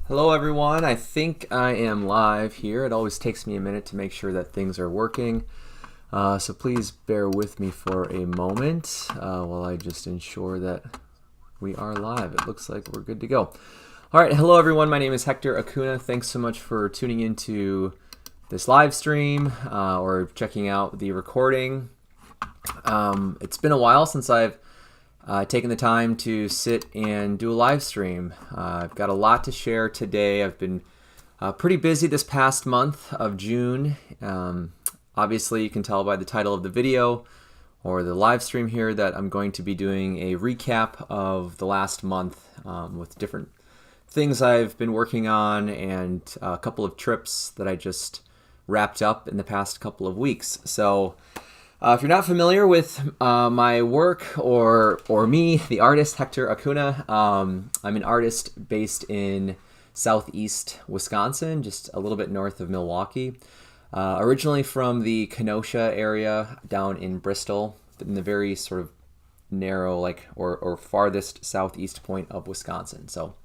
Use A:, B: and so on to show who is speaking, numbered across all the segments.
A: Hello everyone, I think I am live here. It always takes me a minute to make sure that things are working. So please bear with me for a moment while I just ensure that we are live. It looks like we're good to go. All right, hello everyone, my name is Hector Acuna. Thanks so much for tuning into this live stream or checking out the recording. It's been a while since I've taken the time to sit and do a live stream. I've got a lot to share today. I've been pretty busy this past month of June. Obviously, you can tell by the title of the video or the live stream here that I'm going to be doing a recap of the last month with different things I've been working on and a couple of trips that I just wrapped up in the past couple of weeks. So if you're not familiar with my work or me, the artist Hector Acuna, I'm an artist based in southeast Wisconsin, just a little bit north of Milwaukee. Originally from the Kenosha area down in Bristol, in the very sort of narrow or farthest southeast point of Wisconsin. So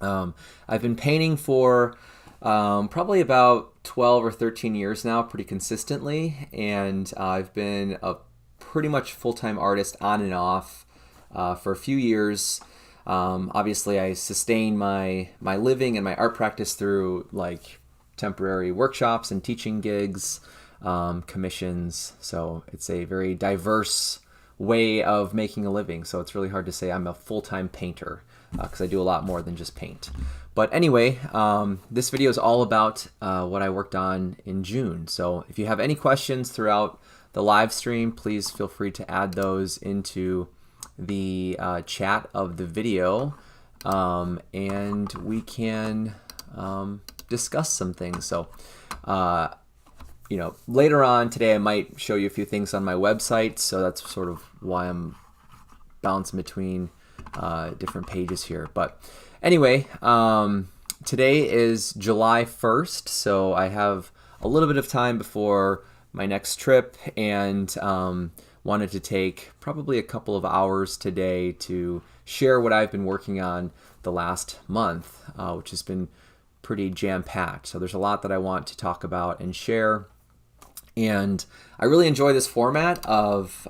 A: I've been painting for probably about 12 or 13 years now, pretty consistently, and I've been a pretty much full-time artist on and off for a few years. Obviously, I sustain my living and my art practice through like temporary workshops and teaching gigs, commissions, so it's a very diverse way of making a living, so it's really hard to say I'm a full-time painter because I do a lot more than just paint. But anyway, this video is all about what I worked on in June. So if you have any questions throughout the live stream, please feel free to add those into the chat of the video, and we can discuss some things. So, later on today, I might show you a few things on my website. So that's sort of why I'm bouncing between different pages here. But anyway, today is July 1st, so I have a little bit of time before my next trip, and wanted to take probably a couple of hours today to share what I've been working on the last month, which has been pretty jam-packed. So there's a lot that I want to talk about and share, and I really enjoy this format of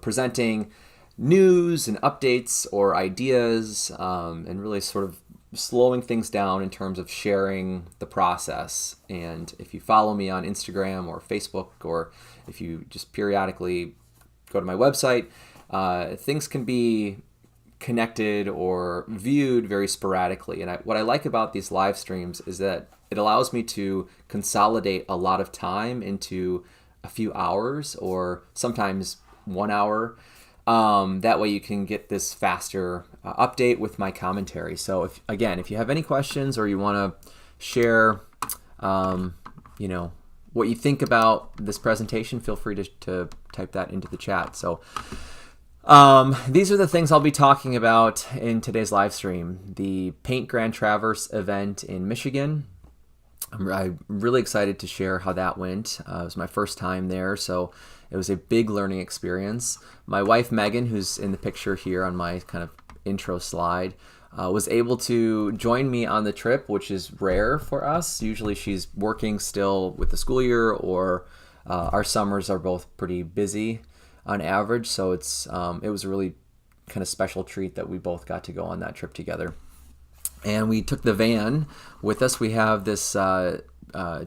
A: presenting news and updates or ideas, and really sort of slowing things down in terms of sharing the process. And if you follow me on Instagram or Facebook, or if you just periodically go to my website, things can be connected or viewed very sporadically. And what I like about these live streams is that it allows me to consolidate a lot of time into a few hours or sometimes 1 hour. That way you can get this faster update with my commentary. So if you have any questions or you want to share, what you think about this presentation, feel free to type that into the chat. So these are the things I'll be talking about in today's live stream. The Paint Grand Traverse event in Michigan. I'm really excited to share how that went. It was my first time there, so it was a big learning experience. My wife, Megan, who's in the picture here on my kind of intro slide, was able to join me on the trip, which is rare for us. Usually she's working still with the school year, or our summers are both pretty busy on average, so it was a really kind of special treat that we both got to go on that trip together. And we took the van with us. We have this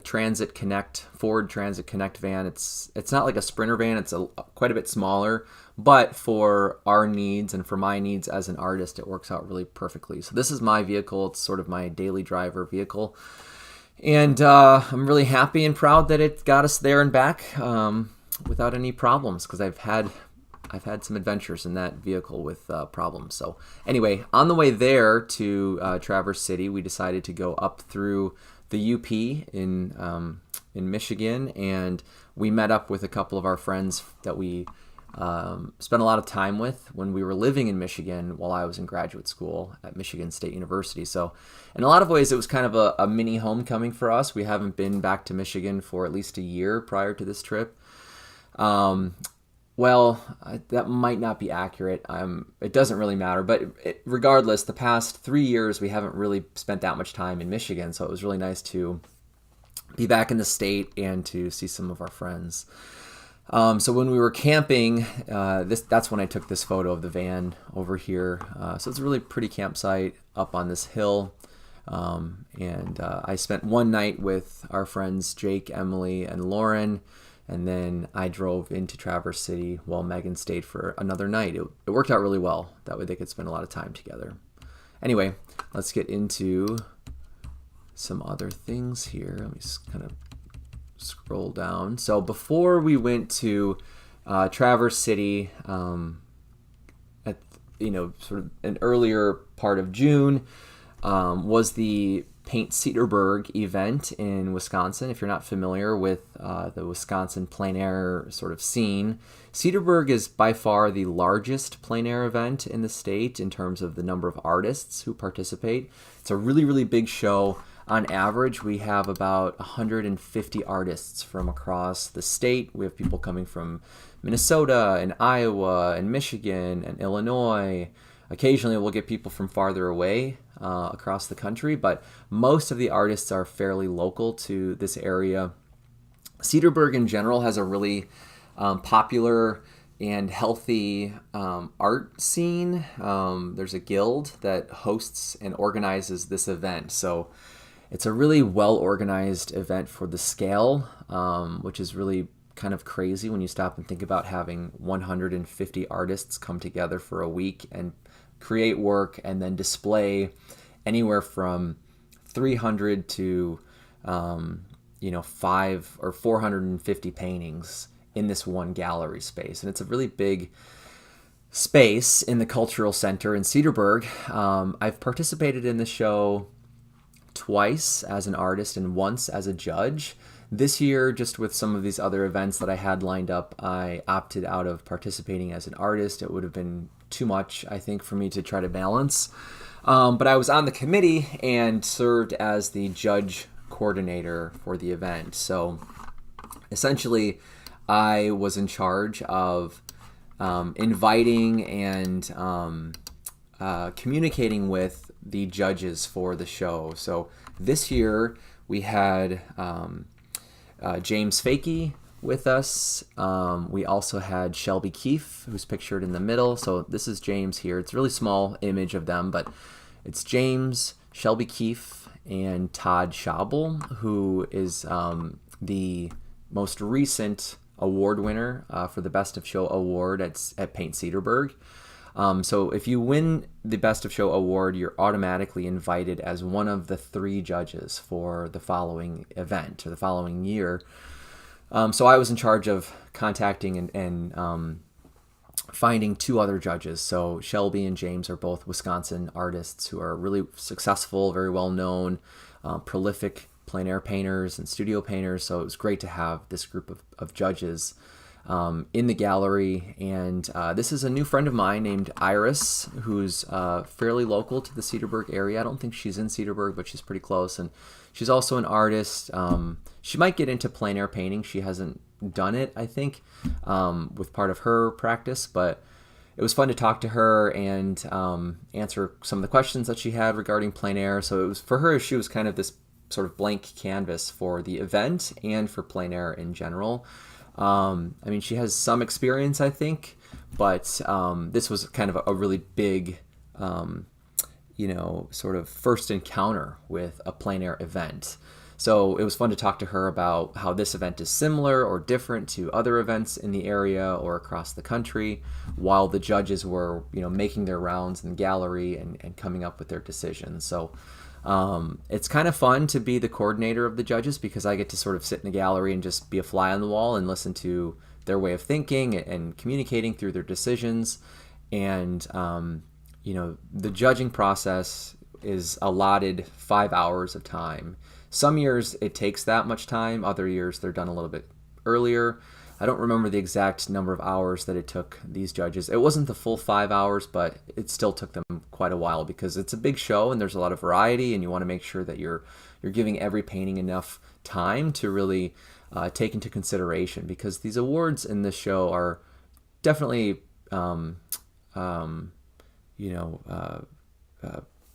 A: Transit Connect, Ford Transit Connect van. It's not like a Sprinter van. It's quite a bit smaller, but for our needs and for my needs as an artist, it works out really perfectly. So this is my vehicle. It's sort of my daily driver vehicle. And I'm really happy and proud that it got us there and back without any problems, because I've had some adventures in that vehicle with problems. So anyway, on the way there to Traverse City, we decided to go up through the UP in Michigan, and we met up with a couple of our friends that we spent a lot of time with when we were living in Michigan while I was in graduate school at Michigan State University. So in a lot of ways, it was kind of a mini homecoming for us. We haven't been back to Michigan for at least a year prior to this trip. Well, that might not be accurate. It doesn't really matter. But regardless, the past 3 years, we haven't really spent that much time in Michigan. So it was really nice to be back in the state and to see some of our friends. So when we were camping, that's when I took this photo of the van over here. So it's a really pretty campsite up on this hill. And I spent one night with our friends Jake, Emily, and Lauren. And then I drove into Traverse City while Megan stayed for another night. It worked out really well. That way they could spend a lot of time together. Anyway, let's get into some other things here. Let me just kind of scroll down. So before we went to Traverse City at sort of an earlier part of June was the Paint Cedarburg event in Wisconsin. If you're not familiar with the Wisconsin plein air sort of scene, Cedarburg is by far the largest plein air event in the state in terms of the number of artists who participate. It's a really, really big show. On average, we have about 150 artists from across the state. We have people coming from Minnesota and Iowa and Michigan and Illinois. Occasionally, we'll get people from farther away across the country, but most of the artists are fairly local to this area. Cedarburg in general has a really popular and healthy art scene. There's a guild that hosts and organizes this event, so it's a really well-organized event for the scale, which is really kind of crazy when you stop and think about having 150 artists come together for a week and create work and then display anywhere from 300 to 5 or 450 paintings in this one gallery space. And it's a really big space in the cultural center in Cedarburg. I've participated in the show twice as an artist and once as a judge. This year, just with some of these other events that I had lined up, I opted out of participating as an artist. It would have been too much, I think, for me to try to balance. But I was on the committee and served as the judge coordinator for the event. So essentially, I was in charge of inviting and communicating with the judges for the show. So this year we had James Fakey with us. We also had Shelby Keefe, who's pictured in the middle. So this is James here. It's a really small image of them, but it's James, Shelby Keefe, and Todd Schabel, who is the most recent award winner for the Best of Show award at Paint Cedarburg. So if you win the Best of Show award, you're automatically invited as one of the 3 judges for the following event or the following year. So I was in charge of contacting and finding 2 other judges. So Shelby and James are both Wisconsin artists who are really successful, very well known, prolific plein air painters and studio painters. So it was great to have this group of judges in the gallery. And this is a new friend of mine named Iris, who's fairly local to the Cedarburg area. I don't think she's in Cedarburg, but she's pretty close. And she's also an artist. She might get into plein air painting. She hasn't done it, I think, with part of her practice, but it was fun to talk to her and answer some of the questions that she had regarding plein air. So it was, for her, she was kind of this sort of blank canvas for the event and for plein air in general. I mean, she has some experience, I think, but this was kind of a really big, sort of first encounter with a plein air event. So it was fun to talk to her about how this event is similar or different to other events in the area or across the country, while the judges were, making their rounds in the gallery and coming up with their decisions. So it's kind of fun to be the coordinator of the judges because I get to sort of sit in the gallery and just be a fly on the wall and listen to their way of thinking and communicating through their decisions. And, the judging process is allotted 5 hours of time. Some years it takes that much time. Other years they're done a little bit earlier. I don't remember the exact number of hours that it took these judges. It wasn't the full 5 hours, but it still took them quite a while because it's a big show and there's a lot of variety, and you want to make sure that you're giving every painting enough time to really take into consideration, because these awards in this show are definitely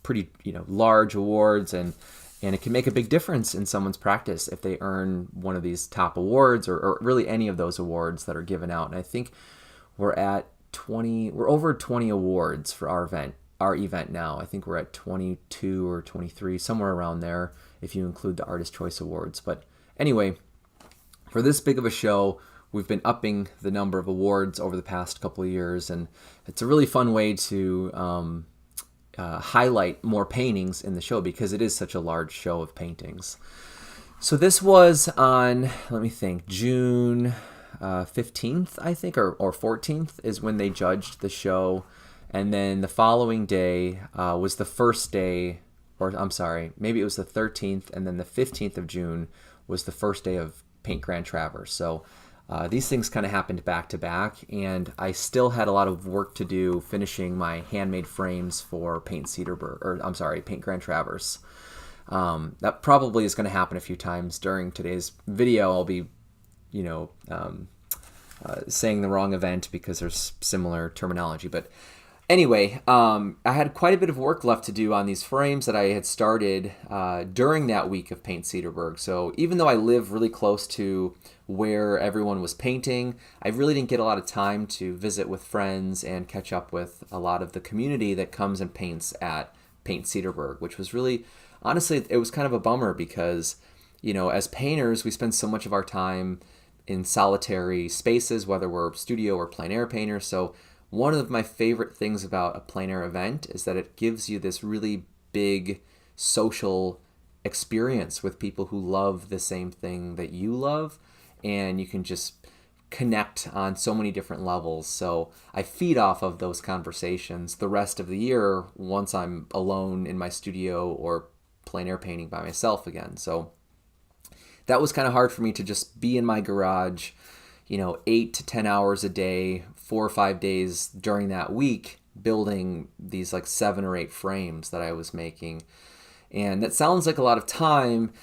A: pretty large awards, and it can make a big difference in someone's practice if they earn one of these top awards, or really any of those awards that are given out. And I think we're over 20 awards for our event now. I think we're at 22 or 23, somewhere around there, if you include the Artist Choice Awards. But anyway, for this big of a show, we've been upping the number of awards over the past couple of years, and it's a really fun way to highlight more paintings in the show, because it is such a large show of paintings. So this was on, let me think, June 15th, I think, or 14th is when they judged the show. And then the following day was the first day, or I'm sorry, maybe it was the 13th, and then the 15th of June was the first day of Paint Grand Traverse. So these things kind of happened back to back, and I still had a lot of work to do finishing my handmade frames for Paint Grand Traverse. That probably is going to happen a few times during today's video. I'll be, saying the wrong event because there's similar terminology. But anyway, I had quite a bit of work left to do on these frames that I had started during that week of Paint Cedarburg. So even though I live really close to where everyone was painting, I really didn't get a lot of time to visit with friends and catch up with a lot of the community that comes and paints at Paint Cedarburg, which was really, honestly, it was kind of a bummer because, as painters, we spend so much of our time in solitary spaces, whether we're studio or plein air painters. So one of my favorite things about a plein air event is that it gives you this really big social experience with people who love the same thing that you love, and you can just connect on so many different levels. So I feed off of those conversations the rest of the year once I'm alone in my studio or plein air painting by myself again. So that was kind of hard for me to just be in my garage, 8 to 10 hours a day, 4 or 5 days during that week, building these like 7 or 8 frames that I was making. And that sounds like a lot of time,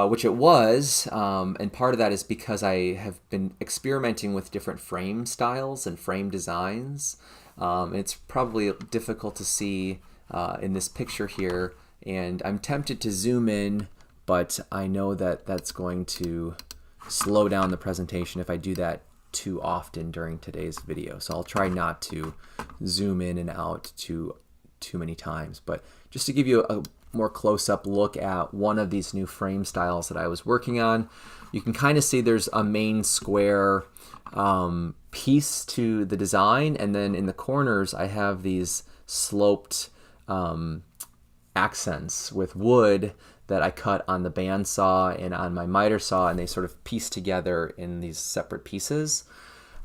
A: which it was. And part of that is because I have been experimenting with different frame styles and frame designs. It's probably difficult to see in this picture here. And I'm tempted to zoom in, but I know that that's going to slow down the presentation if I do that too often during today's video. So I'll try not to zoom in and out too many times. But just to give you a more close-up look at one of these new frame styles that I was working on, you can kind of see there's a main square piece to the design, and then in the corners I have these sloped accents with wood that I cut on the bandsaw and on my miter saw, and they sort of piece together in these separate pieces.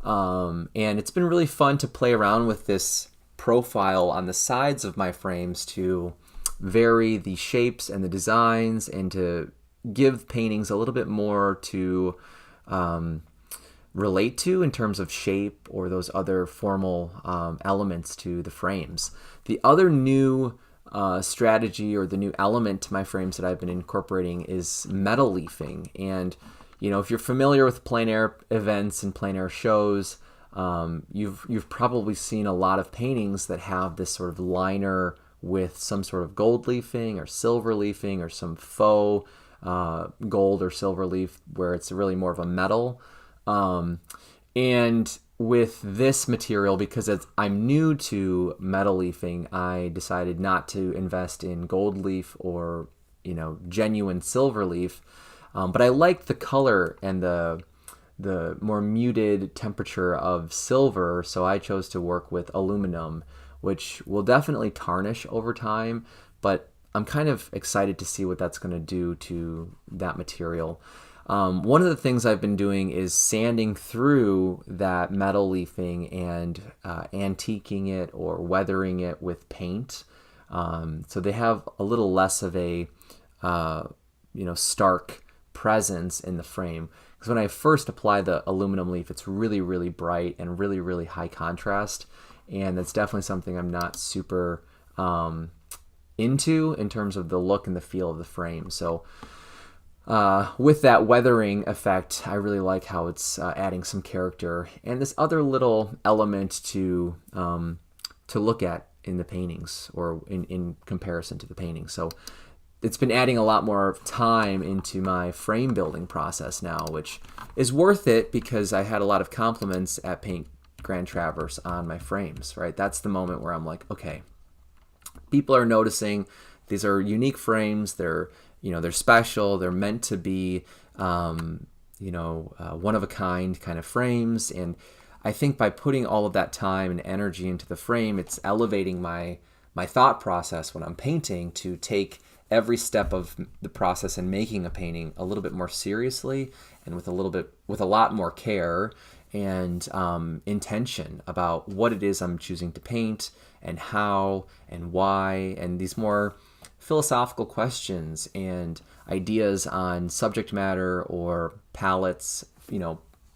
A: And it's been really fun to play around with this profile on the sides of my frames to vary the shapes and the designs, and to give paintings a little bit more to relate to in terms of shape or those other formal elements to the frames. The other new strategy, or the new element to my frames that I've been incorporating, is metal leafing. And if you're familiar with plein air events and plein air shows, you've probably seen a lot of paintings that have this sort of liner with some sort of gold leafing or silver leafing, or some faux gold or silver leaf where it's really more of a metal. And with this material, because I'm new to metal leafing, I decided not to invest in gold leaf or genuine silver leaf. But I liked the color and the more muted temperature of silver, so I chose to work with aluminum, which will definitely tarnish over time, but I'm kind of excited to see what that's going to do to that material. One of the things I've been doing is sanding through that metal leafing and antiquing it or weathering it with paint, so they have a little less of a stark presence in the frame. Because when I first apply the aluminum leaf, it's really, really bright and really, really high contrast, and that's definitely something I'm not super into in terms of the look and the feel of the frame. So with that weathering effect, I really like how it's adding some character and this other little element to look at in the paintings or in comparison to the painting. So it's been adding a lot more time into my frame building process now, which is worth it because I had a lot of compliments at Paint Grand Traverse on my frames, right? That's the moment where I'm like, okay, people are noticing these are unique frames. They're special. They're meant to be, one of a kind kind of frames. And I think by putting all of that time and energy into the frame, it's elevating my thought process when I'm painting to take every step of the process in making a painting a little bit more seriously and with a lot more care and intention about what it is I'm choosing to paint and how and why, and these more philosophical questions and ideas on subject matter or palettes,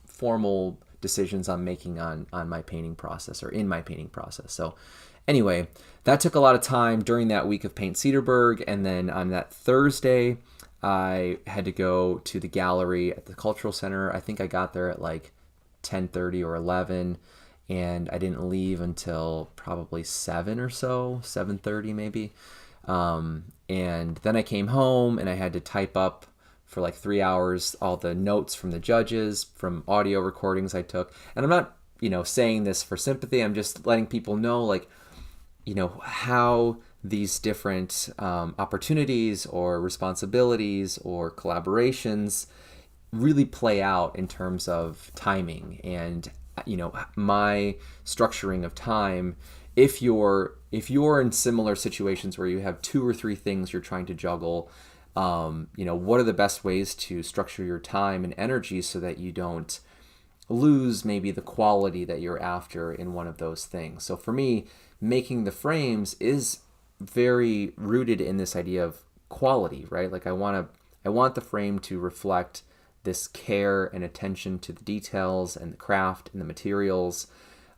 A: formal decisions I'm making on my painting process or in my painting process. So anyway, that took a lot of time during that week of Paint Cedarburg, and then on that Thursday, I had to go to the gallery at the Cultural Center. I think I got there at like 10:30 or 11, and I didn't leave until probably 7 or so, 7:30 maybe. And then I came home and I had to type up for like 3 hours all the notes from the judges, from audio recordings I took. And I'm not, saying this for sympathy. I'm just letting people know, like, how these different opportunities or responsibilities or collaborations really play out in terms of timing and, my structuring of time. If you're in similar situations where you have 2 or 3 things you're trying to juggle, what are the best ways to structure your time and energy so that you don't lose maybe the quality that you're after in one of those things. So for me, making the frames is very rooted in this idea of quality, right? Like I want the frame to reflect this care and attention to the details and the craft and the materials,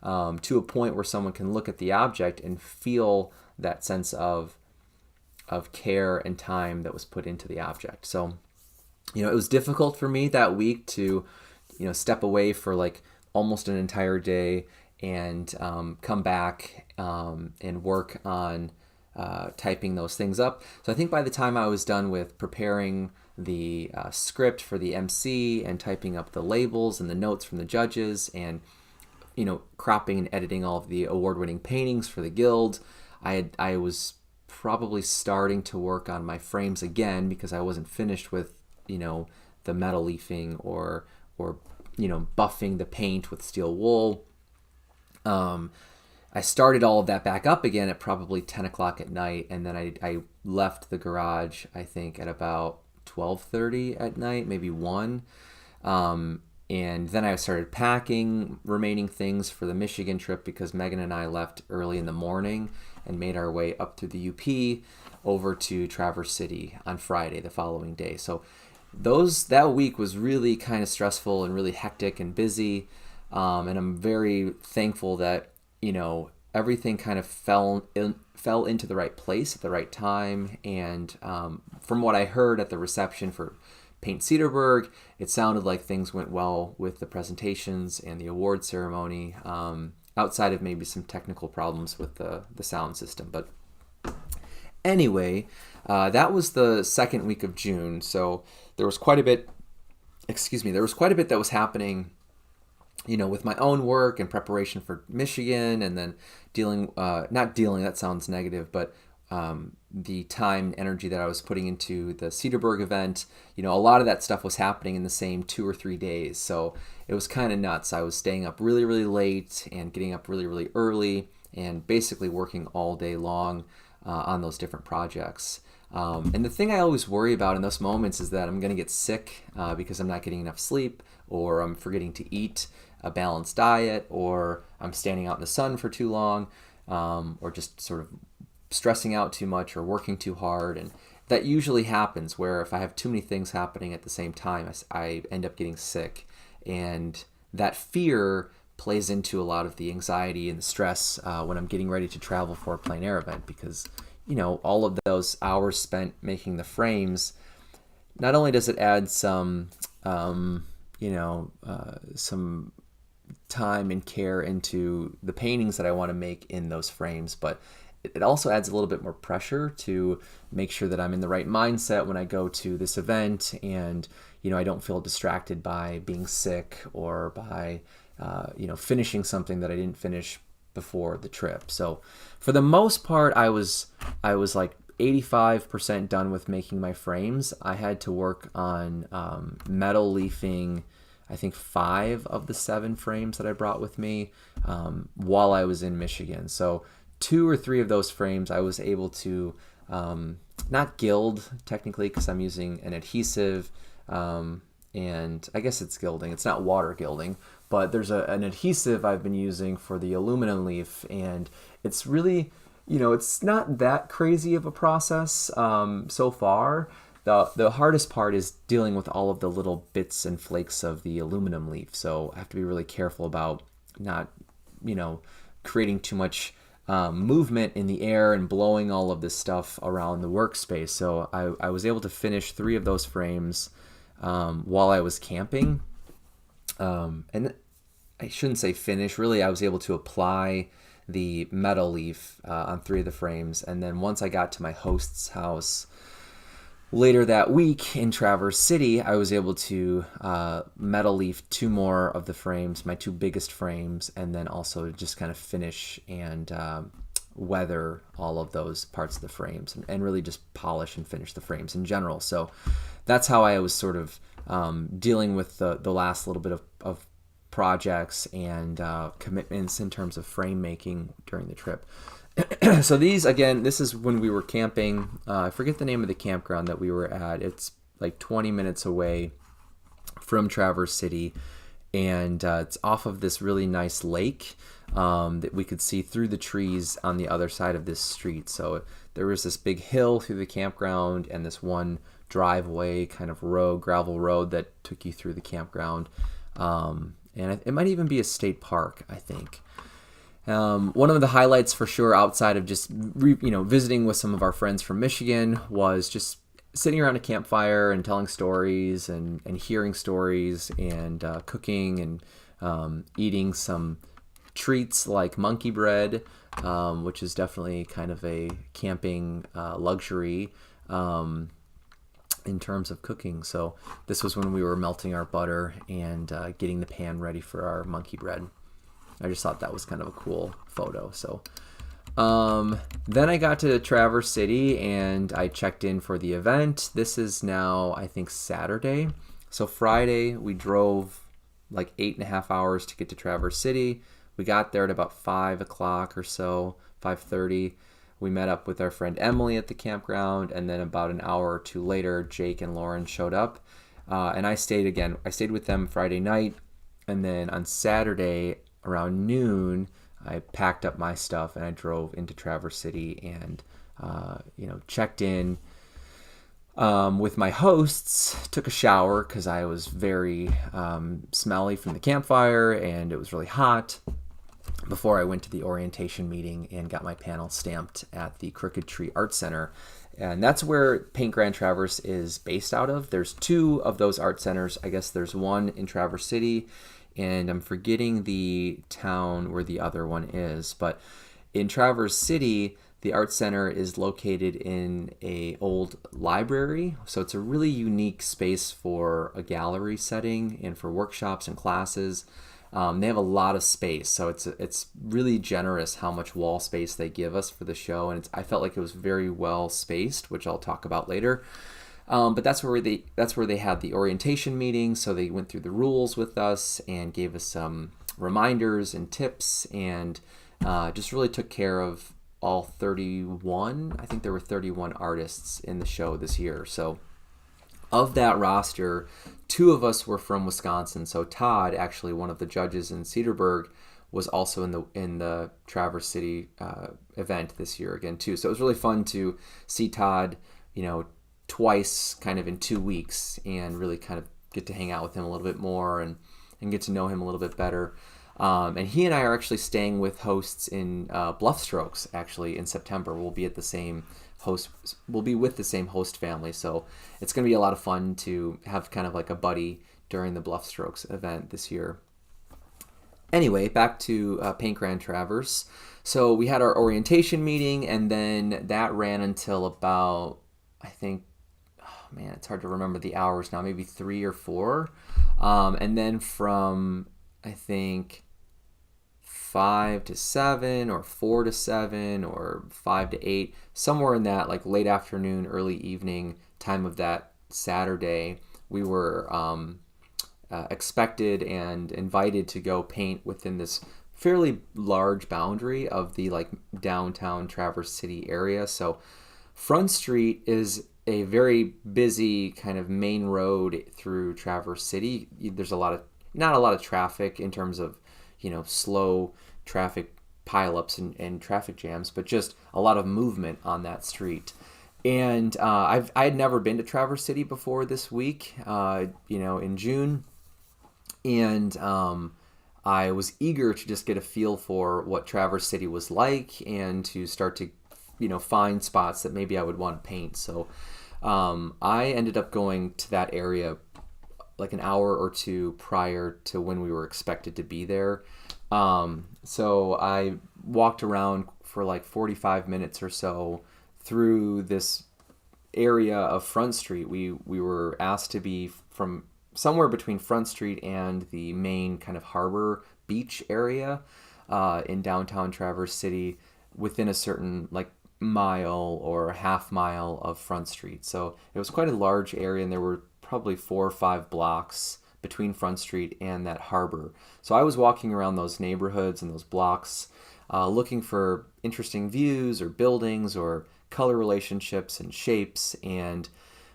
A: to a point where someone can look at the object and feel that sense of care and time that was put into the object. So, it was difficult for me that week to, step away for like almost an entire day and come back and work on typing those things up. So I think by the time I was done with preparing the script for the MC and typing up the labels and the notes from the judges and cropping and editing all of the award-winning paintings for the Guild, I was probably starting to work on my frames again because I wasn't finished with the metal leafing or buffing the paint with steel wool. I started all of that back up again at probably 10 o'clock at night, and then I left the garage, I think, at about 12:30 at night, maybe 1. And then I started packing remaining things for the Michigan trip because Megan and I left early in the morning and made our way up through the UP over to Traverse City on Friday, the following day. So that week was really kind of stressful and really hectic and busy. And I'm very thankful that, everything kind of fell into the right place at the right time. And from what I heard at the reception for Paint Cedarburg, it sounded like things went well with the presentations and the award ceremony, outside of maybe some technical problems with the sound system. But anyway, that was the second week of June. So there was quite a bit that was happening, with my own work and preparation for Michigan, and then that sounds negative, but the time and energy that I was putting into the Cedarburg event, a lot of that stuff was happening in the same 2 or 3 days. So it was kind of nuts. I was staying up really, really late and getting up really, really early and basically working all day long on those different projects. And the thing I always worry about in those moments is that I'm going to get sick because I'm not getting enough sleep, or I'm forgetting to eat a balanced diet, or I'm standing out in the sun for too long, or just sort of stressing out too much or working too hard. And that usually happens where if I have too many things happening at the same time, I end up getting sick. And that fear plays into a lot of the anxiety and the stress when I'm getting ready to travel for a plein air event, because all of those hours spent making the frames not only does it add some, some time and care into the paintings that I want to make in those frames, but it also adds a little bit more pressure to make sure that I'm in the right mindset when I go to this event, and I don't feel distracted by being sick or by finishing something that I didn't finish before the trip. So for the most part, I was like 85% done with making my frames. I had to work on metal leafing, I think 5 of the 7 frames that I brought with me while I was in Michigan. So 2 or 3 of those frames I was able to not gild technically, because I'm using an adhesive, and I guess it's gilding. It's not water gilding, but there's an adhesive I've been using for the aluminum leaf, and it's really, it's not that crazy of a process so far. The hardest part is dealing with all of the little bits and flakes of the aluminum leaf. So I have to be really careful about not, creating too much movement in the air and blowing all of this stuff around the workspace. So I was able to finish 3 of those frames while I was camping. And I shouldn't say finish, really I was able to apply the metal leaf on 3 of the frames. And then once I got to my host's house later that week in Traverse City, I was able to metal leaf 2 more of the frames, my 2 biggest frames, and then also just kind of finish and weather all of those parts of the frames, and really just polish and finish the frames in general. So that's how I was sort of dealing with the last little bit of projects and commitments in terms of frame making during the trip. So these, again, this is when we were camping. I forget the name of the campground that we were at. It's like 20 minutes away from Traverse City, and it's off of this really nice lake that we could see through the trees on the other side of this street. So there was this big hill through the campground and this one driveway, kind of road, gravel road that took you through the campground. And it might even be a state park, I think. One of the highlights for sure, outside of just visiting with some of our friends from Michigan, was just sitting around a campfire and telling stories and hearing stories and cooking and eating some treats like monkey bread, which is definitely kind of a camping luxury in terms of cooking. So this was when we were melting our butter and getting the pan ready for our monkey bread. I just thought that was kind of a cool photo. So then I got to Traverse City and I checked in for the event. This is now, I think, Saturday. So Friday we drove like 8.5 hours to get to Traverse City. We got there at about 5 o'clock or so, 5:30. We met up with our friend Emily at the campground, and then about an hour or 2 later, Jake and Lauren showed up. And I stayed with them Friday night, and then on Saturday around noon, I packed up my stuff and I drove into Traverse City and checked in with my hosts, took a shower because I was very smelly from the campfire and it was really hot, before I went to the orientation meeting and got my panel stamped at the Crooked Tree Art Center. And that's where Paint Grand Traverse is based out of. There's 2 of those art centers. I guess there's one in Traverse City, and I'm forgetting the town where the other one is. But in Traverse City, the art center is located in a old library. So it's a really unique space for a gallery setting and for workshops and classes. They have a lot of space, so it's really generous how much wall space they give us for the show, and I felt like it was very well spaced, which I'll talk about later. But that's where they had the orientation meeting, so they went through the rules with us and gave us some reminders and tips, and just really took care of all 31. I think there were 31 artists in the show this year. So of that roster, 2 of us were from Wisconsin. So Todd, actually one of the judges in Cedarburg, was also in the Traverse City event this year again too. So it was really fun to see Todd, twice kind of in 2 weeks, and really kind of get to hang out with him a little bit more and get to know him a little bit better. And he and I are actually staying with hosts in Bluff Strokes actually in September. We'll be at the same with the same host family. So it's going to be a lot of fun to have kind of like a buddy during the Bluff Strokes event this year. Anyway, back to Paint Grand Traverse. So we had our orientation meeting, and then that ran until about, I think, oh man, it's hard to remember the hours now, maybe 3 or 4. And then from, I think, 5 to 7 or 4 to 7 or 5 to 8, somewhere in that like late afternoon, early evening time of that Saturday, we were expected and invited to go paint within this fairly large boundary of the like downtown Traverse City area. So Front Street is a very busy kind of main road through Traverse City. There's not a lot of traffic in terms of, slow traffic pileups and traffic jams, but just a lot of movement on that street. And I had never been to Traverse City before this week, in June. And I was eager to just get a feel for what Traverse City was like and to start to, find spots that maybe I would want to paint. So I ended up going to that area like an hour or two prior to when we were expected to be there. So I walked around for like 45 minutes or so through this area of Front Street. We were asked to be from somewhere between Front Street and the main kind of harbor beach area in downtown Traverse City within a certain like mile or a half mile of Front Street. So it was quite a large area, and there were probably 4 or 5 blocks between Front Street and that harbor. So I was walking around those neighborhoods and those blocks looking for interesting views or buildings or color relationships and shapes. And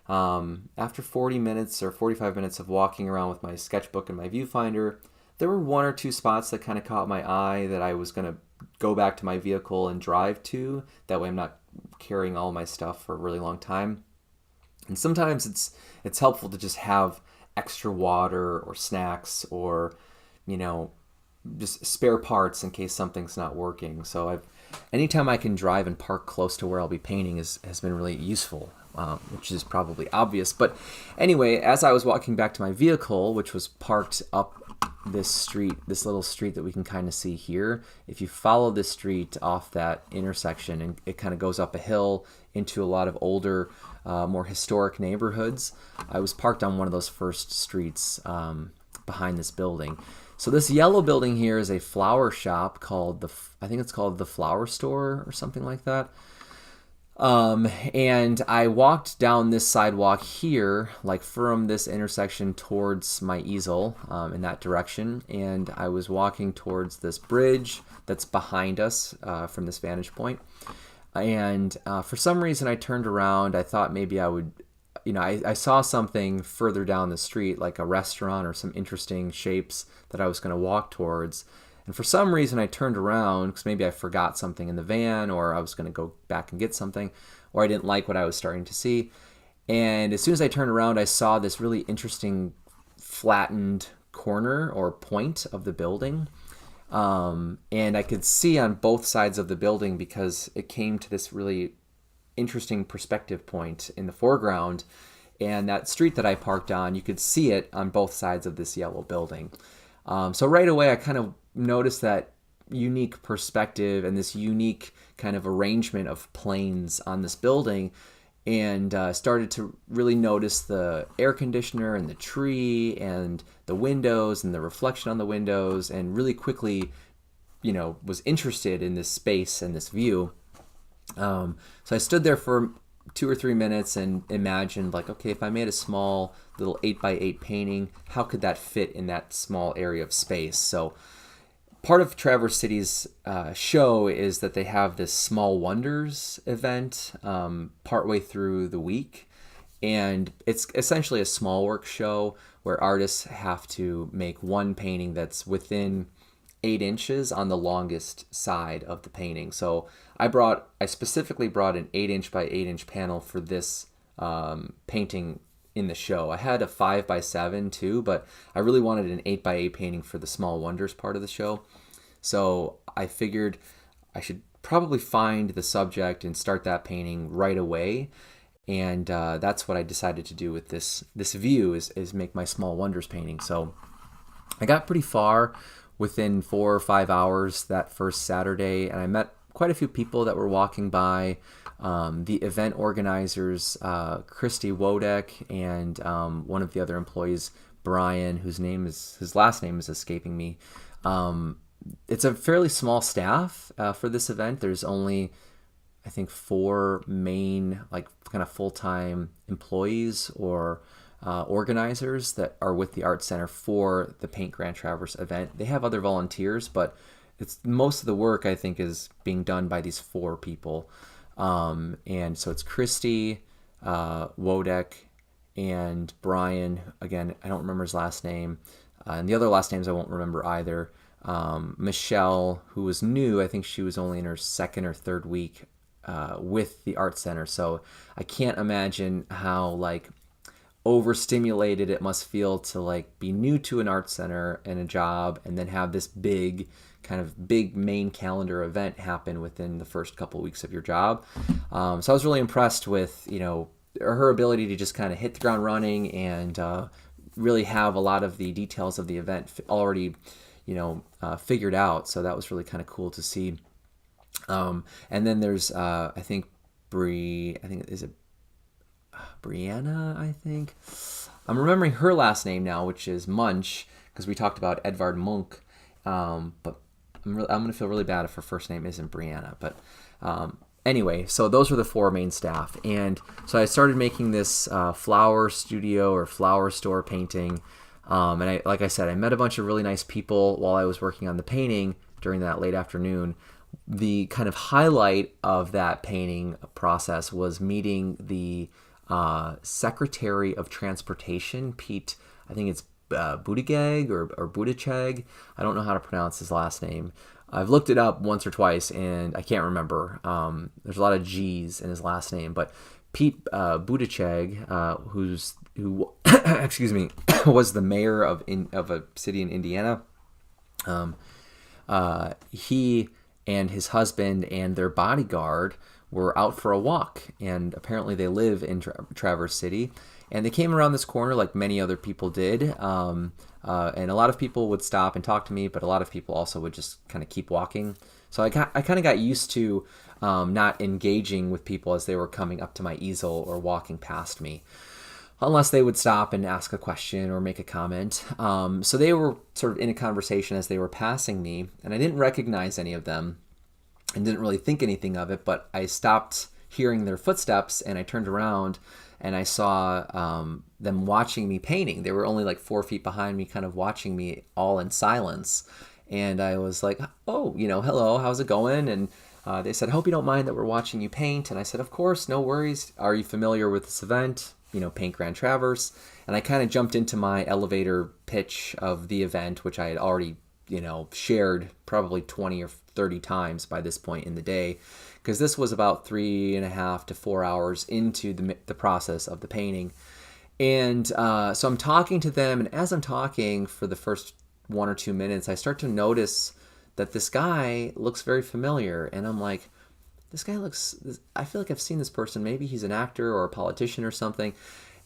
A: after 40 minutes or 45 minutes of walking around with my sketchbook and my viewfinder, there were 1 or 2 spots that kind of caught my eye that I was going to go back to my vehicle and drive to. That way I'm not carrying all my stuff for a really long time. And sometimes it's helpful to just have extra water or snacks or, just spare parts in case something's not working. So anytime I can drive and park close to where I'll be painting has been really useful, which is probably obvious. But anyway, as I was walking back to my vehicle, which was parked up this street, this little street that we can kind of see here, if you follow this street off that intersection, and it kind of goes up a hill into a lot of older, more historic neighborhoods, I was parked on one of those first streets behind this building. So this yellow building here is a flower shop called I think it's called the Flower Store or something like that. And I walked down this sidewalk here, like from this intersection towards my easel, in that direction. And I was walking towards this bridge that's behind us, from this vantage point. And, for some reason I turned around. I thought maybe I would, I saw something further down the street, like a restaurant or some interesting shapes that I was going to walk towards. And for some reason I turned around because maybe I forgot something in the van, or I was going to go back and get something, or I didn't like what I was starting to see. And as soon as I turned around, I saw this really interesting flattened corner or point of the building. And I could see on both sides of the building because it came to this really interesting perspective point in the foreground. And that street that I parked on, you could see it on both sides of this yellow building. So right away, I kind of noticed that unique perspective and this unique kind of arrangement of planes on this building, and started to really notice the air conditioner and the tree and the windows and the reflection on the windows, and really quickly, was interested in this space and this view. So I stood there for 2 or 3 minutes and imagined, like, okay, if I made a small little 8x8 painting, how could that fit in that small area of space? So part of Traverse City's show is that they have this Small Wonders event partway through the week. And it's essentially a small work show where artists have to make one painting that's within 8 inches on the longest side of the painting. So I specifically brought an 8-inch by 8-inch panel for this painting in the show. I had a 5x7 too, but I really wanted an 8x8 painting for the Small Wonders part of the show. So I figured I should probably find the subject and start that painting right away. And that's what I decided to do with this view is make my Small Wonders painting. So I got pretty far within 4 or 5 hours that first Saturday, and I met quite a few people that were walking by. The event organizers, Christy Wodek, and one of the other employees, Brian, his last name is escaping me. It's a fairly small staff for this event. There's only, I think, 4 main, like, kind of full-time employees or organizers that are with the Art Center for the Paint Grand Traverse event. They have other volunteers, but it's most of the work, I think, is being done by these 4 people. And so it's Christy, Wodek, and Brian. Again, I don't remember his last name. And the other last names I won't remember either. Michelle, who was new, I think she was only in her 2nd or 3rd week with the Art Center. So I can't imagine how, like, overstimulated it must feel to, like, be new to an art center and a job and then have this big main calendar event happen within the first couple weeks of your job. So I was really impressed with, her ability to just kind of hit the ground running and really have a lot of the details of the event already, figured out. So that was really kind of cool to see. And then there's, I think is it Brianna, I think. I'm remembering her last name now, which is Munch, because we talked about Edvard Munch. But I'm going to feel really bad if her first name isn't Brianna. But anyway, so those were the 4 main staff. And so I started making this flower studio or flower store painting. And like I said, I met a bunch of really nice people while I was working on the painting during that late afternoon. The kind of highlight of that painting process was meeting the Secretary of Transportation, Pete, I think it's Buttigieg or Buttigieg. I don't know how to pronounce his last name. I've looked it up once or twice and I can't remember. There's a lot of G's in his last name, but Pete Buttigieg, who excuse me, was the mayor of a city in Indiana. He and his husband and their bodyguard were out for a walk, and apparently they live in Traverse City. And they came around this corner like many other people did, and a lot of people would stop and talk to me, but a lot of people also would just kind of keep walking. So I kind of got used to not engaging with people as they were coming up to my easel or walking past me, unless they would stop and ask a question or make a comment. So they were sort of in a conversation as they were passing me, and I didn't recognize any of them and didn't really think anything of it, but I stopped hearing their footsteps and I turned around and I saw them watching me painting. They were only like 4 feet behind me, kind of watching me all in silence. And I was like, oh, hello, how's it going? And they said, hope you don't mind that we're watching you paint. And I said, of course, no worries. Are you familiar with this event? Paint Grand Traverse. And I kind of jumped into my elevator pitch of the event, which I had already, shared probably 20 or 30 times by this point in the day, because this was about 3.5 to 4 hours into the process of the painting. And so I'm talking to them, and as I'm talking for the first 1 or 2 minutes, I start to notice that this guy looks very familiar, and I'm like, I feel like I've seen this person. Maybe he's an actor or a politician or something.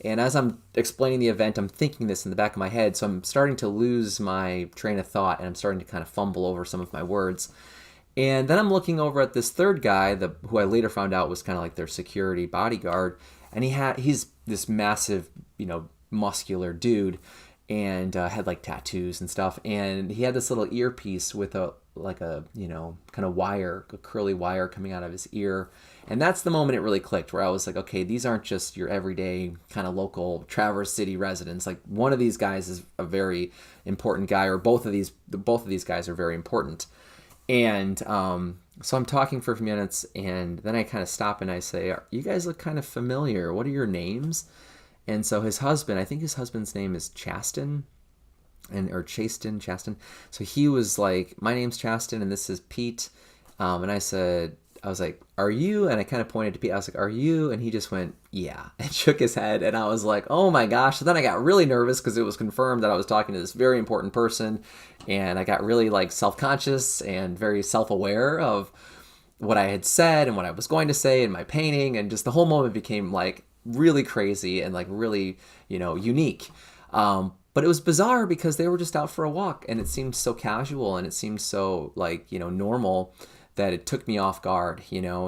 A: And as I'm explaining the event, I'm thinking this in the back of my head, so I'm starting to lose my train of thought, and I'm starting to kind of fumble over some of my words. And then I'm looking over at this third guy, who I later found out was kind of like their security bodyguard, and he's this massive, muscular dude, and had like tattoos and stuff, and he had this little earpiece with a kind of wire, a curly wire coming out of his ear. And that's the moment it really clicked, where I was like, okay, these aren't just your everyday kind of local Traverse City residents. Like, one of these guys is a very important guy, or both of these guys are very important. And so I'm talking for a few minutes, and then I kind of stop and I say, you guys look kind of familiar. What are your names? And so his husband, I think his husband's name is Chaston, Chaston. So he was like, my name's Chaston, and this is Pete. And I was like, are you? And I kind of pointed to Pete. I was like, are you? And he just went, yeah, and shook his head. And I was like, oh my gosh. So then I got really nervous because it was confirmed that I was talking to this very important person. And I got really like self-conscious and very self-aware of what I had said and what I was going to say in my painting, and just the whole moment became like really crazy and like really, unique. But it was bizarre because they were just out for a walk, and it seemed so casual and it seemed so like, normal, that it took me off guard,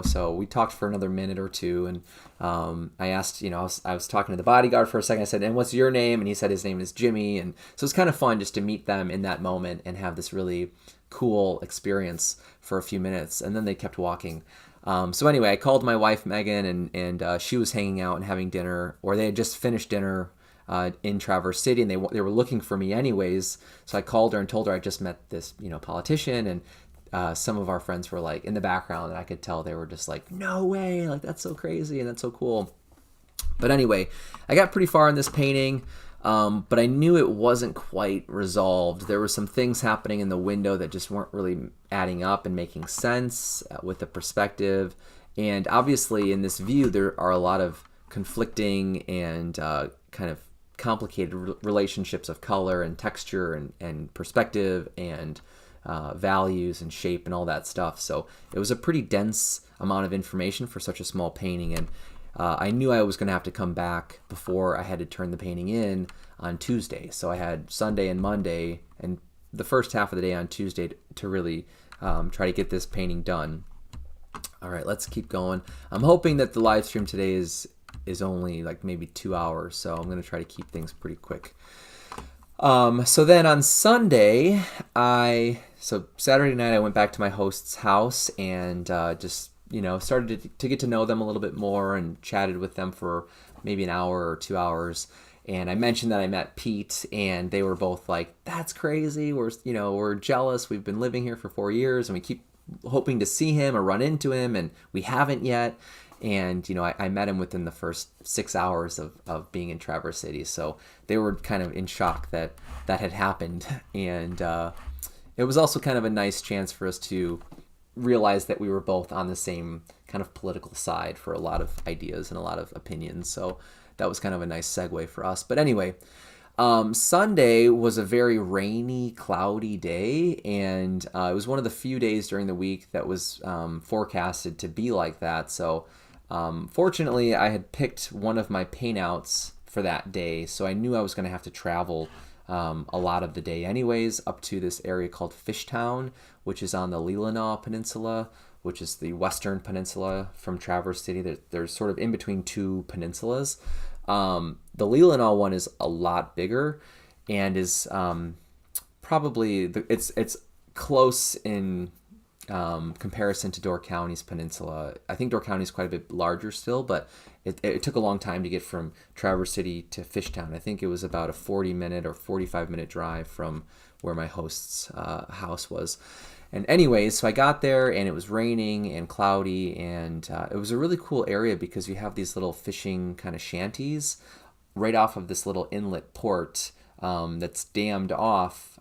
A: So we talked for another minute or two, and I asked, I was talking to the bodyguard for a second. I said, "And what's your name?" And he said his name is Jimmy. And so it's kind of fun just to meet them in that moment and have this really cool experience for a few minutes. And then they kept walking. So anyway, I called my wife Megan, and she was hanging out and having dinner, or they had just finished dinner in Traverse City, and they were looking for me anyways. So I called her and told her I just met this politician, and some of our friends were like in the background, and I could tell they were just like, "No way, like that's so crazy and that's so cool." But anyway, I got pretty far in this painting, but I knew it wasn't quite resolved. There were some things happening in the window that just weren't really adding up and making sense with the perspective. And obviously in this view, there are a lot of conflicting and kind of complicated relationships of color and texture and perspective and values and shape and all that stuff. So it was a pretty dense amount of information for such a small painting, and I knew I was going to have to come back before I had to turn the painting in on Tuesday. So I had Sunday and Monday and the first half of the day on Tuesday to really try to get this painting done. All right, let's keep going. I'm hoping that the live stream today is only like maybe 2 hours, so I'm going to try to keep things pretty quick. So then on Sunday, so Saturday night I went back to my host's house and just, started to get to know them a little bit more and chatted with them for maybe an hour or 2 hours. And I mentioned that I met Pete, and they were both like, "That's crazy. We're jealous. We've been living here for 4 years and we keep hoping to see him or run into him, and we haven't yet." And, I met him within the first 6 hours of being in Traverse City. So they were kind of in shock that had happened. And it was also kind of a nice chance for us to realize that we were both on the same kind of political side for a lot of ideas and a lot of opinions. So that was kind of a nice segue for us. But anyway, Sunday was a very rainy, cloudy day, and it was one of the few days during the week that was forecasted to be like that. So fortunately, I had picked one of my paintouts for that day, so I knew I was going to have to travel a lot of the day anyways, up to this area called Fishtown, which is on the Leelanau Peninsula, which is the western peninsula from Traverse City. There's sort of in between two peninsulas. The Leelanau one is a lot bigger and is probably it's close in comparison to Door County's peninsula. I think Door County is quite a bit larger still, but it took a long time to get from Traverse City to Fishtown. I think it was about a 40-minute or 45-minute drive from where my host's house was. And anyways, so I got there and it was raining and cloudy, and it was a really cool area because you have these little fishing kind of shanties right off of this little inlet port that's dammed off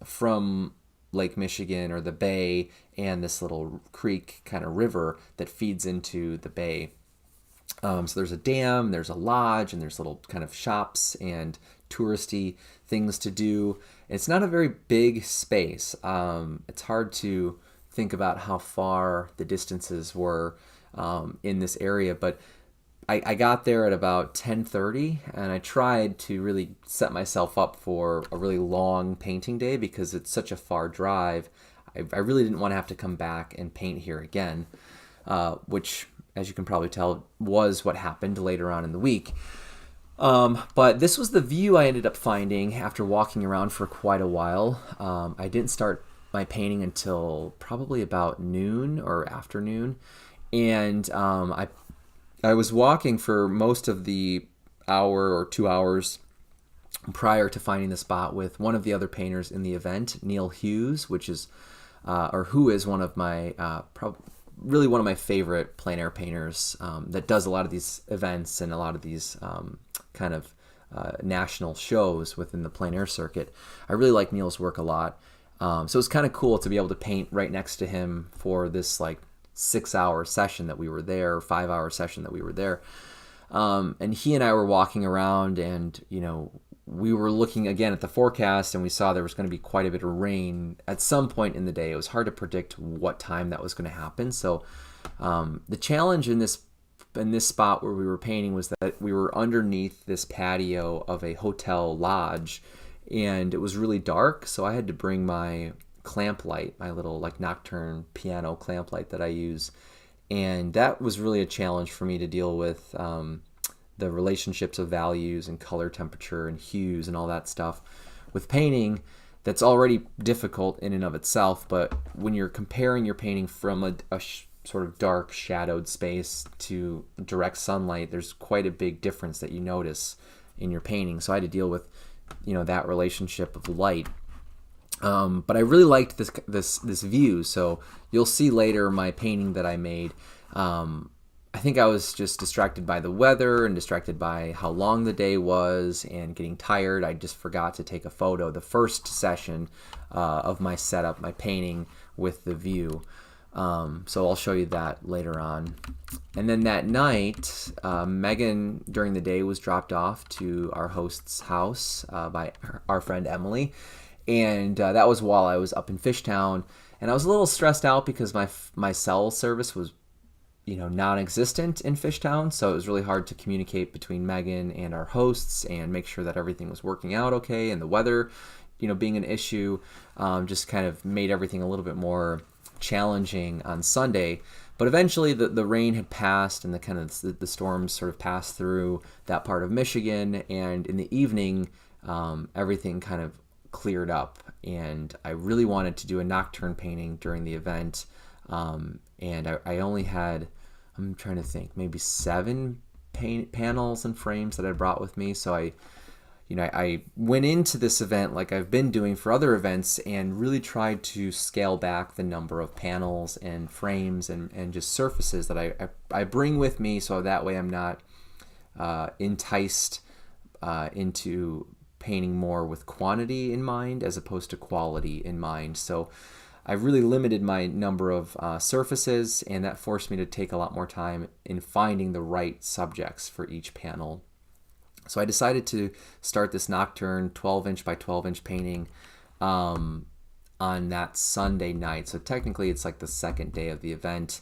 A: from Lake Michigan or the bay, and this little creek kind of river that feeds into the bay. So there's a dam, there's a lodge, and there's little kind of shops and touristy things to do. It's not a very big space. It's hard to think about how far the distances were in this area, but I got there at about 10:30, and I tried to really set myself up for a really long painting day because it's such a far drive. I really didn't want to have to come back and paint here again, which, as you can probably tell, was what happened later on in the week. But this was the view I ended up finding after walking around for quite a while. I didn't start my painting until probably about noon or afternoon, and I was walking for most of the hour or 2 hours prior to finding the spot with one of the other painters in the event, Neil Hughes, who is one of my really one of my favorite plein air painters that does a lot of these events and a lot of these kind of national shows within the plein air circuit. I really like Neil's work a lot. So it was kind of cool to be able to paint right next to him for this 6-hour session that we were there, 5-hour session that we were there. And he and I were walking around, and we were looking again at the forecast and we saw there was going to be quite a bit of rain at some point in the day. It was hard to predict what time that was going to happen. So the challenge in this spot where we were painting was that we were underneath this patio of a hotel lodge, and it was really dark. So I had to bring my clamp light, my little like nocturne piano clamp light that I use, and that was really a challenge for me to deal with. The relationships of values and color temperature and hues and all that stuff with painting, that's already difficult in and of itself. But when you're comparing your painting from a sort of dark shadowed space to direct sunlight, there's quite a big difference that you notice in your painting. So I had to deal with that relationship of light. But I really liked this view. So you'll see later my painting that I made. I think I was just distracted by the weather and distracted by how long the day was and getting tired. I just forgot to take a photo the first session of my setup, my painting with the view. So I'll show you that later on. And then that night, Megan during the day was dropped off to our host's house by our friend Emily. And that was while I was up in Fishtown. And I was a little stressed out because my cell service was non-existent in Fishtown, so it was really hard to communicate between Megan and our hosts and make sure that everything was working out okay. And the weather, being an issue, just kind of made everything a little bit more challenging on Sunday. But eventually the rain had passed and the storms sort of passed through that part of Michigan, and in the evening everything kind of cleared up, and I really wanted to do a nocturne painting during the event. And I only had, I'm trying to think, maybe 7 panels and frames that I brought with me. So I went into this event like I've been doing for other events and really tried to scale back the number of panels and frames and just surfaces that I bring with me, so that way I'm not enticed into painting more with quantity in mind as opposed to quality in mind. So I really limited my number of surfaces, and that forced me to take a lot more time in finding the right subjects for each panel. So I decided to start this nocturne 12-inch by 12-inch painting on that Sunday night. So technically it's like the second day of the event.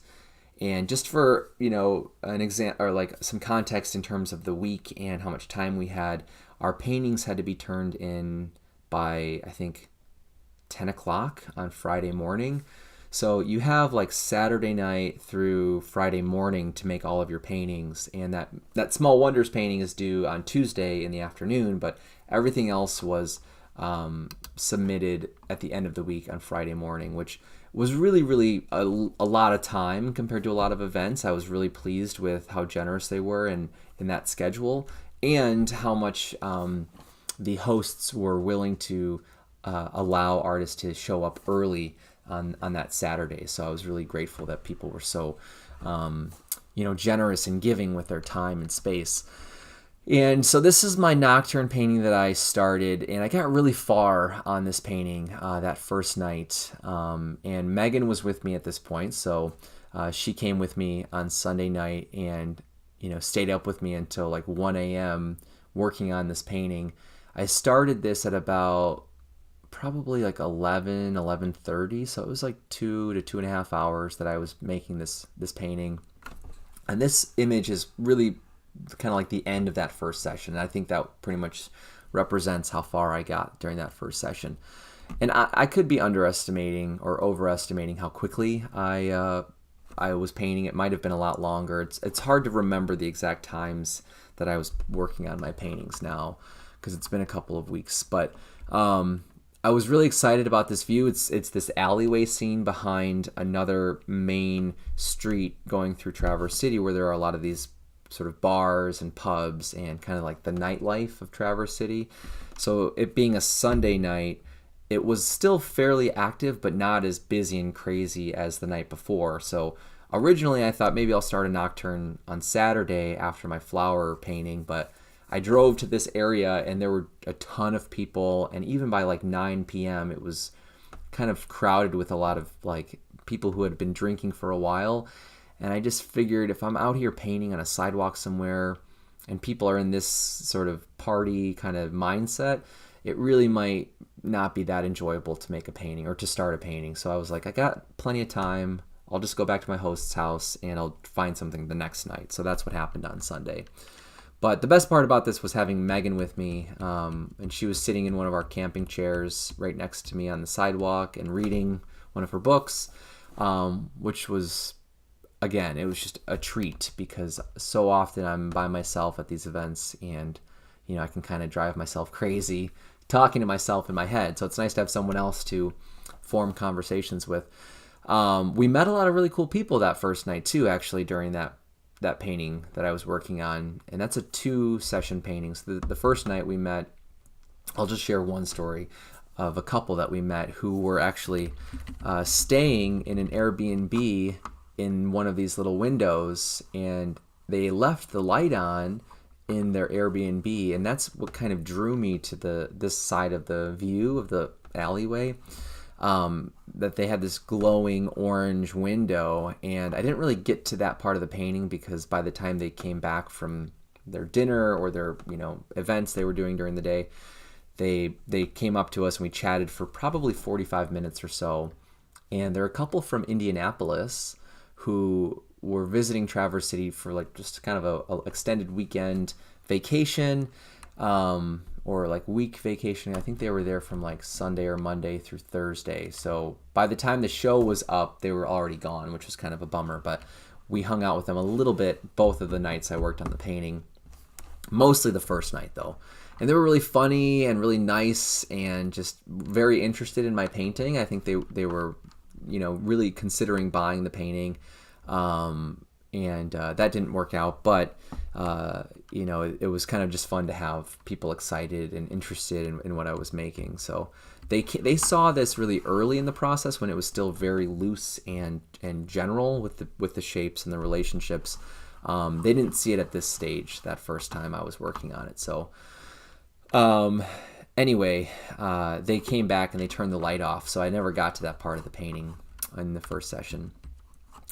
A: And just for, an example or like some context in terms of the week and how much time we had, our paintings had to be turned in by, I think, 10 o'clock on Friday morning. So you have like Saturday night through Friday morning to make all of your paintings, and that Small Wonders painting is due on Tuesday in the afternoon, but everything else was submitted at the end of the week on Friday morning, which was really, really a lot of time compared to a lot of events. I was really pleased with how generous they were in that schedule, and how much the hosts were willing to allow artists to show up early on that Saturday. So I was really grateful that people were so generous and giving with their time and space. And so this is my nocturne painting that I started, and I got really far on this painting that first night. And Megan was with me at this point, so she came with me on Sunday night and stayed up with me until like 1 a.m. working on this painting. I started this at about probably like 11:30, so it was like 2 to 2.5 hours that I was making this painting. And this image is really kind of like the end of that first session. I think that pretty much represents how far I got during that first session. And I could be underestimating or overestimating how quickly I was painting. It might have been a lot longer. It's hard to remember the exact times that I was working on my paintings now, because it's been a couple of weeks. But I was really excited about this view. It's this alleyway scene behind another main street going through Traverse City, where there are a lot of these sort of bars and pubs and kind of like the nightlife of Traverse City. So it being a Sunday night, it was still fairly active, but not as busy and crazy as the night before. So originally I thought maybe I'll start a nocturne on Saturday after my flower painting, but I drove to this area and there were a ton of people, and even by like 9 p.m. it was kind of crowded with a lot of like people who had been drinking for a while. And I just figured if I'm out here painting on a sidewalk somewhere, and people are in this sort of party kind of mindset, it really might not be that enjoyable to make a painting or to start a painting. So I was like, I got plenty of time. I'll just go back to my host's house and I'll find something the next night. So that's what happened on Sunday. But the best part about this was having Megan with me, and she was sitting in one of our camping chairs right next to me on the sidewalk and reading one of her books, which was, again, it was just a treat because so often I'm by myself at these events and, I can kind of drive myself crazy talking to myself in my head. So it's nice to have someone else to form conversations with. We met a lot of really cool people that first night too, actually, during that painting that I was working on. And that's a 2-session painting. So the first night we met, I'll just share one story of a couple that we met who were actually staying in an Airbnb in one of these little windows, and they left the light on in their Airbnb, and that's what kind of drew me to this side of the view of the alleyway, that they had this glowing orange window. And I didn't really get to that part of the painting because by the time they came back from their dinner or their events they were doing during the day, they came up to us and we chatted for probably 45 minutes or so. And there are a couple from Indianapolis who were visiting Traverse City for like just kind of a extended weekend vacation, or like week vacation. I think they were there from like Sunday or Monday through Thursday. So by the time the show was up, they were already gone, which was kind of a bummer. But we hung out with them a little bit both of the nights I worked on the painting. Mostly the first night though. And they were really funny and really nice and just very interested in my painting. I think they were, really considering buying the painting. And that didn't work out, but it was kind of just fun to have people excited and interested in what I was making. So they saw this really early in the process when it was still very loose and general with the shapes and the relationships. They didn't see it at this stage that first time I was working on it. So anyway, they came back and they turned the light off, so I never got to that part of the painting in the first session.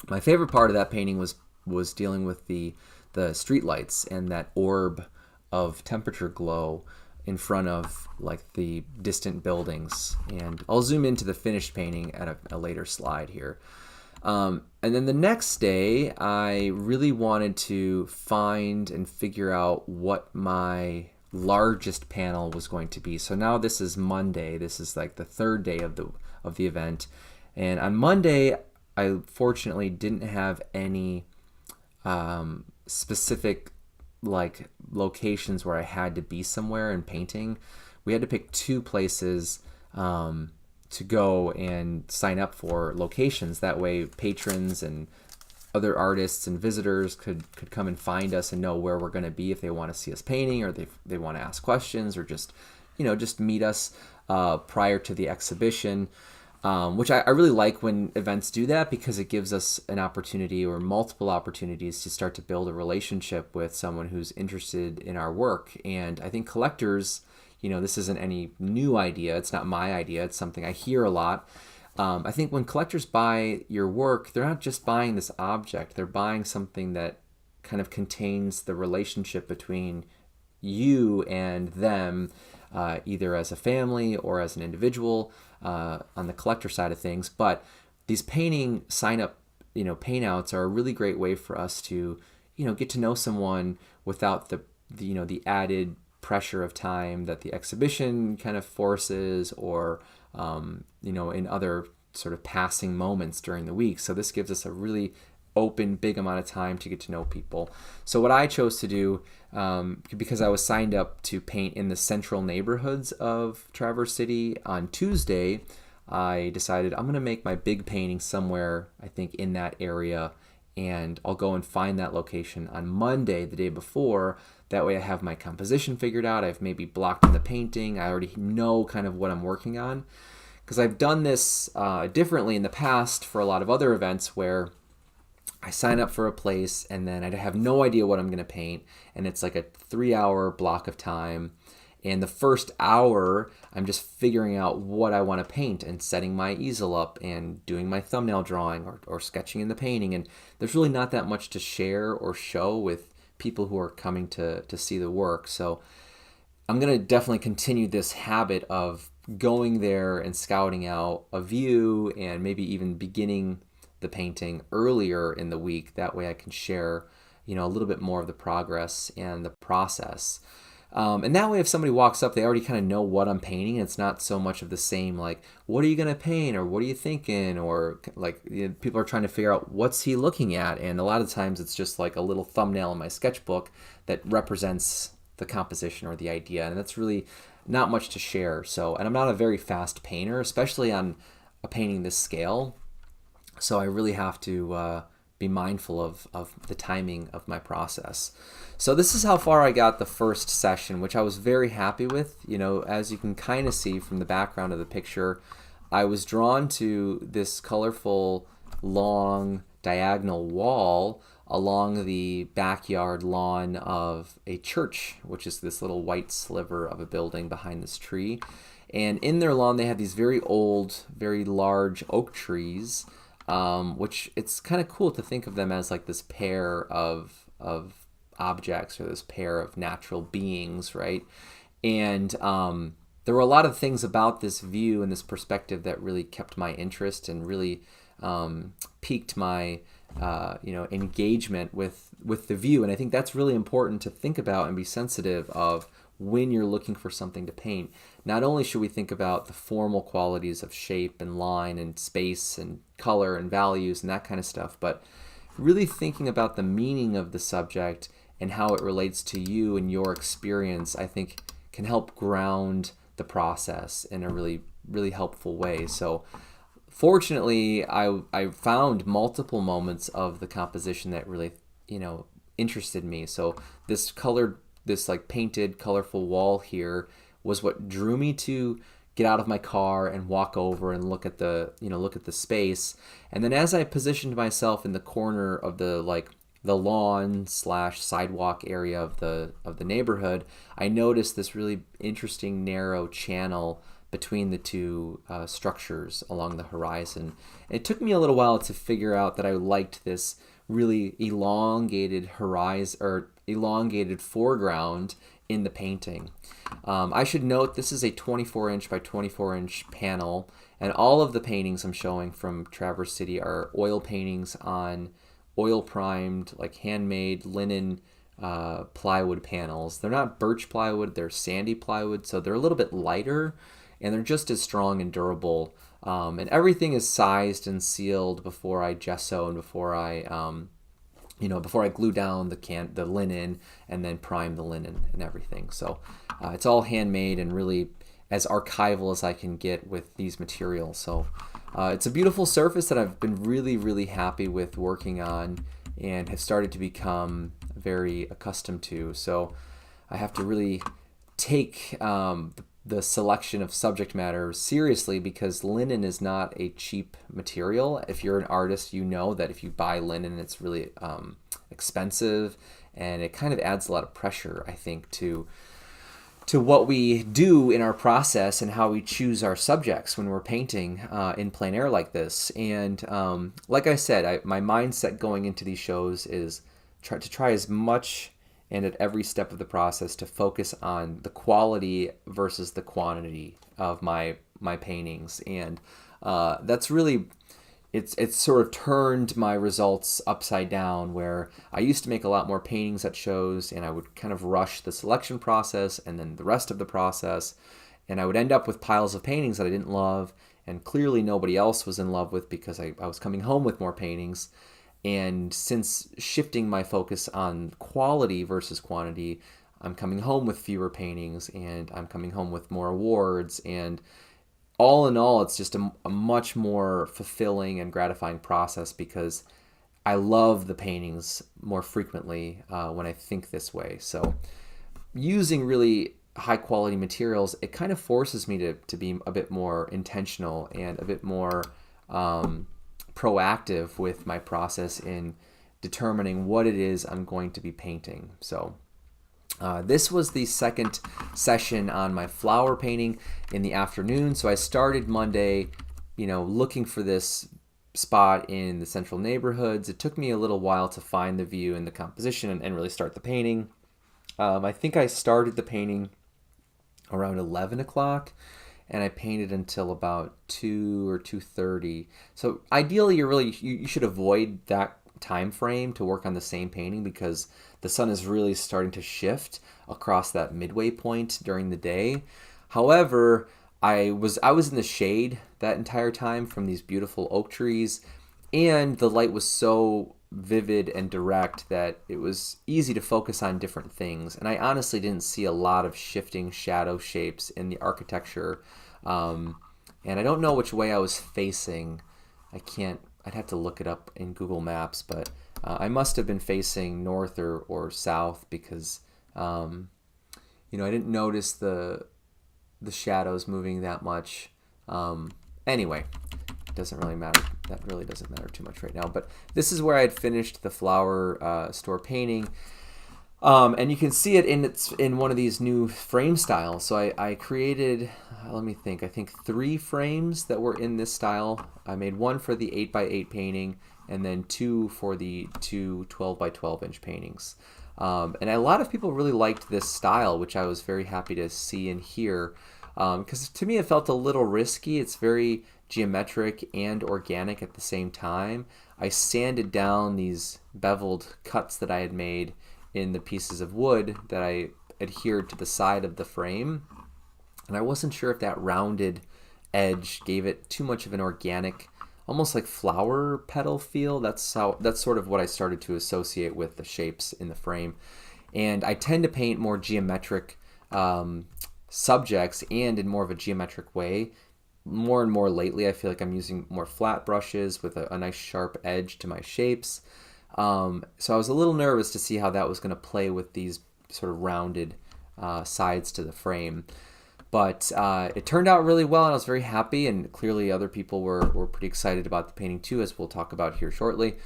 A: My favorite part of that painting was dealing with the street lights and that orb of temperature glow in front of like the distant buildings. And I'll zoom into the finished painting at a later slide here. And then the next day, I really wanted to find and figure out what my largest panel was going to be. So now this is Monday. This is like the third day of the event. And on Monday, I fortunately didn't have any specific like locations where I had to be somewhere in painting. We had to pick 2 places to go and sign up for locations. That way patrons and other artists and visitors could come and find us and know where we're going to be if they want to see us painting, or they want to ask questions, or just meet us prior to the exhibition. Which I really like when events do that, because it gives us an opportunity or multiple opportunities to start to build a relationship with someone who's interested in our work. And I think collectors, this isn't any new idea. It's not my idea. It's something I hear a lot. I think when collectors buy your work, they're not just buying this object. They're buying something that kind of contains the relationship between you and them, either as a family or as an individual, on the collector side of things. But these painting sign-up, paint-outs are a really great way for us to, get to know someone without the added pressure of time that the exhibition kind of forces, or, in other sort of passing moments during the week. So this gives us a really open, big amount of time to get to know people. So what I chose to do, because I was signed up to paint in the central neighborhoods of Traverse City on Tuesday, I decided I'm going to make my big painting somewhere, I think, in that area, and I'll go and find that location on Monday, the day before. That way I have my composition figured out. I've maybe blocked in the painting. I already know kind of what I'm working on, because I've done this differently in the past for a lot of other events where I sign up for a place and then I have no idea what I'm going to paint, and it's like a 3-hour block of time, and the first hour I'm just figuring out what I want to paint and setting my easel up and doing my thumbnail drawing or sketching in the painting, and there's really not that much to share or show with people who are coming to see the work. So I'm going to definitely continue this habit of going there and scouting out a view and maybe even beginning the painting earlier in the week. That way I can share, a little bit more of the progress and the process. And that way if somebody walks up, they already kind of know what I'm painting. It's not so much of the same, like, what are you going to paint? Or what are you thinking? Or like, people are trying to figure out what's he looking at. And a lot of times it's just like a little thumbnail in my sketchbook that represents the composition or the idea. And that's really not much to share. So, and I'm not a very fast painter, especially on a painting this scale. So I really have to be mindful of the timing of my process. So this is how far I got the first session, which I was very happy with. As you can kind of see from the background of the picture, I was drawn to this colorful, long, diagonal wall along the backyard lawn of a church, which is this little white sliver of a building behind this tree. And in their lawn, they have these very old, very large oak trees, which it's kind of cool to think of them as like this pair of objects, or this pair of natural beings, right? And there were a lot of things about this view and this perspective that really kept my interest and really piqued my engagement with the view. And I think that's really important to think about and be sensitive of when you're looking for something to paint. Not only should we think about the formal qualities of shape and line and space and color and values and that kind of stuff, but really thinking about the meaning of the subject and how it relates to you and your experience, I think can help ground the process in a really, really helpful way. So fortunately, I found multiple moments of the composition that really, interested me. So this like painted, colorful wall here was what drew me to get out of my car and walk over and look at the space. And then as I positioned myself in the corner of the lawn / sidewalk area of the neighborhood, I noticed this really interesting narrow channel between the two structures along the horizon. And it took me a little while to figure out that I liked this really elongated horizon or elongated foreground in the painting. I should note this is a 24 inch by 24 inch panel, and all of the paintings I'm showing from Traverse City are oil paintings on oil primed, like handmade linen plywood panels. They're not birch plywood, they're sandy plywood, so they're a little bit lighter and they're just as strong and durable. And everything is sized and sealed before I gesso and before I glue down the linen and then prime the linen and everything. So it's all handmade and really as archival as I can get with these materials. So it's a beautiful surface that I've been really, really happy with working on and have started to become very accustomed to. So I have to really take the selection of subject matter seriously, because linen is not a cheap material. If you're an artist, you know that if you buy linen, it's really expensive, and it kind of adds a lot of pressure, I think, to what we do in our process and how we choose our subjects when we're painting in plein air like this. And like I said, my mindset going into these shows is try as much and at every step of the process to focus on the quality versus the quantity of my paintings. And that's really, it's sort of turned my results upside down, where I used to make a lot more paintings at shows and I would kind of rush the selection process and then the rest of the process, and I would end up with piles of paintings that I didn't love and clearly nobody else was in love with, because I was coming home with more paintings. And since shifting my focus on quality versus quantity, I'm coming home with fewer paintings and I'm coming home with more awards. And all in all, it's just a much more fulfilling and gratifying process, because I love the paintings more frequently when I think this way. So using really high quality materials, it kind of forces me to be a bit more intentional and a bit more proactive with my process in determining what it is I'm going to be painting. So this was the second session on my flower painting in the afternoon. So I started Monday, looking for this spot in the central neighborhoods. It took me a little while to find the view and the composition and really start the painting. I think I started the painting around 11 o'clock, and I painted until about 2 or 2:30. So ideally, you should avoid that time frame to work on the same painting, because the sun is really starting to shift across that midway point during the day. However, I was in the shade that entire time from these beautiful oak trees, and the light was so vivid and direct that it was easy to focus on different things. And I honestly didn't see a lot of shifting shadow shapes in the architecture. And I don't know which way I was facing. I'd have to look it up in Google Maps, but I must have been facing north or south, because I didn't notice the shadows moving that much. Anyway, it doesn't really matter. That really doesn't matter too much right now. But this is where I had finished the flower store painting. And you can see it in one of these new frame styles. So I created, let me think, I think 3 frames that were in this style. I made one for the 8x8 painting, and then 2 for the 2 12x12 inch paintings. And a lot of people really liked this style, which I was very happy to see and hear, because to me it felt a little risky. It's very geometric and organic at the same time. I sanded down these beveled cuts that I had made in the pieces of wood that I adhered to the side of the frame, and I wasn't sure if that rounded edge gave it too much of an organic, almost like flower petal feel. That's sort of what I started to associate with the shapes in the frame. And I tend to paint more geometric subjects, and in more of a geometric way. More and more lately, I feel like I'm using more flat brushes with a nice sharp edge to my shapes. So I was a little nervous to see how that was going to play with these sort of rounded sides to the frame. But it turned out really well, and I was very happy, and clearly other people were pretty excited about the painting too, as we'll talk about here shortly.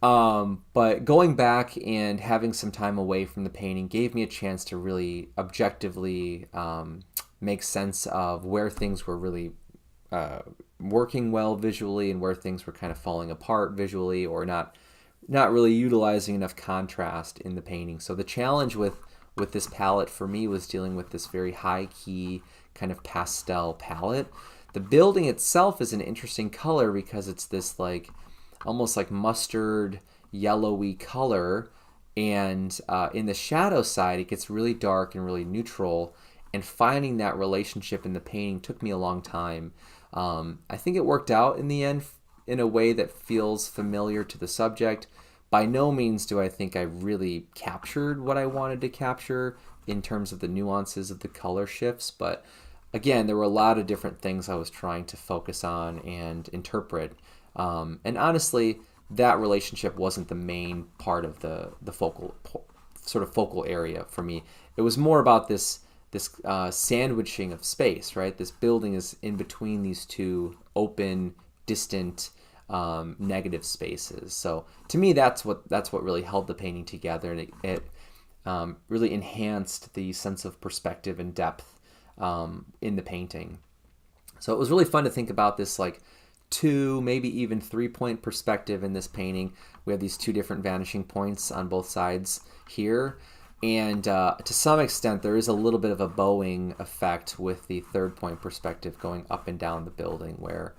A: But going back and having some time away from the painting gave me a chance to really objectively make sense of where things were really working well visually, and where things were kind of falling apart visually, or not really utilizing enough contrast in the painting. So the challenge with this palette for me was dealing with this very high key kind of pastel palette. The building itself is an interesting color, because it's this like almost like mustard yellowy color, and in the shadow side it gets really dark and really neutral, and finding that relationship in the painting took me a long time. I think it worked out in the end in a way that feels familiar to the subject. By no means do I think I really captured what I wanted to capture in terms of the nuances of the color shifts, but again, there were a lot of different things I was trying to focus on and interpret. And honestly, that relationship wasn't the main part of the focal area for me. It was more about this sandwiching of space, right? This building is in between these two open, distant, negative spaces. So to me, that's what really held the painting together, and it really enhanced the sense of perspective and depth in the painting. So it was really fun to think about this like 2, maybe even 3-point perspective in this painting. We have these 2 different vanishing points on both sides here. And to some extent, there is a little bit of a bowing effect with the 3rd-point perspective going up and down the building, where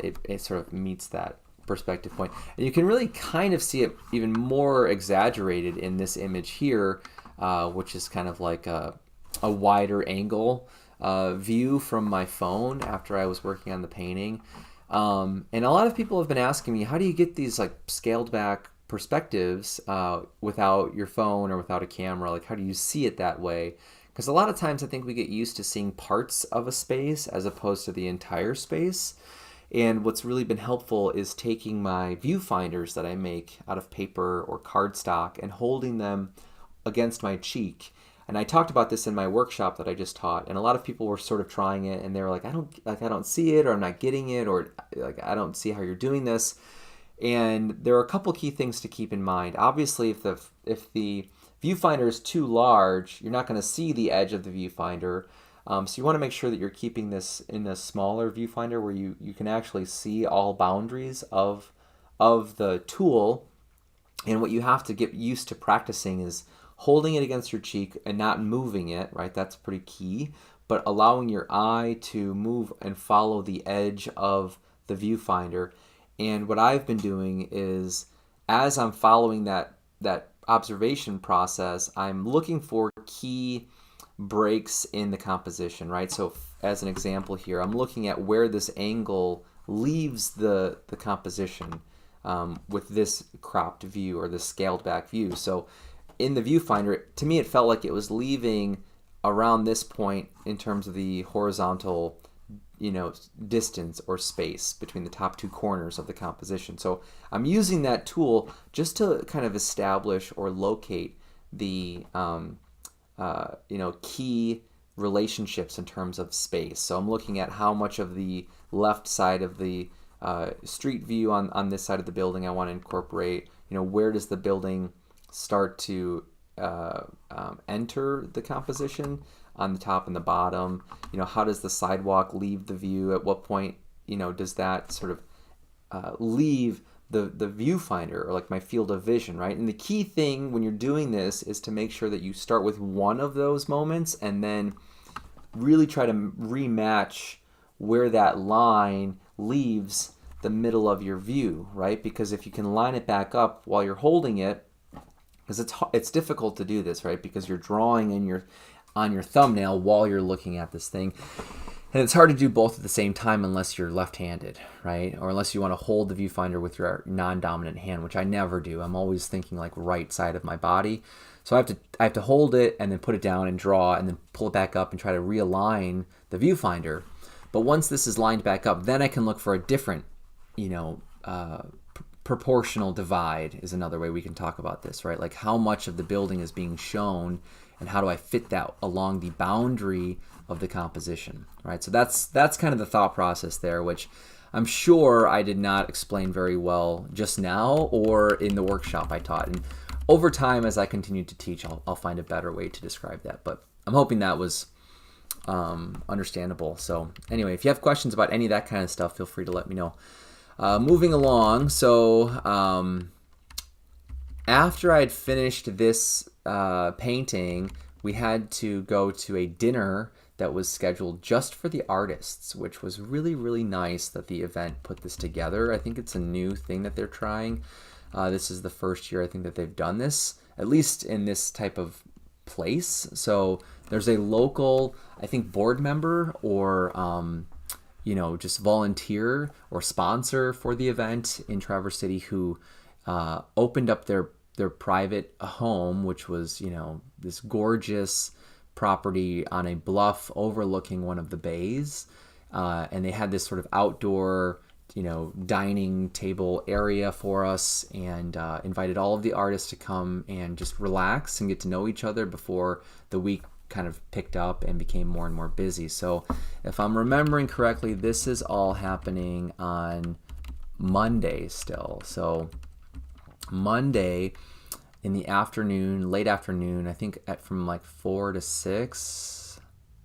A: it sort of meets that perspective point. And you can really kind of see it even more exaggerated in this image here, which is kind of like a wider angle view from my phone after I was working on the painting. And a lot of people have been asking me, how do you get these like scaled back perspectives without your phone or without a camera? Like, how do you see it that way? Because a lot of times I think we get used to seeing parts of a space as opposed to the entire space. And what's really been helpful is taking my viewfinders that I make out of paper or cardstock and holding them against my cheek. And I talked about this in my workshop that I just taught, and a lot of people were sort of trying it, and they were like, I don't see it, or I'm not getting it, or like I don't see how you're doing this. And there are a couple key things to keep in mind. Obviously, if the viewfinder is too large, you're not going to see the edge of the viewfinder. So you want to make sure that you're keeping this in a smaller viewfinder where you can actually see all boundaries of the tool. And what you have to get used to practicing is holding it against your cheek and not moving it, right? That's pretty key. But allowing your eye to move and follow the edge of the viewfinder. And what I've been doing is, as I'm following that observation process, I'm looking for key breaks in the composition, right? So as an example here, I'm looking at where this angle leaves the composition with this cropped view or the scaled back view. So in the viewfinder, to me, it felt like it was leaving around this point in terms of the horizontal, distance or space between the top two corners of the composition. So I'm using that tool just to kind of establish or locate the key relationships in terms of space. So I'm looking at how much of the left side of the street view on this side of the building I want to incorporate. Where does the building start to enter the composition on the top and the bottom? How does the sidewalk leave the view? At what point, does that sort of leave the viewfinder or like my field of vision, right? And the key thing when you're doing this is to make sure that you start with one of those moments and then really try to rematch where that line leaves the middle of your view, right? Because if you can line it back up while you're holding it, because it's difficult to do this, right? Because you're drawing on your thumbnail while you're looking at this thing. And it's hard to do both at the same time unless you're left-handed, right? Or unless you want to hold the viewfinder with your non-dominant hand, which I never do. I'm always thinking like right side of my body. So I have to hold it and then put it down and draw and then pull it back up and try to realign the viewfinder. But once this is lined back up, then I can look for a different, proportional divide is another way we can talk about this, right? Like how much of the building is being shown and how do I fit that along the boundary of the composition, right? So that's kind of the thought process there, which I'm sure I did not explain very well just now or in the workshop I taught. And over time, as I continue to teach, I'll find a better way to describe that. But I'm hoping that was understandable. So anyway, if you have questions about any of that kind of stuff, feel free to let me know. Moving along, so after I'd finished this painting, we had to go to a dinner that was scheduled just for the artists, which was really, really nice that the event put this together. I think it's a new thing that they're trying. This is the first year I think that they've done this, at least in this type of place. So there's a local, I think, board member or just volunteer or sponsor for the event in Traverse City who opened up their private home, which was, this gorgeous property on a bluff overlooking one of the bays. And they had this sort of outdoor, dining table area for us and invited all of the artists to come and just relax and get to know each other before the week kind of picked up and became more and more busy. So if I'm remembering correctly, this is all happening on Monday still. So Monday in the afternoon, late afternoon, I think from like 4 to 6,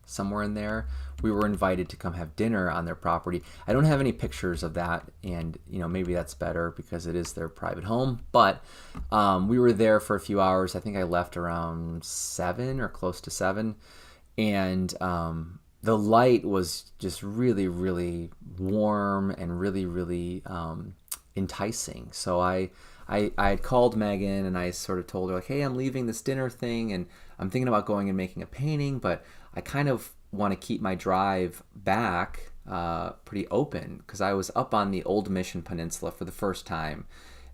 A: somewhere in there, we were invited to come have dinner on their property. I don't have any pictures of that, and maybe that's better because it is their private home. But we were there for a few hours. I think I left around 7 or close to 7, and the light was just really, really warm and really, really enticing. So I had called Megan and I sort of told her like, hey, I'm leaving this dinner thing and I'm thinking about going and making a painting, but I kind of want to keep my drive back pretty open because I was up on the Old Mission Peninsula for the first time.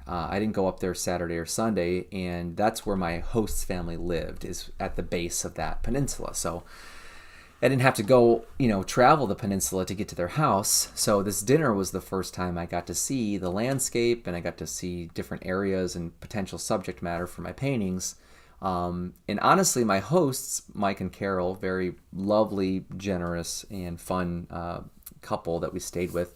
A: I didn't go up there Saturday or Sunday, and that's where my host's family lived, is at the base of that peninsula. So I didn't have to go, travel the peninsula to get to their house. So this dinner was the first time I got to see the landscape and I got to see different areas and potential subject matter for my paintings. And honestly, my hosts, Mike and Carol, very lovely, generous, and fun couple that we stayed with,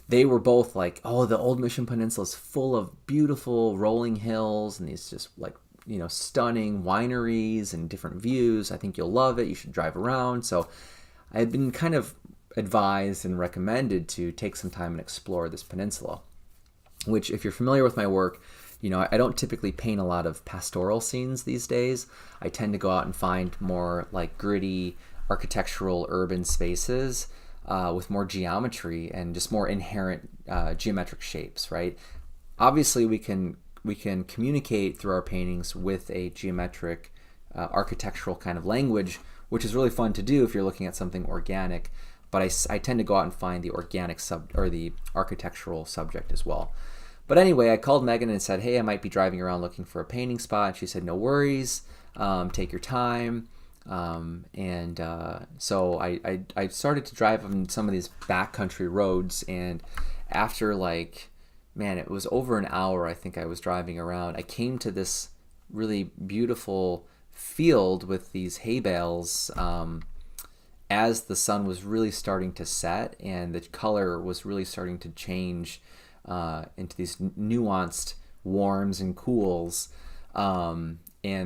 A: they were both like, oh, the Old Mission Peninsula is full of beautiful rolling hills and these just like, stunning wineries and different views. I think you'll love it. You should drive around. So I had been kind of advised and recommended to take some time and explore this peninsula, which, if you're familiar with my work, I don't typically paint a lot of pastoral scenes these days. I tend to go out and find more like gritty architectural urban spaces with more geometry and just more inherent geometric shapes, right? Obviously, we can communicate through our paintings with a geometric architectural kind of language, which is really fun to do if you're looking at something organic. But I tend to go out and find the organic or the architectural subject as well. But anyway, I called Megan and said, hey, I might be driving around looking for a painting spot. And she said, no worries, take your time. So I started to drive on some of these backcountry roads, and after it was over an hour, I think I was driving around, I came to this really beautiful field with these hay bales as the sun was really starting to set and the color was really starting to change into these nuanced warms and cools. And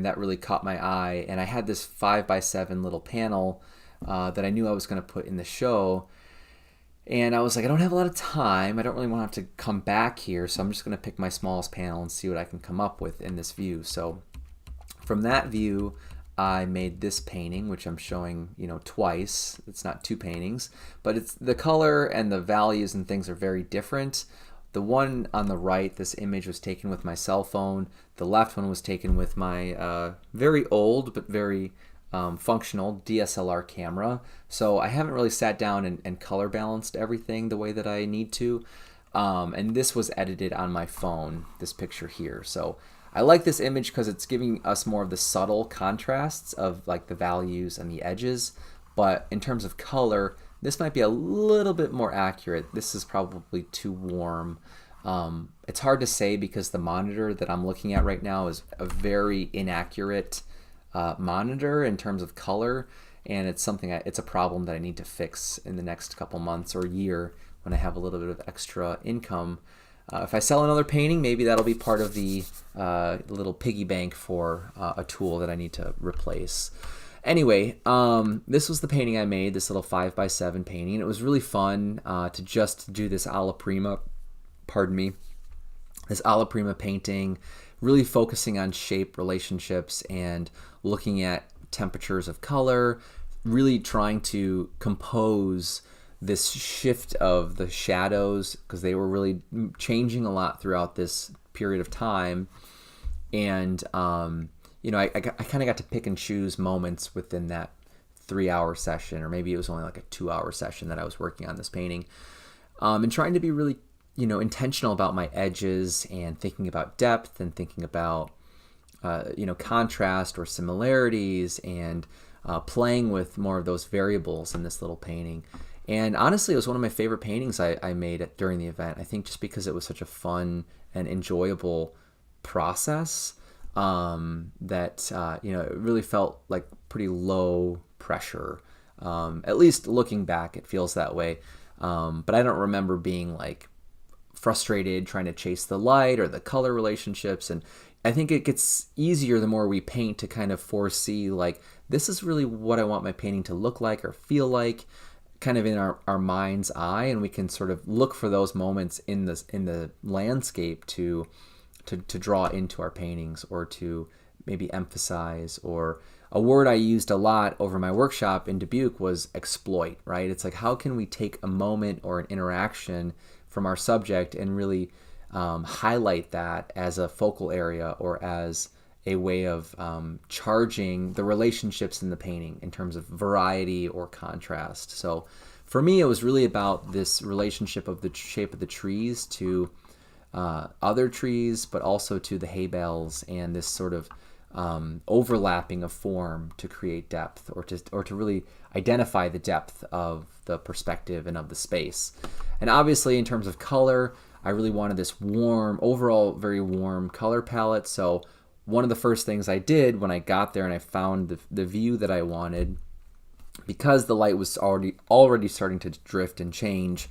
A: that really caught my eye. And I had this 5x7 little panel that I knew I was going to put in the show. And I was like, I don't have a lot of time. I don't really want to have to come back here. So I'm just going to pick my smallest panel and see what I can come up with in this view. So from that view, I made this painting, which I'm showing, twice. It's not two paintings, but it's the color and the values and things are very different. The one on the right, this image was taken with my cell phone. The left one was taken with my very old but very functional DSLR camera. So I haven't really sat down and color balanced everything the way that I need to. And this was edited on my phone, this picture here. So I like this image because it's giving us more of the subtle contrasts of like the values and the edges. But in terms of color, this might be a little bit more accurate. This is probably too warm. It's hard to say because the monitor that I'm looking at right now is a very inaccurate monitor in terms of color, and it's a problem that I need to fix in the next couple months or year when I have a little bit of extra income. If I sell another painting, maybe that'll be part of the little piggy bank for a tool that I need to replace. Anyway, this was the painting I made, this little 5x7 painting. It was really fun to just do this alla prima, this alla prima painting, really focusing on shape relationships and looking at temperatures of color, really trying to compose this shift of the shadows because they were really changing a lot throughout this period of time. And I kind of got to pick and choose moments within that 3-hour session, or maybe it was only like a 2-hour session that I was working on this painting, and trying to be really, intentional about my edges and thinking about depth and thinking about, contrast or similarities and playing with more of those variables in this little painting. And honestly, it was one of my favorite paintings I made during the event. I think just because it was such a fun and enjoyable process. It really felt like pretty low pressure. At least looking back, it feels that way. But I don't remember being like frustrated trying to chase the light or the color relationships. And I think it gets easier the more we paint to kind of foresee like, this is really what I want my painting to look like or feel like, kind of in our mind's eye. And we can sort of look for those moments in the landscape to draw into our paintings or to maybe emphasize. Or a word I used a lot over my workshop in Dubuque was exploit, right? It's like, how can we take a moment or an interaction from our subject and really highlight that as a focal area or as a way of charging the relationships in the painting in terms of variety or contrast. So for me, it was really about this relationship of the shape of the trees to other trees, but also to the hay bales, and this sort of overlapping of form to create depth, or to really identify the depth of the perspective and of the space. And obviously, in terms of color, I really wanted this warm, overall very warm color palette. So one of the first things I did when I got there and I found the view that I wanted, because the light was already starting to drift and change,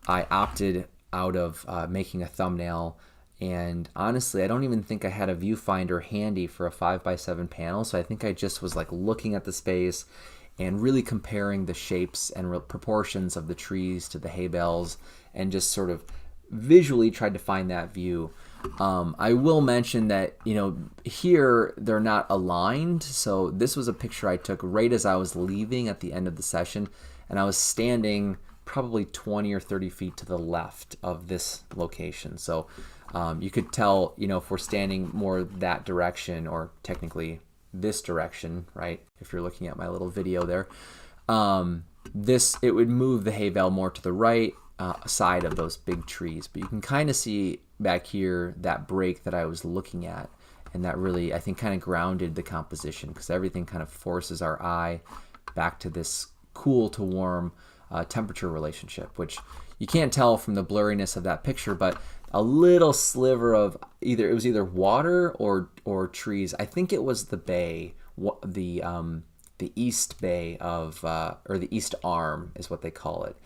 A: I opted out of making a thumbnail. And honestly, I don't even think I had a viewfinder handy for a 5x7 panel. So I think I just was like looking at the space and really comparing the shapes and proportions of the trees to the hay bales, and just sort of visually tried to find that view. I will mention that, here they're not aligned. So this was a picture I took right as I was leaving at the end of the session, and I was standing probably 20 or 30 feet to the left of this location. So you could tell, if we're standing more that direction, or technically this direction, right? If you're looking at my little video there, it would move the hay bale more to the right side of those big trees. But you can kind of see back here that break that I was looking at, and that really, I think, kind of grounded the composition, because everything kind of forces our eye back to this cool to warm temperature relationship, which you can't tell from the blurriness of that picture, but a little sliver of either water or trees. I think it was the bay, the east bay of, or the east arm is what they call it.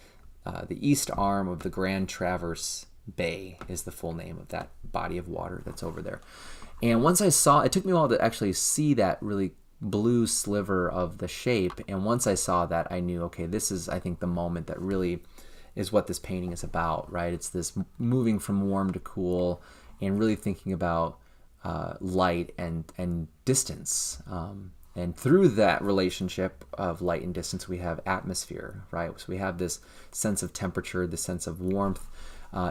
A: The east arm of the Grand Traverse Bay is the full name of that body of water that's over there. And once I saw, it took me a while to actually see that really blue sliver of the shape. And once I saw that, I knew, okay, this is, I think, the moment that really is what this painting is about, right? It's this moving from warm to cool, and really thinking about light and distance. And through that relationship of light and distance, we have atmosphere, right? So we have this sense of temperature, this sense of warmth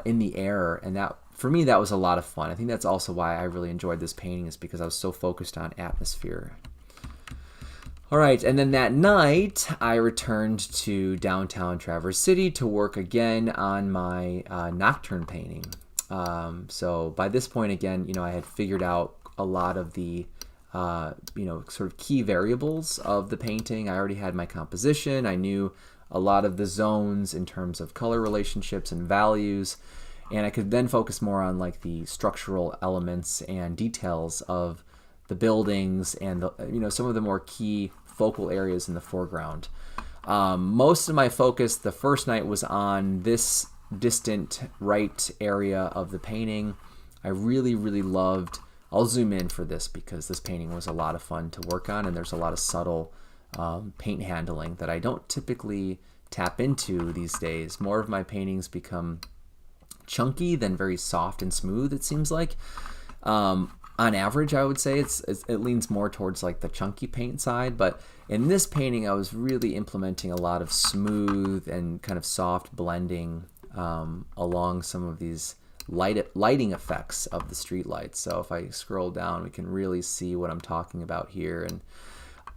A: in the air. And that, for me, that was a lot of fun. I think that's also why I really enjoyed this painting, is because I was so focused on atmosphere. All right, and then that night, I returned to downtown Traverse City to work again on my nocturne painting. So by this point, again, I had figured out a lot of the sort of key variables of the painting. I already had my composition. I knew a lot of the zones in terms of color relationships and values, and I could then focus more on like the structural elements and details of the buildings and some of the more key focal areas in the foreground. Most of my focus the first night was on this distant right area of the painting. I really, really loved, I'll zoom in for this because this painting was a lot of fun to work on, and there's a lot of subtle paint handling that I don't typically tap into these days. More of my paintings become chunky than very soft and smooth, it seems like. On average, I would say it leans more towards like the chunky paint side, but in this painting I was really implementing a lot of smooth and kind of soft blending along some of these lighting effects of the street lights. So if I scroll down, we can really see what I'm talking about here. And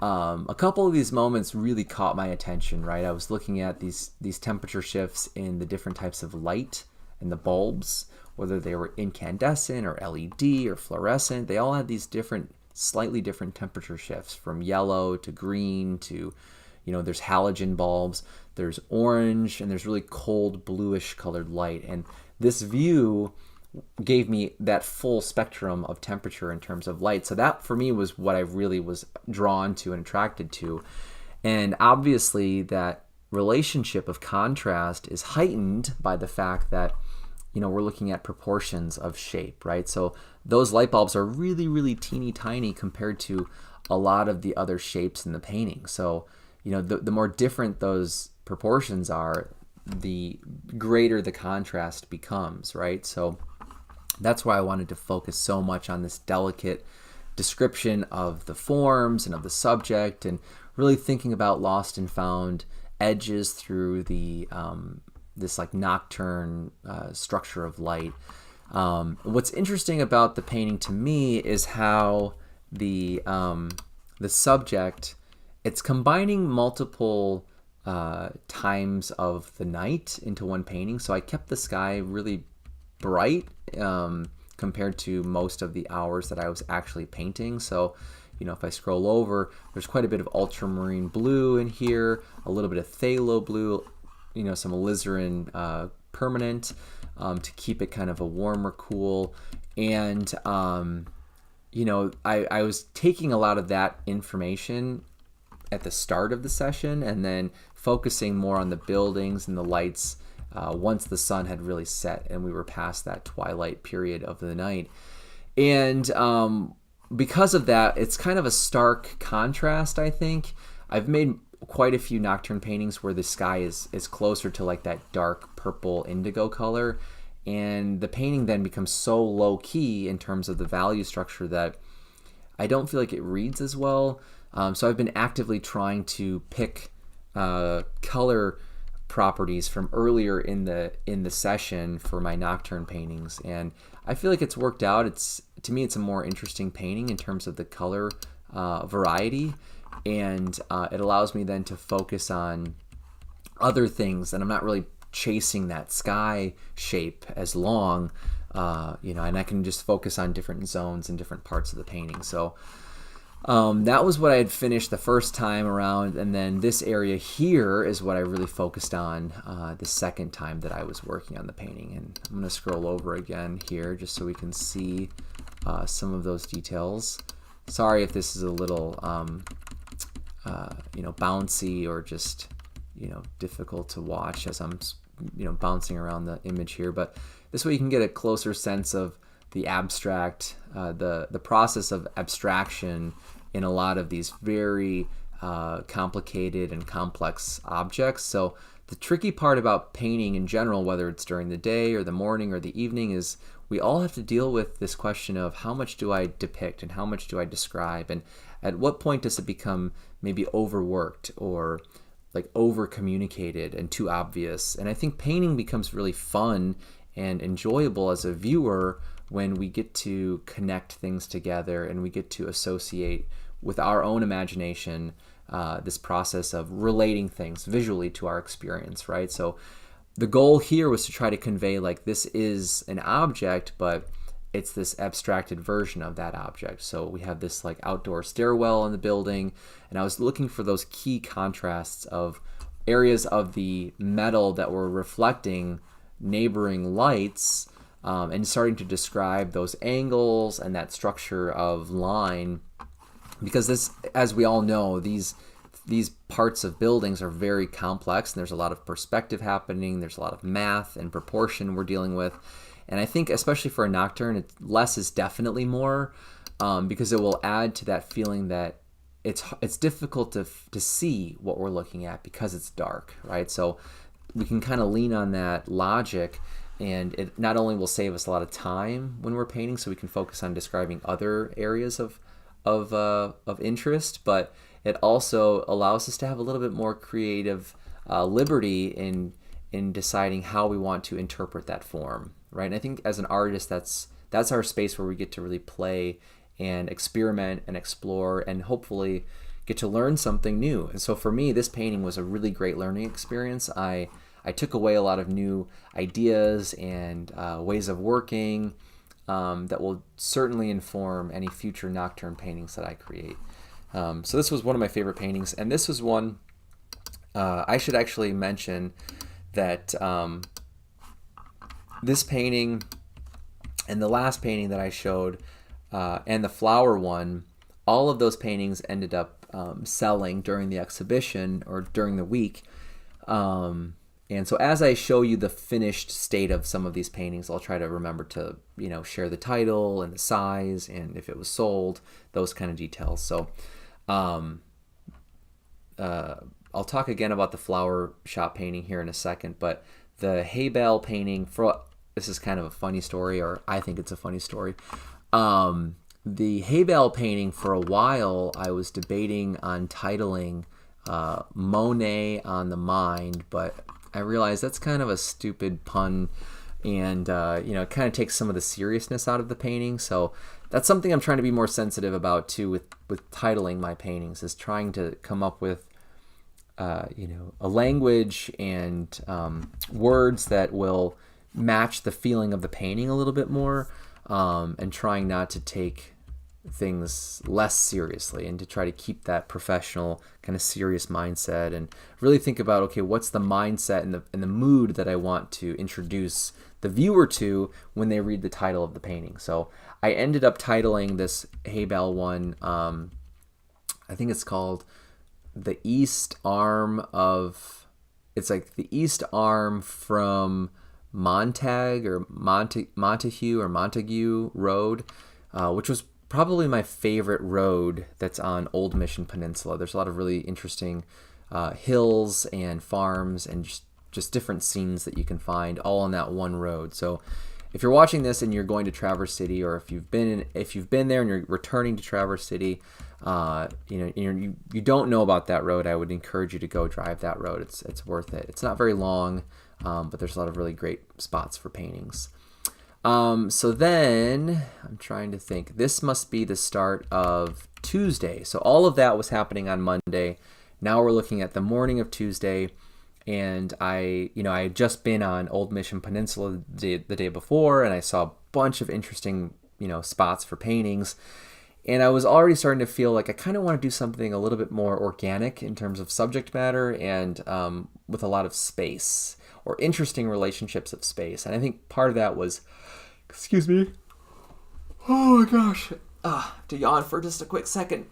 A: a couple of these moments really caught my attention, right? I was looking at these temperature shifts in the different types of light and the bulbs, whether they were incandescent or LED or fluorescent. They all had these slightly different temperature shifts, from yellow to green to, there's halogen bulbs, there's orange, and there's really cold bluish colored light. And this view gave me that full spectrum of temperature in terms of light. So that for me was what I really was drawn to and attracted to. And obviously that relationship of contrast is heightened by the fact that we're looking at proportions of shape, right? So those light bulbs are really, really teeny tiny compared to a lot of the other shapes in the painting. So, the more different those proportions are, the greater the contrast becomes, right? So that's why I wanted to focus so much on this delicate description of the forms and of the subject, and really thinking about lost and found edges through the this like nocturne structure of light. What's interesting about the painting to me is how the subject, it's combining multiple times of the night into one painting. So I kept the sky really bright compared to most of the hours that I was actually painting. So if I scroll over, there's quite a bit of ultramarine blue in here, a little bit of phthalo blue, some alizarin permanent to keep it kind of a warmer cool. And I was taking a lot of that information at the start of the session, and then focusing more on the buildings and the lights once the sun had really set and we were past that twilight period of the night. And because of that, it's kind of a stark contrast, I think. I've made quite a few nocturne paintings where the sky is closer to like that dark purple indigo color, and the painting then becomes so low key in terms of the value structure that I don't feel like it reads as well. So I've been actively trying to pick color properties from earlier in the session for my nocturne paintings, and I feel like it's worked out. To me, it's a more interesting painting in terms of the color variety, and it allows me then to focus on other things, and I'm not really chasing that sky shape as long, and I can just focus on different zones and different parts of the painting. So that was what I had finished the first time around, and then this area here is what I really focused on the second time that I was working on the painting. And I'm going to scroll over again here just so we can see some of those details. Sorry if this is a little bouncy or just difficult to watch as I'm bouncing around the image here, but this way you can get a closer sense of the abstract, the process of abstraction in a lot of these very complicated and complex objects. So the tricky part about painting in general, whether it's during the day or the morning or the evening, is we all have to deal with this question of how much do I depict and how much do I describe, and at what point does it become maybe overworked or like over communicated and too obvious. And I think painting becomes really fun and enjoyable as a viewer when we get to connect things together and we get to associate with our own imagination this process of relating things visually to our experience, right? So the goal here was to try to convey like this is an object, but it's this abstracted version of that object. So we have this like outdoor stairwell in the building, and I was looking for those key contrasts of areas of the metal that were reflecting neighboring lights, and starting to describe those angles and that structure of line, because this, as we all know, these parts of buildings are very complex, and there's a lot of perspective happening, there's a lot of math and proportion we're dealing with. And I think especially for a nocturne, less is definitely more, because it will add to that feeling that it's difficult to see what we're looking at because it's dark, right? So we can kind of lean on that logic, and it not only will save us a lot of time when we're painting, so we can focus on describing other areas of interest, but it also allows us to have a little bit more creative liberty in deciding how we want to interpret that form, right? And I think as an artist, that's our space where we get to really play and experiment and explore and hopefully get to learn something new. And so for me, this painting was a really great learning experience. I took away a lot of new ideas and ways of working that will certainly inform any future nocturne paintings that I create. So this was one of my favorite paintings, and this was one I should actually mention that this painting and the last painting that I showed and the flower one, all of those paintings ended up selling during the exhibition or during the week. And so as I show you the finished state of some of these paintings, I'll try to remember to, share the title and the size and if it was sold, those kind of details. So I'll talk again about the flower shop painting here in a second, but the hay bale painting, this is kind of a funny story, or I think it's a funny story. The hay bale painting, for a while, I was debating on titling Monet on the Mind, but I realized that's kind of a stupid pun, and it kind of takes some of the seriousness out of the painting. So that's something I'm trying to be more sensitive about too with titling my paintings, is trying to come up with a language and words that will match the feeling of the painting a little bit more, and trying not to take things less seriously and to try to keep that professional kind of serious mindset and really think about, okay, what's the mindset and the mood that I want to introduce the viewer to when they read the title of the painting. So I ended up titling this hay bale one, I think it's called The East Arm of, it's like the East Arm from Montague Road, which was probably my favorite road that's on Old Mission Peninsula. There's a lot of really interesting hills and farms and just different scenes that you can find all on that one road. So if you're watching this and you're going to Traverse City, or if you've been there and you're returning to Traverse City, you don't know about that road, I would encourage you to go drive that road. It's worth it. It's not very long, but there's a lot of really great spots for paintings. So then I'm trying to think. This must be the start of Tuesday. So all of that was happening on Monday. Now we're looking at the morning of Tuesday. And I had just been on Old Mission Peninsula the day before, and I saw a bunch of interesting, spots for paintings. And I was already starting to feel like I kind of want to do something a little bit more organic in terms of subject matter and with a lot of space or interesting relationships of space. And I think part of that was, excuse me. Oh my gosh. To yawn for just a quick second.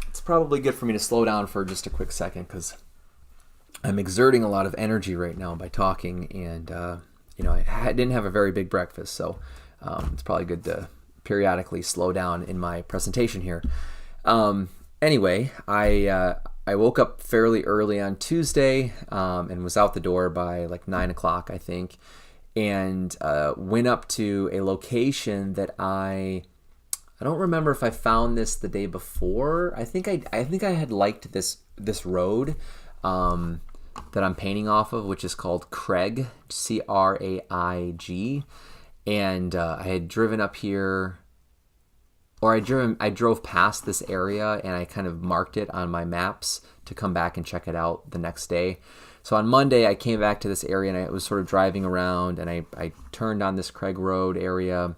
A: It's probably good for me to slow down for just a quick second because I'm exerting a lot of energy right now by talking, and I didn't have a very big breakfast, so it's probably good to periodically slow down in my presentation here. Anyway, I woke up fairly early on Tuesday and was out the door by like 9 o'clock, I think, and went up to a location that I don't remember if I found this the day before. I think I had liked this road that I'm painting off of, which is called Craig, Craig, and I had driven up here, or I drove past this area, and I kind of marked it on my maps to come back and check it out the next day. So on Monday, I came back to this area, and I was sort of driving around, and I turned on this Craig Road area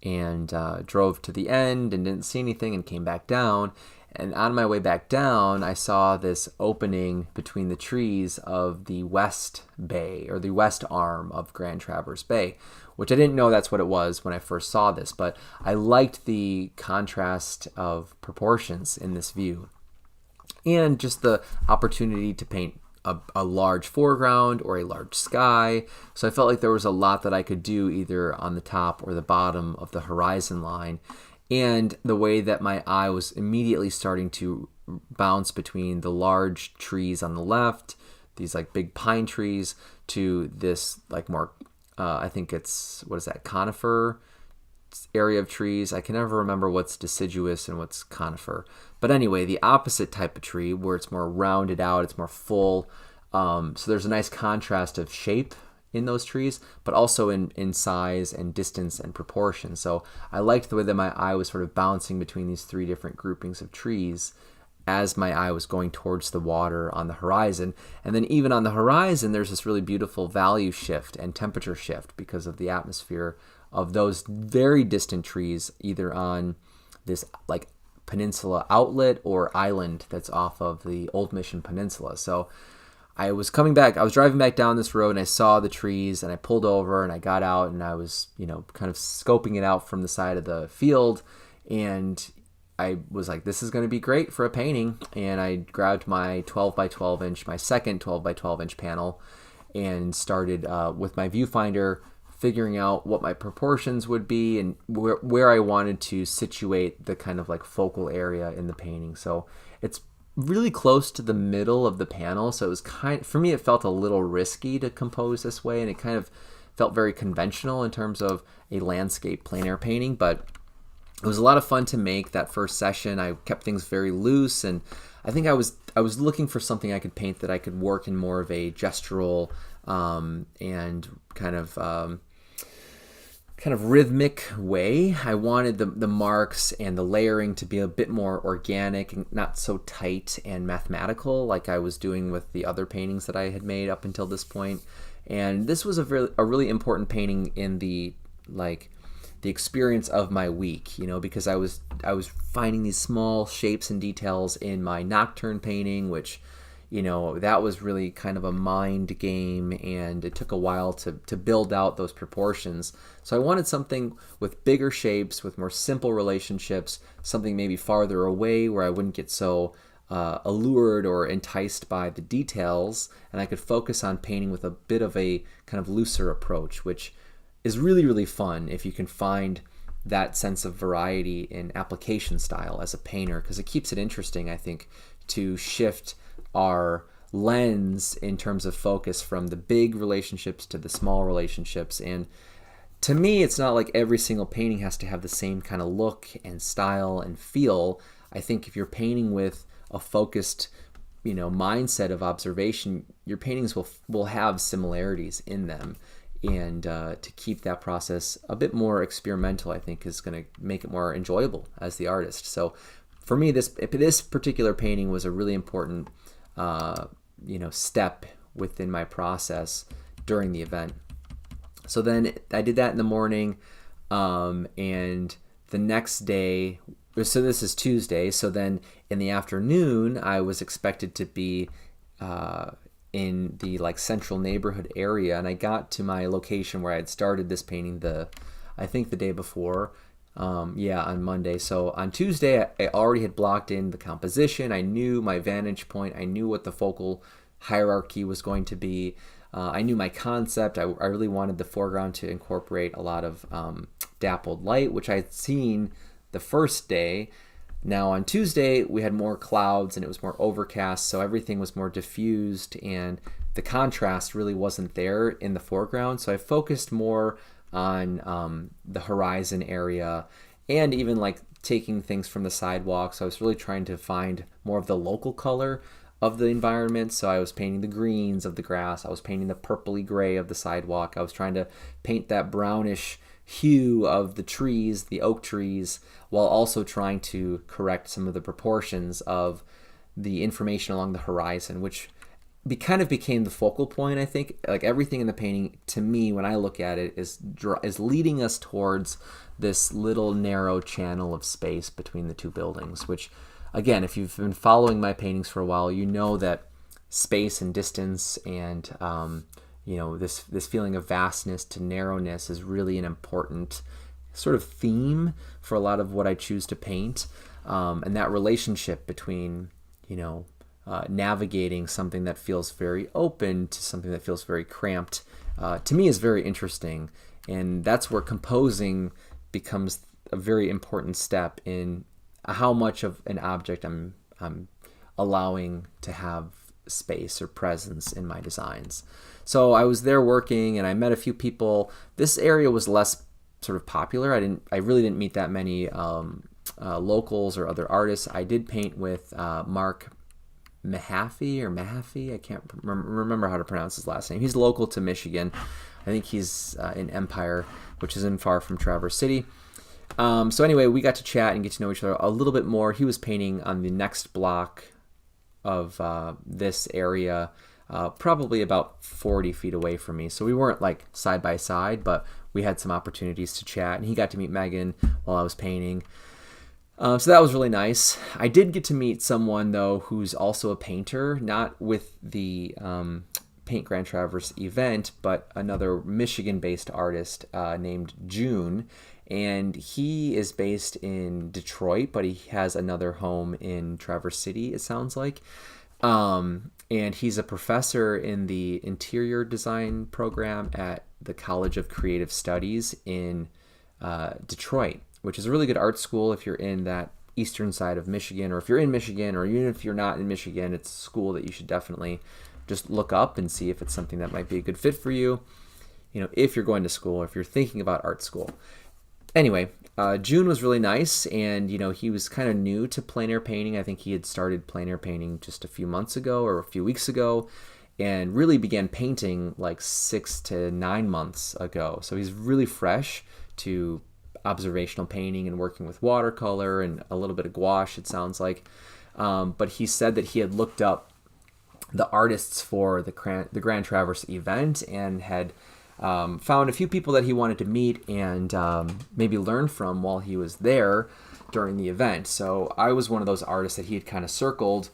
A: and drove to the end and didn't see anything and came back down. And on my way back down, I saw this opening between the trees of the West Bay, or the west arm of Grand Traverse Bay, which I didn't know that's what it was when I first saw this, but I liked the contrast of proportions in this view and just the opportunity to paint a large foreground or a large sky. So I felt like there was a lot that I could do either on the top or the bottom of the horizon line. And the way that my eye was immediately starting to bounce between the large trees on the left, these like big pine trees, to this like more, I think it's, what is that, conifer area of trees. I can never remember what's deciduous and what's conifer. But anyway, the opposite type of tree where it's more rounded out, it's more full. So there's a nice contrast of shape in those trees, but also in size and distance and proportion. So I liked the way that my eye was sort of bouncing between these three different groupings of trees as my eye was going towards the water on the horizon. And then even on the horizon, there's this really beautiful value shift and temperature shift because of the atmosphere of those very distant trees, either on this like peninsula outlet or island that's off of the Old Mission Peninsula. So I was driving back down this road and I saw the trees and I pulled over and I got out and I was, kind of scoping it out from the side of the field, and I was like, this is going to be great for a painting. And I grabbed my 12 by 12 inch, my second 12 by 12 inch panel, and started with my viewfinder figuring out what my proportions would be and where I wanted to situate the kind of like focal area in the painting. So it's really close to the middle of the panel. So it was for me, it felt a little risky to compose this way, and it kind of felt very conventional in terms of a landscape plein air painting, but it was a lot of fun to make that first session. I kept things very loose, and I think I was looking for something I could paint that I could work in more of a gestural and kind of rhythmic way. I wanted the marks and the layering to be a bit more organic and not so tight and mathematical like I was doing with the other paintings that I had made up until this point. And this was a really important painting in the experience of my week, because I was finding these small shapes and details in my nocturne painting, which that was really kind of a mind game, and it took a while to build out those proportions. So I wanted something with bigger shapes, with more simple relationships, something maybe farther away where I wouldn't get so allured or enticed by the details, and I could focus on painting with a bit of a kind of looser approach, which is really, really fun if you can find that sense of variety in application style as a painter, because it keeps it interesting, I think, to shift our lens in terms of focus from the big relationships to the small relationships. And to me, it's not like every single painting has to have the same kind of look and style and feel. I think if you're painting with a focused, mindset of observation, your paintings will have similarities in them. And to keep that process a bit more experimental, I think, is going to make it more enjoyable as the artist. So for me, this particular painting was a really important step within my process during the event. So then I did that in the morning, and the next day, so this is Tuesday, so then in the afternoon, I was expected to be in the central neighborhood area, and I got to my location where I had started this painting I think the day before, on Monday. So on Tuesday, I already had blocked in the composition. I knew my vantage point. I knew what the focal hierarchy was going to be. I knew my concept. I really wanted the foreground to incorporate a lot of dappled light, which I had seen the first day. Now on Tuesday, we had more clouds and it was more overcast, so everything was more diffused and the contrast really wasn't there in the foreground. So I focused more on the horizon area and even taking things from the sidewalk. So I was really trying to find more of the local color of the environment. So I was painting the greens of the grass. I was painting the purpley gray of the sidewalk. I was trying to paint that brownish hue of the trees, the oak trees, while also trying to correct some of the proportions of the information along the horizon, which kind of became the focal point, I think. Everything in the painting, to me, when I look at it, is leading us towards this little narrow channel of space between the two buildings, which, again, if you've been following my paintings for a while, you know that space and distance and this feeling of vastness to narrowness is really an important sort of theme for a lot of what I choose to paint, and that relationship between navigating something that feels very open to something that feels very cramped, to me is very interesting, and that's where composing becomes a very important step in how much of an object I'm allowing to have space or presence in my designs. So I was there working and I met a few people. This area was less sort of popular. I really didn't meet that many locals or other artists. I did paint with Mark Mahaffey. I can't remember how to pronounce his last name. He's local to Michigan. I think he's in Empire, which isn't far from Traverse City. So anyway, we got to chat and get to know each other a little bit more. He was painting on the next block of this area, probably about 40 feet away from me. So we weren't side by side, but we had some opportunities to chat, and he got to meet Megan while I was painting. So that was really nice. I did get to meet someone, though, who's also a painter, not with the Paint Grand Traverse event, but another Michigan-based artist named June. And he is based in Detroit, but he has another home in Traverse City, it sounds like. And he's a professor in the interior design program at the College of Creative Studies in Detroit, which is a really good art school if you're in that eastern side of Michigan, or if you're in Michigan, or even if you're not in Michigan, it's a school that you should definitely just look up and see if it's something that might be a good fit for you, if you're going to school or if you're thinking about art school. Anyway, June was really nice, and he was kind of new to plein air painting. I think he had started plein air painting just a few months ago or a few weeks ago, and really began painting 6 to 9 months ago. So he's really fresh to observational painting and working with watercolor and a little bit of gouache, it sounds like. But he said that he had looked up the artists for the Grand Traverse event and had found a few people that he wanted to meet and maybe learn from while he was there during the event. So I was one of those artists that he had kind of circled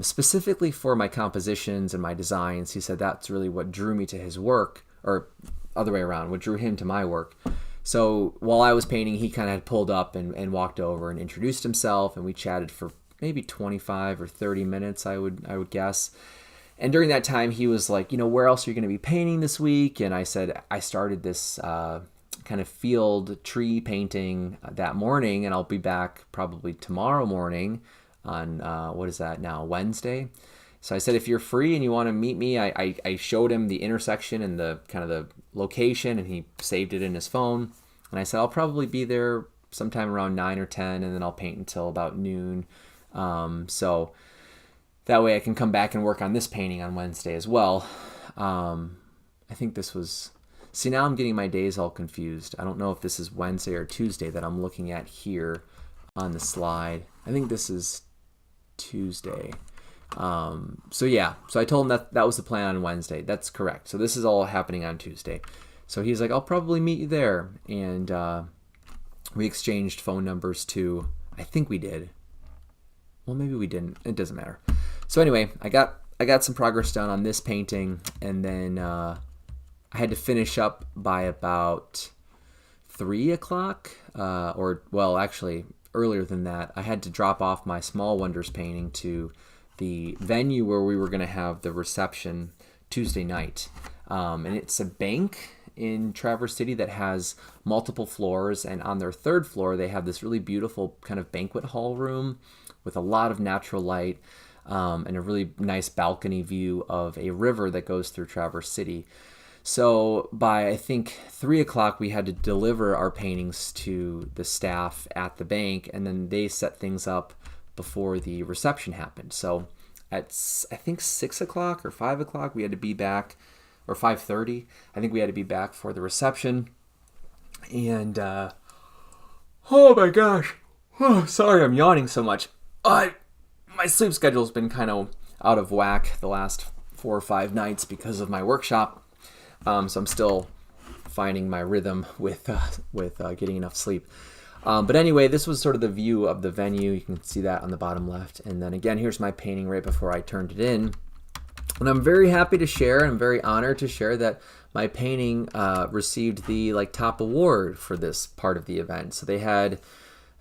A: specifically for my compositions and my designs. He said that's really what drew me to his work, or other way around, what drew him to my work. So while I was painting, he kind of had pulled up and walked over and introduced himself, and we chatted for maybe 25 or 30 minutes, I would guess. And during that time, he was like, where else are you going to be painting this week? And I said, I started this kind of field tree painting that morning, and I'll be back probably tomorrow morning on, what is that now, Wednesday? So I said, if you're free and you want to meet me, I showed him the intersection and the kind of the location, and he saved it in his phone. And I said, I'll probably be there sometime around 9 or 10, and then I'll paint until about noon. So that way I can come back and work on this painting on Wednesday as well. I think this was... See, now I'm getting my days all confused. I don't know if this is Wednesday or Tuesday that I'm looking at here on the slide. I think this is Tuesday. So yeah, so I told him that was the plan on Wednesday. That's correct. So this is all happening on Tuesday. So he's like, I'll probably meet you there. And we exchanged phone numbers too. I think we did. Well, maybe we didn't. It doesn't matter. So anyway, I got some progress done on this painting, and then I had to finish up by about 3 o'clock, or well, actually earlier than that. I had to drop off my Small Wonders painting to the venue where we were going to have the reception Tuesday night. And it's a bank in Traverse City that has multiple floors, and on their third floor they have this really beautiful kind of banquet hall room with a lot of natural light, and a really nice balcony view of a river that goes through Traverse City. So by, I think, 3 o'clock, we had to deliver our paintings to the staff at the bank, and then they set things up before the reception happened. So at, I think, 6 o'clock or 5 o'clock, we had to be back, or 5:30. I think we had to be back for the reception. And, oh my gosh. Oh, sorry, I'm yawning so much. My sleep schedule's been kind of out of whack the last 4 or 5 nights because of my workshop. So I'm still finding my rhythm with getting enough sleep. But anyway, this was sort of the view of the venue. You can see that on the bottom left. And then again, here's my painting right before I turned it in. And I'm very happy to share, and I'm very honored to share that my painting received the top award for this part of the event. So they had,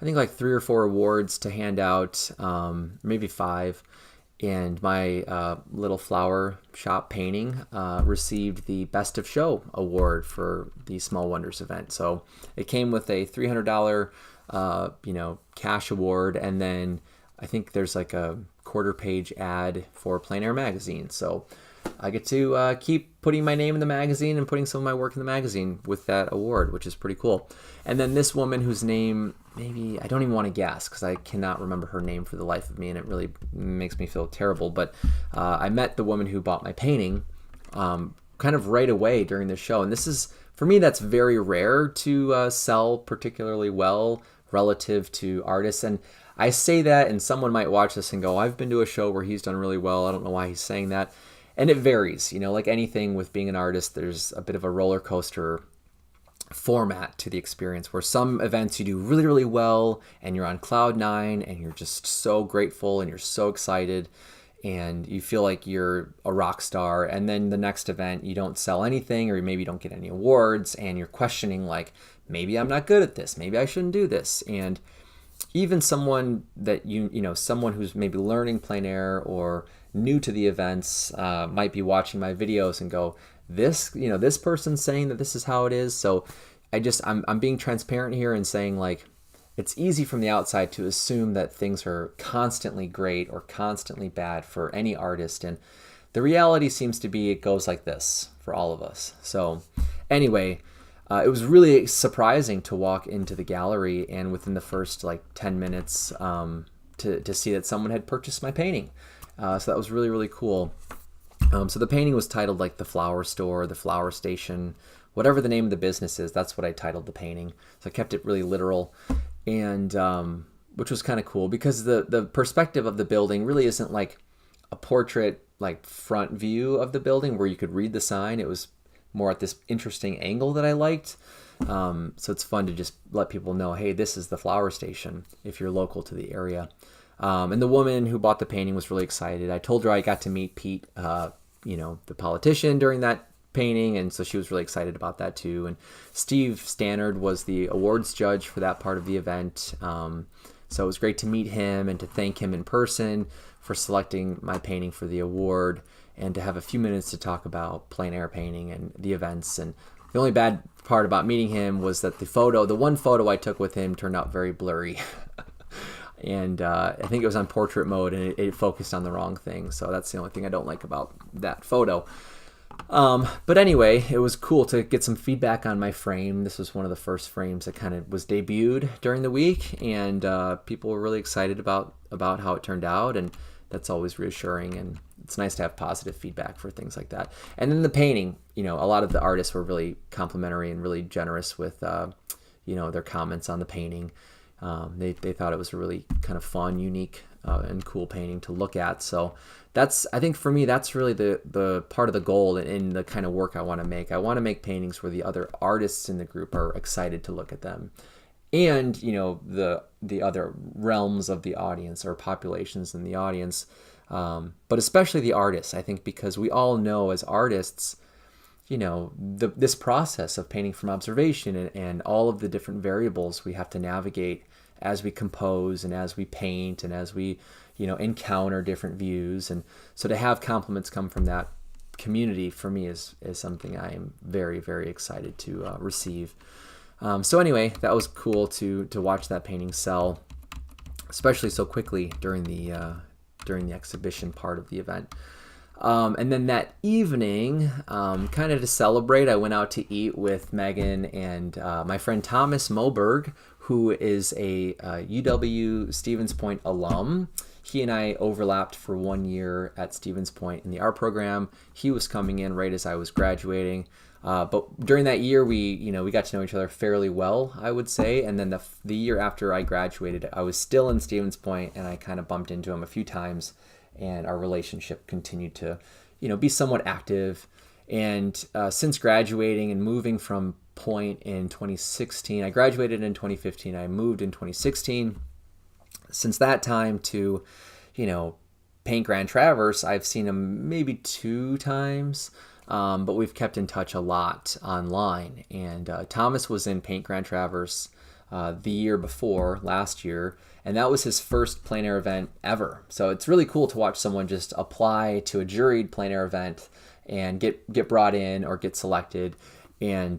A: I think, 3 or 4 awards to hand out, maybe 5. And my little flower shop painting received the Best of Show award for the Small Wonders event. So it came with a $300 cash award, and then I think there's a 1/4-page ad for Plein Air magazine. So I get to keep putting my name in the magazine and putting some of my work in the magazine with that award, which is pretty cool. And then this woman whose name, maybe, I don't even want to guess because I cannot remember her name for the life of me, and it really makes me feel terrible. But I met the woman who bought my painting kind of right away during the show. And this is, for me, that's very rare to sell particularly well relative to artists. And I say that, and someone might watch this and go, I've been to a show where he's done really well. I don't know why he's saying that. And it varies, like anything with being an artist, there's a bit of a roller coaster format to the experience, where some events you do really, really well and you're on cloud 9 and you're just so grateful and you're so excited and you feel like you're a rock star. And then the next event you don't sell anything, or maybe you don't get any awards, and you're questioning maybe I'm not good at this, maybe I shouldn't do this. And even someone that someone who's maybe learning plein air or new to the events might be watching my videos and go, this person's saying that this is how it is. So I'm being transparent here and saying it's easy from the outside to assume that things are constantly great or constantly bad for any artist, and the reality seems to be it goes like this for all of us. So anyway, it was really surprising to walk into the gallery and within the first 10 minutes to see that someone had purchased my painting. So that was really, really cool. So the painting was titled the Flower Store, the Flower Station, whatever the name of the business is. That's what I titled the painting. So I kept it really literal, and which was kind of cool because the perspective of the building really isn't a portrait front view of the building where you could read the sign. It was more at this interesting angle that I liked. So it's fun to just let people know, hey, this is the Flower Station if you're local to the area. And the woman who bought the painting was really excited. I told her I got to meet Pete, the politician, during that painting, and so she was really excited about that too. And Steve Stannard was the awards judge for that part of the event. So it was great to meet him and to thank him in person for selecting my painting for the award, and to have a few minutes to talk about plein air painting and the events. And The only bad part about meeting him was that the one photo I took with him turned out very blurry. And I think it was on portrait mode, and it focused on the wrong thing. So that's the only thing I don't like about that photo. But anyway, it was cool to get some feedback on my frame. This was one of the first frames that kind of was debuted during the week, and people were really excited about how it turned out, and that's always reassuring, and it's nice to have positive feedback for things like that. And then the painting, a lot of the artists were really complimentary and really generous with, their comments on the painting. They thought it was a really kind of fun, unique, and cool painting to look at. So I think for me, that's really the part of the goal in the kind of work I want to make. I want to make paintings where the other artists in the group are excited to look at them. And, the other realms of the audience or populations in the audience, but especially the artists, I think, because we all know as artists, this process of painting from observation and all of the different variables we have to navigate as we compose and as we paint and as we, encounter different views. And so to have compliments come from that community for me is something I am very, very excited to receive. So anyway, that was cool to watch that painting sell, especially so quickly during the exhibition part of the event. And then that evening, kind of to celebrate, I went out to eat with Megan and my friend Thomas Moberg, who is a UW Stevens Point alum. He and I overlapped for 1 year at Stevens Point in the art program. He was coming in right as I was graduating. But during that year, we got to know each other fairly well, I would say. And then the year after I graduated, I was still in Stevens Point, and I kind of bumped into him a few times, and our relationship continued to, be somewhat active. And since graduating and moving from Point in 2016, I graduated in 2015. I moved in 2016. Since that time to, paint Grand Traverse, I've seen him maybe 2 times. But we've kept in touch a lot online. And Thomas was in Paint Grand Traverse the year before, last year, and that was his first plein air event ever. So it's really cool to watch someone just apply to a juried plein air event and get brought in or get selected, and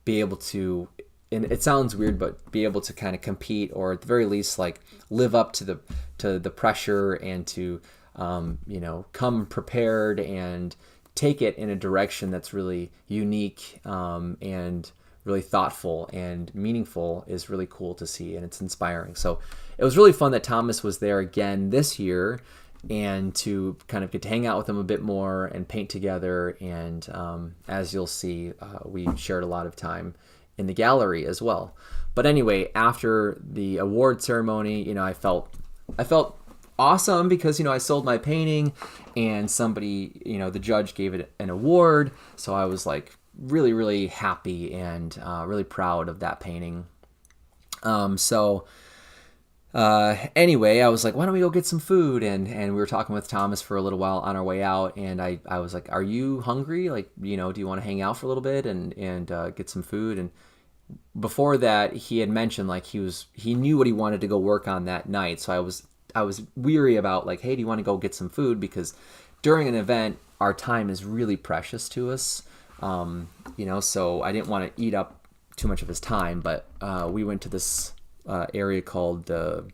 A: be able to. And it sounds weird, but be able to kind of compete, or at the very least, like live up to the pressure, and to come prepared and take it in a direction that's really unique and really thoughtful and meaningful is really cool to see, and it's inspiring. So it was really fun that Thomas was there again this year, and to kind of get to hang out with him a bit more and paint together. And as you'll see, we shared a lot of time in the gallery as well. But anyway, after the award ceremony, I felt awesome because, I sold my painting, and somebody, the judge gave it an award. So I was like really, really happy and really proud of that painting. Anyway, I was like, why don't we go get some food? And we were talking with Thomas for a little while on our way out. And I was like, are you hungry? Like, do you want to hang out for a little bit and get some food? And before that, he had mentioned like he knew what he wanted to go work on that night. So I was weary about like, hey, do you want to go get some food? Because during an event, our time is really precious to us. So I didn't want to eat up too much of his time, but we went to this area called the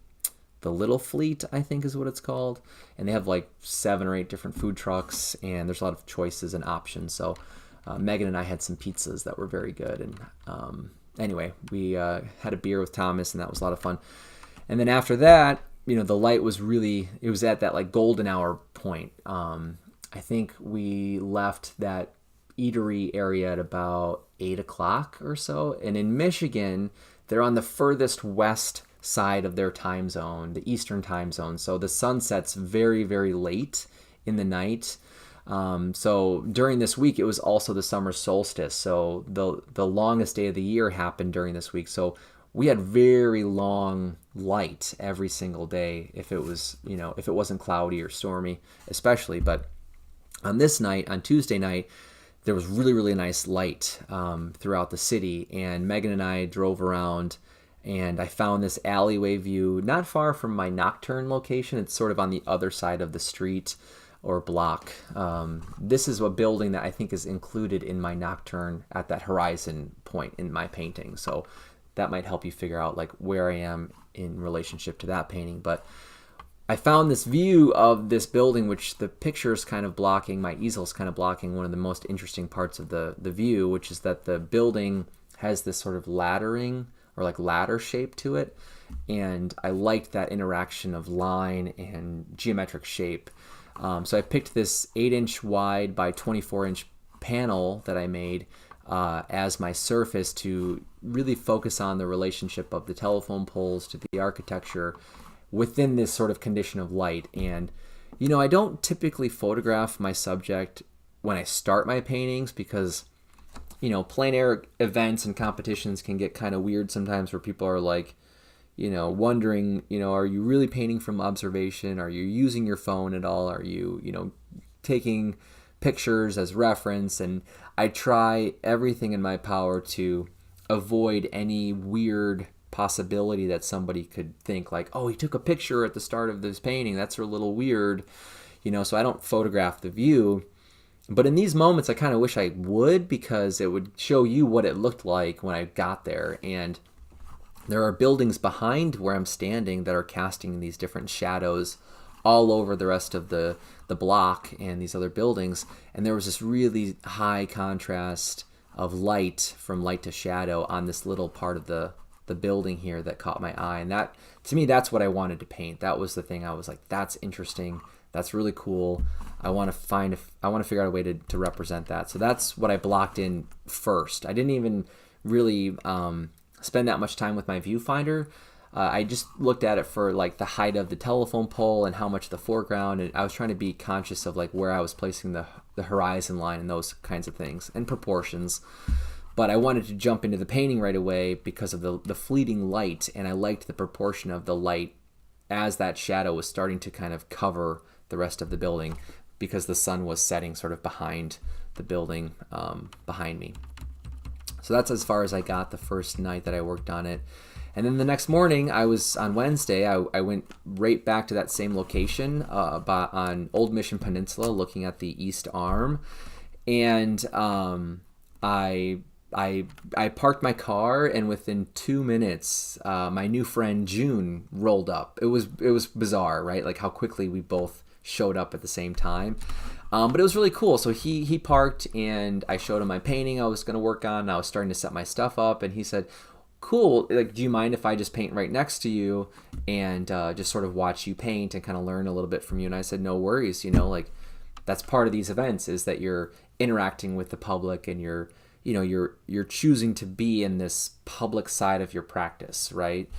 A: Little Fleet, I think is what it's called. And they have like 7 or 8 different food trucks, and there's a lot of choices and options. So Megan and I had some pizzas that were very good. And anyway, we had a beer with Thomas, and that was a lot of fun. And then after that, the light was it was at that like golden hour point. I think we left that eatery area at about 8 o'clock or so. And in Michigan, they're on the furthest west side of their time zone, the Eastern time zone. So the sun sets very, very late in the night. So during this week, it was also the summer solstice. So the longest day of the year happened during this week. So we had very long light every single day if it was, if it wasn't cloudy or stormy, especially. But on this night, on Tuesday night, there was really, really nice light throughout the city. And Megan and I drove around, and I found this alleyway view not far from my nocturne location. It's sort of on the other side of the street or block. This is a building that I think is included in my nocturne at that horizon point in my painting. So that might help you figure out like where I am in relationship to that painting. But I found this view of this building, which the picture is kind of blocking, my easel is kind of blocking one of the most interesting parts of the view, which is that the building has this sort of laddering or like ladder shape to it. And I liked that interaction of line and geometric shape. So I picked this 8-inch wide by 24-inch panel that I made as my surface to really focus on the relationship of the telephone poles to the architecture within this sort of condition of light. And, you know, I don't typically photograph my subject when I start my paintings because, you know, plein air events and competitions can get kind of weird sometimes where people are like, you know, wondering, you know, are you really painting from observation? Are you using your phone at all? Are you, you know, taking pictures as reference? And I try everything in my power to avoid any weird possibility that somebody could think like, oh, he took a picture at the start of this painting. That's a little weird, you know, so I don't photograph the view. But in these moments, I kind of wish I would, because it would show you what it looked like when I got there. And there are buildings behind where I'm standing that are casting these different shadows all over the rest of the block and these other buildings. And there was this really high contrast of light from light to shadow on this little part of the building here that caught my eye. And that, to me, that's what I wanted to paint. That was the thing I was like, that's interesting. That's really cool. I want to figure out a way to represent that. So that's what I blocked in first. I didn't even really spend that much time with my viewfinder. I just looked at it for like the height of the telephone pole and how much the foreground, and I was trying to be conscious of like where I was placing the horizon line and those kinds of things and proportions. But I wanted to jump into the painting right away because of the fleeting light, and I liked the proportion of the light as that shadow was starting to kind of cover the rest of the building, because the sun was setting sort of behind the building behind me. So that's as far as I got the first night that I worked on it. And then the next morning, on Wednesday, I went right back to that same location on Old Mission Peninsula, looking at the East Arm. And I parked my car, and within 2 minutes, my new friend June rolled up. It was bizarre, right? Like how quickly we both showed up at the same time. But it was really cool. So he parked, and I showed him my painting I was going to work on. And I was starting to set my stuff up, and he said, cool, like, do you mind if I just paint right next to you and just sort of watch you paint and kind of learn a little bit from you? And I said, no worries. You know, like, that's part of these events, is that you're interacting with the public, and you're choosing to be in this public side of your practice, right?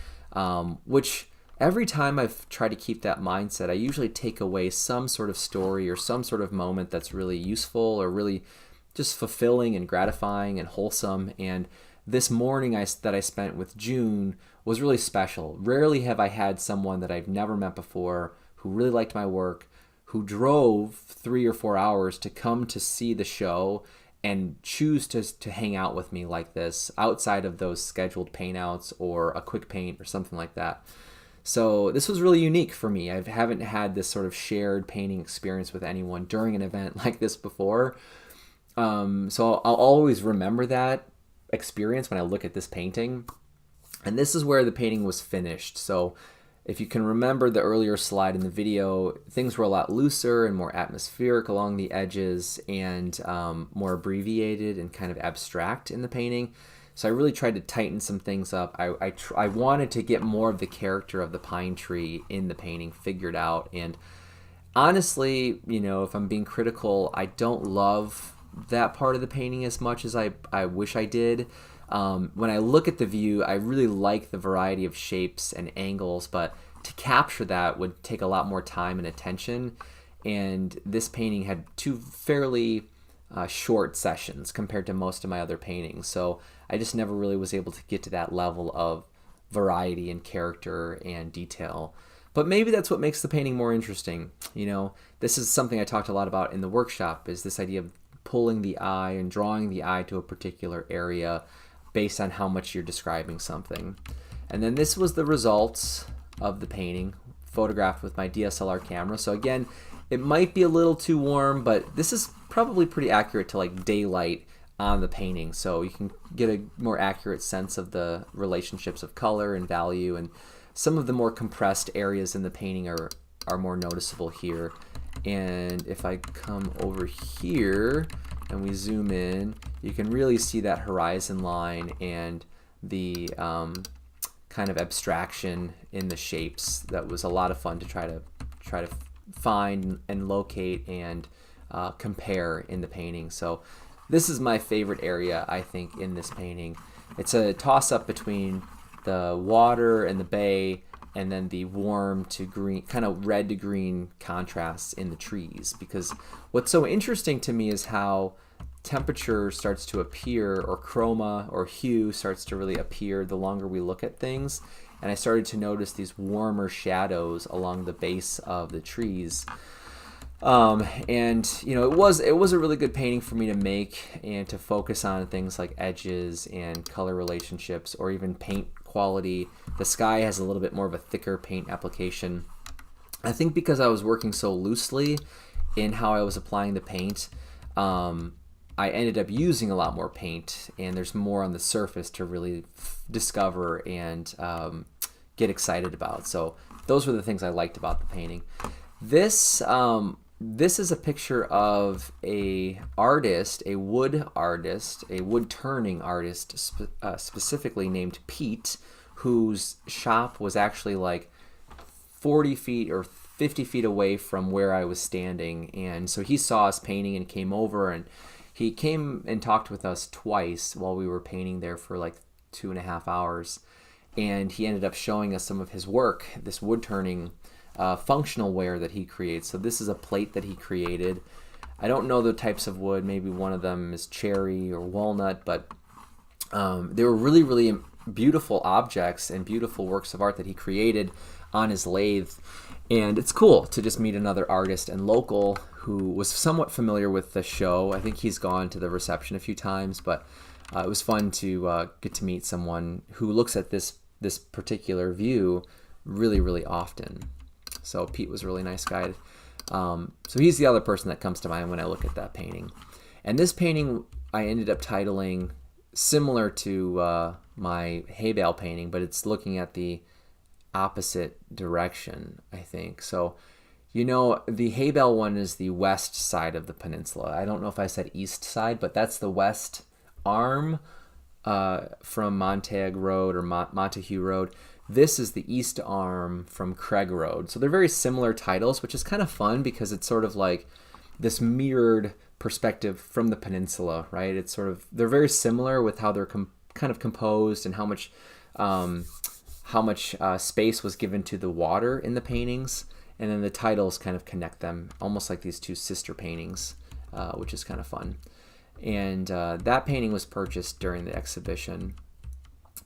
A: Which every time I've tried to keep that mindset, I usually take away some sort of story or some sort of moment that's really useful or really just fulfilling and gratifying and wholesome. And this morning that I spent with June was really special. Rarely have I had someone that I've never met before who really liked my work, who drove 3 or 4 hours to come to see the show and choose to hang out with me like this outside of those scheduled paint outs or a quick paint or something like that. So this was really unique for me. I haven't had this sort of shared painting experience with anyone during an event like this before. So I'll always remember that experience when I look at this painting. And this is where the painting was finished. So if you can remember the earlier slide in the video, things were a lot looser and more atmospheric along the edges, and more abbreviated and kind of abstract in the painting. So I really tried to tighten some things up. I wanted to get more of the character of the pine tree in the painting figured out. And honestly, you know, if I'm being critical, I don't love that part of the painting as much as I wish I did. When I look at the view, I really like the variety of shapes and angles, but to capture that would take a lot more time and attention. And this painting had 2 fairly short sessions compared to most of my other paintings. So I just never really was able to get to that level of variety and character and detail. But maybe that's what makes the painting more interesting. You know, this is something I talked a lot about in the workshop, is this idea of pulling the eye and drawing the eye to a particular area based on how much you're describing something. And then this was the results of the painting photographed with my DSLR camera. So again, it might be a little too warm, but this is probably pretty accurate to like daylight on the painting. So you can get a more accurate sense of the relationships of color and value, and some of the more compressed areas in the painting are more noticeable here. And if I come over here and we zoom in, you can really see that horizon line and the kind of abstraction in the shapes. That was a lot of fun to try to find and locate and compare in the painting. So this is my favorite area, I think, in this painting. It's a toss-up between the water and the bay, and then the warm to green, kind of red to green contrasts in the trees. Because what's so interesting to me is how temperature starts to appear, or chroma or hue starts to really appear the longer we look at things. And I started to notice these warmer shadows along the base of the trees. And you know, it was a really good painting for me to make and to focus on things like edges and color relationships, or even paint quality. The sky has a little bit more of a thicker paint application. I think because I was working so loosely in how I was applying the paint, I ended up using a lot more paint, and there's more on the surface to really discover and get excited about. So those were the things I liked about the painting. This is a picture of a artist, a wood turning artist, specifically named Pete, whose shop was actually like 40 feet or 50 feet away from where I was standing. And so he saw us painting and came over, and he came and talked with us twice while we were painting there for like 2.5 hours. And he ended up showing us some of his work, this wood turning functional ware that he creates. So this is a plate that he created. I don't know the types of wood. Maybe one of them is cherry or walnut, but they were really, really beautiful objects and beautiful works of art that he created on his lathe. And it's cool to just meet another artist and local who was somewhat familiar with the show. I think he's gone to the reception a few times, but it was fun to get to meet someone who looks at this particular view really, really often. So Pete was a really nice guy. So he's the other person that comes to mind when I look at that painting. And this painting I ended up titling similar to my hay bale painting, but it's looking at the opposite direction, I think. So, you know, the hay bale one is the west side of the peninsula. I don't know if I said east side, but that's the west arm from Montague Road or Montague Road. This is the east arm from Craig Road. So they're very similar titles, which is kind of fun because it's sort of like this mirrored perspective from the peninsula, right? It's sort of, they're very similar with how they're kind of composed and how much space was given to the water in the paintings. And then the titles kind of connect them, almost like these two sister paintings, which is kind of fun. And that painting was purchased during the exhibition,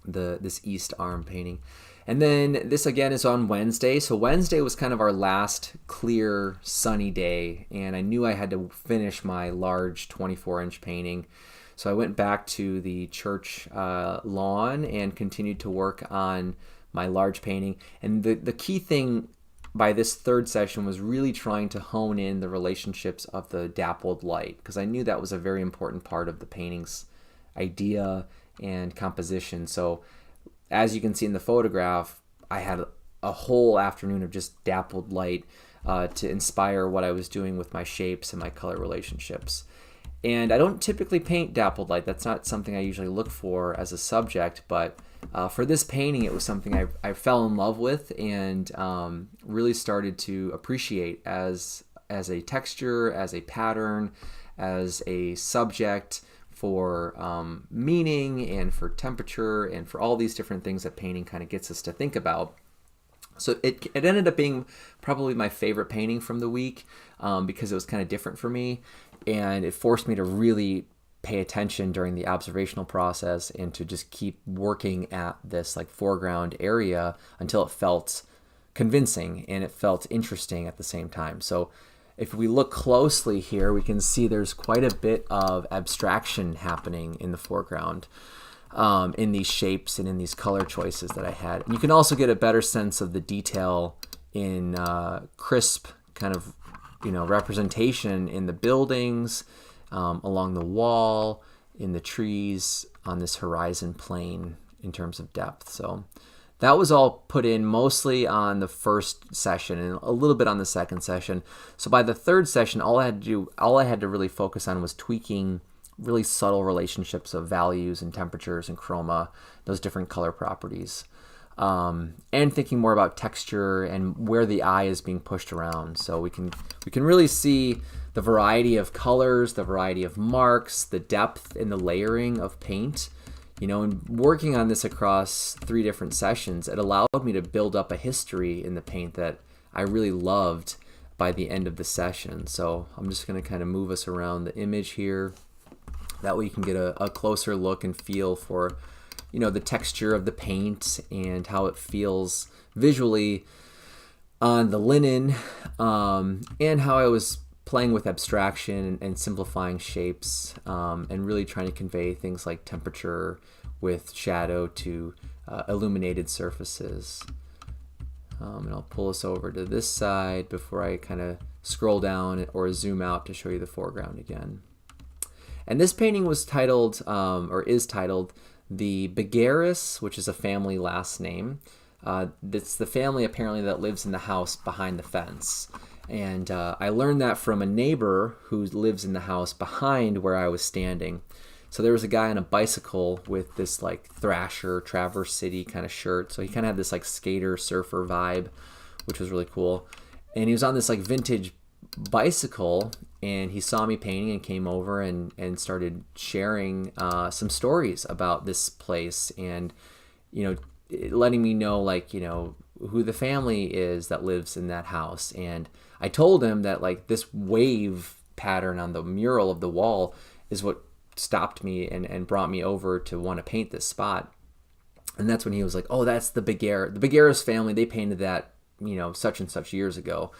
A: this East Arm painting. And then this again is on Wednesday. So Wednesday was kind of our last clear, sunny day, and I knew I had to finish my large 24-inch painting. So I went back to the church lawn and continued to work on my large painting. And the key thing by this third session was really trying to hone in the relationships of the dappled light, because I knew that was a very important part of the painting's idea and composition. So as you can see in the photograph, I had a whole afternoon of just dappled light to inspire what I was doing with my shapes and my color relationships. And I don't typically paint dappled light. That's not something I usually look for as a subject, but for this painting, it was something I fell in love with and really started to appreciate as a texture, as a pattern, as a subject for meaning and for temperature and for all these different things that painting kind of gets us to think about. So it ended up being probably my favorite painting from the week because it was kind of different for me, and it forced me to really pay attention during the observational process and to just keep working at this like foreground area until it felt convincing and it felt interesting at the same time. So if we look closely here, we can see there's quite a bit of abstraction happening in the foreground in these shapes and in these color choices that I had. And you can also get a better sense of the detail in crisp kind of, representation in the buildings, along the wall, in the trees, on this horizon plane in terms of depth. So that was all put in mostly on the first session and a little bit on the second session. So by the third session, all I had to really focus on was tweaking really subtle relationships of values and temperatures and chroma, those different color properties, and thinking more about texture and where the eye is being pushed around. So we can really see the variety of colors, the variety of marks, the depth and the layering of paint. And working on this across 3 different sessions, it allowed me to build up a history in the paint that I really loved by the end of the session. So I'm just going to kind of move us around the image here. That way you can get a closer look and feel for, the texture of the paint and how it feels visually on the linen, and how I was playing with abstraction and simplifying shapes, and really trying to convey things like temperature with shadow to illuminated surfaces. And I'll pull us over to this side before I kind of scroll down or zoom out to show you the foreground again. And this painting was titled, or is titled, the Bagaris, which is a family last name. It's the family apparently that lives in the house behind the fence. And I learned that from a neighbor who lives in the house behind where I was standing. So there was a guy on a bicycle with this like Thrasher, Traverse City kind of shirt. So he kind of had this like skater, surfer vibe, which was really cool. And he was on this like vintage bicycle, and he saw me painting and came over and started sharing some stories about this place, and letting me know like who the family is that lives in that house. And I told him that like this wave pattern on the mural of the wall is what stopped me and brought me over to want to paint this spot. And that's when he was like, oh, that's the Bagaris family, they painted that such and such years ago.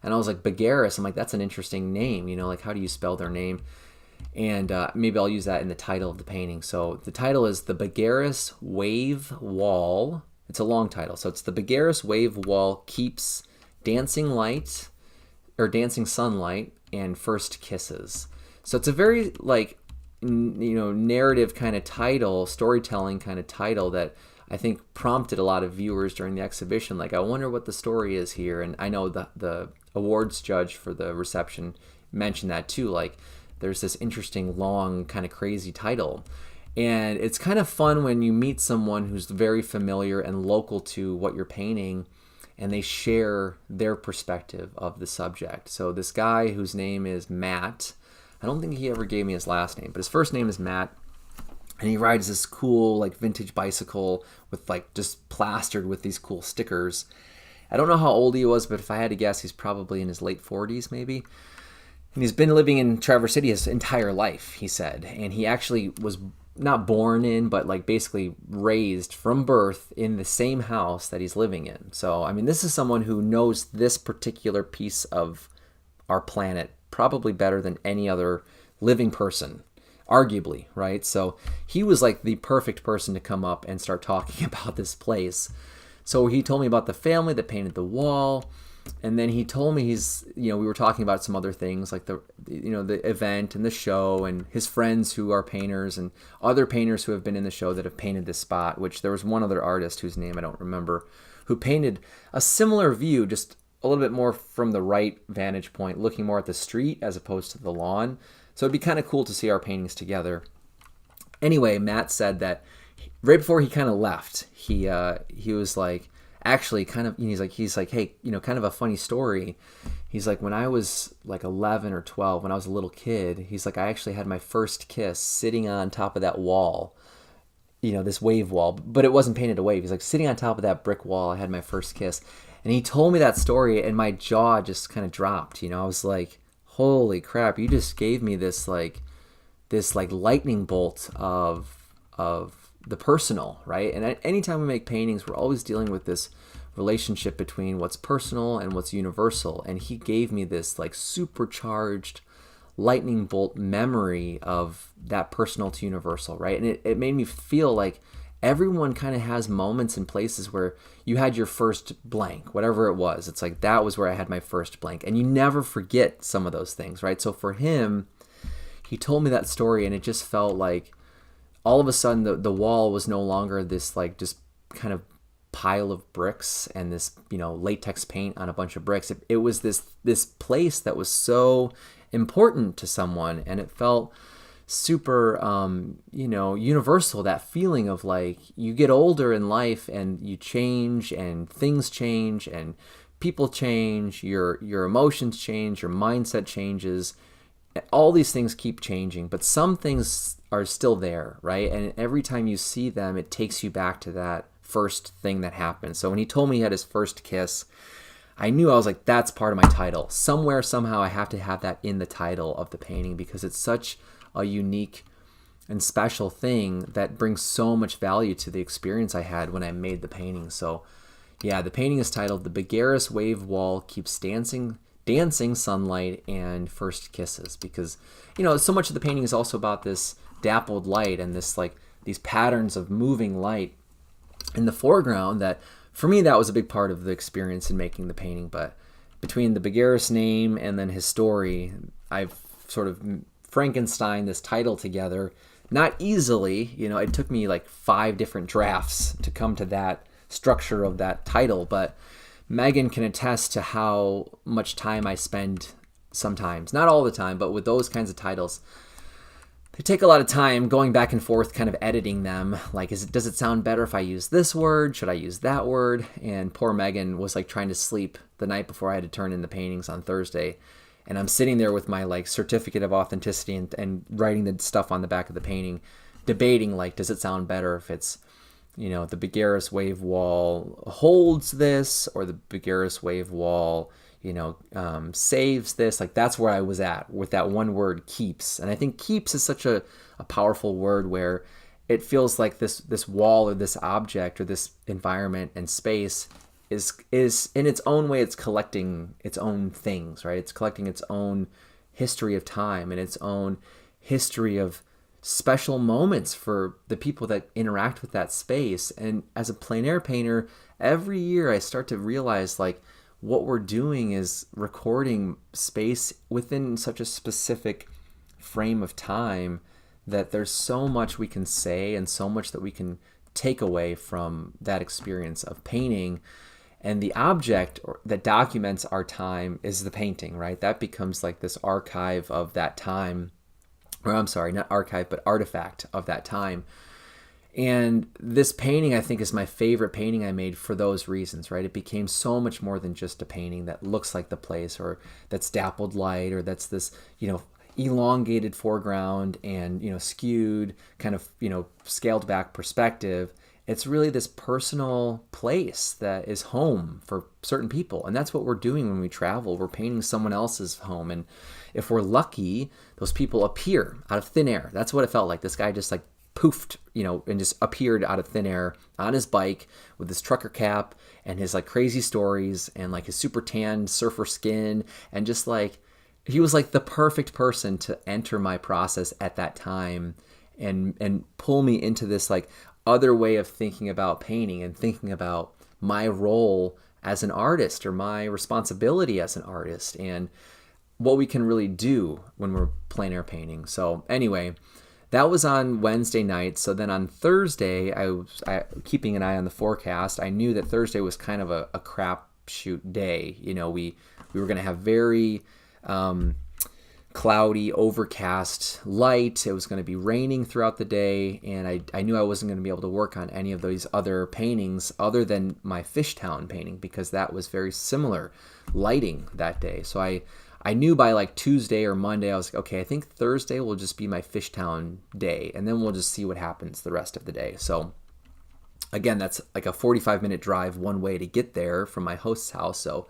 A: And I was like, Bagaris, I'm like, that's an interesting name, like how do you spell their name? And maybe I'll use that in the title of the painting. So the title is The Bagaris Wave Wall. It's a long title. So it's The Bagaris Wave Wall Keeps Dancing Sunlight and First Kisses. So it's a very like, narrative kind of title, storytelling kind of title that I think prompted a lot of viewers during the exhibition. Like, I wonder what the story is here. And I know the awards judge for the reception mentioned that too. Like, there's this interesting, long, kind of crazy title. And it's kind of fun when you meet someone who's very familiar and local to what you're painting, and they share their perspective of the subject. So this guy whose name is Matt, I don't think he ever gave me his last name, but his first name is Matt. And he rides this cool like vintage bicycle with like just plastered with these cool stickers. I don't know how old he was, but if I had to guess, he's probably in his late 40s maybe. And he's been living in Traverse City his entire life, he said. And he actually was not born in, but like basically raised from birth in the same house that he's living in. So, I mean, this is someone who knows this particular piece of our planet probably better than any other living person, arguably, right? So he was like the perfect person to come up and start talking about this place. So he told me about the family that painted the wall, and then he told me we were talking about some other things like the event and the show and his friends who are painters and other painters who have been in the show that have painted this spot, which there was one other artist whose name I don't remember, who painted a similar view, just a little bit more from the right vantage point, looking more at the street as opposed to the lawn. So it'd be kind of cool to see our paintings together. Anyway, Matt said that right before he kind of left, he was like, actually kind of, he's like, hey, kind of a funny story. He's like, when I was like 11 or 12, when I was a little kid, he's like, I actually had my first kiss sitting on top of that wall, this wave wall, but it wasn't painted a wave. He's like, sitting on top of that brick wall, I had my first kiss. And he told me that story and my jaw just kind of dropped. I was like, holy crap, you just gave me this lightning bolt of the personal, right? And anytime we make paintings, we're always dealing with this relationship between what's personal and what's universal. And he gave me this like supercharged lightning bolt memory of that personal to universal, right? And it made me feel like everyone kind of has moments and places where you had your first blank, whatever it was. It's like, that was where I had my first blank. And you never forget some of those things, right? So for him, he told me that story, and it just felt like all of a sudden the wall was no longer this like just kind of pile of bricks and this, latex paint on a bunch of bricks. It was this place that was so important to someone, and it felt super, universal, that feeling of like you get older in life and you change and things change and people change, your emotions change, your mindset changes. All these things keep changing, but some things are still there, right? And every time you see them, it takes you back to that first thing that happened. So when he told me he had his first kiss, I knew, I was like, that's part of my title. Somewhere, somehow, I have to have that in the title of the painting, because it's such a unique and special thing that brings so much value to the experience I had when I made the painting. So yeah, the painting is titled "The Bagaris Wave Wall Keeps Dancing Sunlight and First Kisses," because so much of the painting is also about this dappled light and this like these patterns of moving light in the foreground. That for me, that was a big part of the experience in making the painting. But between the Bagaris name and then his story, I've sort of Frankenstein this title together. Not easily, it took me like 5 different drafts to come to that structure of that title, but Megan can attest to how much time I spend sometimes, not all the time, but with those kinds of titles. They take a lot of time going back and forth, kind of editing them. Like, does it sound better if I use this word? Should I use that word? And poor Megan was like trying to sleep the night before I had to turn in the paintings on Thursday. And I'm sitting there with my like certificate of authenticity and writing the stuff on the back of the painting, debating like, does it sound better if it's, the Bagaris wave wall holds this, or the Bagaris wave wall, saves this. Like, that's where I was at with that one word, keeps. And I think keeps is such a powerful word, where it feels like this wall or this object or this environment and space is in its own way, it's collecting its own things, right? It's collecting its own history of time and its own history of special moments for the people that interact with that space. And as a plein air painter, every year I start to realize like what we're doing is recording space within such a specific frame of time, that there's so much we can say and so much that we can take away from that experience of painting. And the object that documents our time is the painting, right? That becomes like this archive of that time, or I'm sorry, not archive, but artifact of that time. And this painting, I think, is my favorite painting I made for those reasons, right? It became so much more than just a painting that looks like the place, or that's dappled light, or that's this, elongated foreground and, skewed kind of, scaled back perspective. It's really this personal place that is home for certain people. And that's what we're doing when we travel. We're painting someone else's home. And if we're lucky, those people appear out of thin air. That's what it felt like. This guy just like poofed, and just appeared out of thin air on his bike with his trucker cap and his like crazy stories and like his super tanned surfer skin. And just like, he was like the perfect person to enter my process at that time and pull me into this like other way of thinking about painting and thinking about my role as an artist, or my responsibility as an artist, and what we can really do when we're plein air painting. So anyway, that was on Wednesday night. So then on Thursday, I was keeping an eye on the forecast. I knew that Thursday was kind of a crapshoot day. We were going to have very cloudy, overcast light. It was going to be raining throughout the day, and I knew I wasn't going to be able to work on any of those other paintings other than my Fishtown painting, because that was very similar lighting that day. So I knew by like Tuesday or Monday, I was like, okay, I think Thursday will just be my Fishtown day, and then we'll just see what happens the rest of the day. So again, that's like a 45-minute drive one way to get there from my host's house. So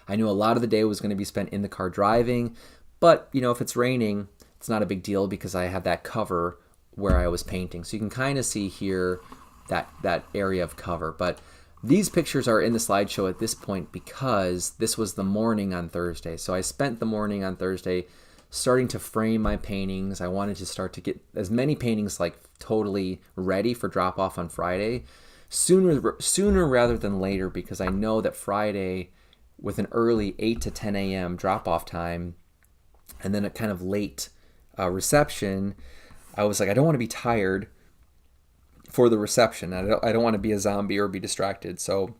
A: I knew a lot of the day was going to be spent in the car driving. But, if it's raining, it's not a big deal, because I have that cover where I was painting. So you can kind of see here that area of cover. But these pictures are in the slideshow at this point because this was the morning on Thursday. So I spent the morning on Thursday starting to frame my paintings. I wanted to start to get as many paintings like totally ready for drop off on Friday, sooner rather than later, because I know that Friday with an early 8 to 10 a.m. drop off time and then a kind of late reception, I was like, I don't want to be tired for the reception. I don't want to be a zombie or be distracted. So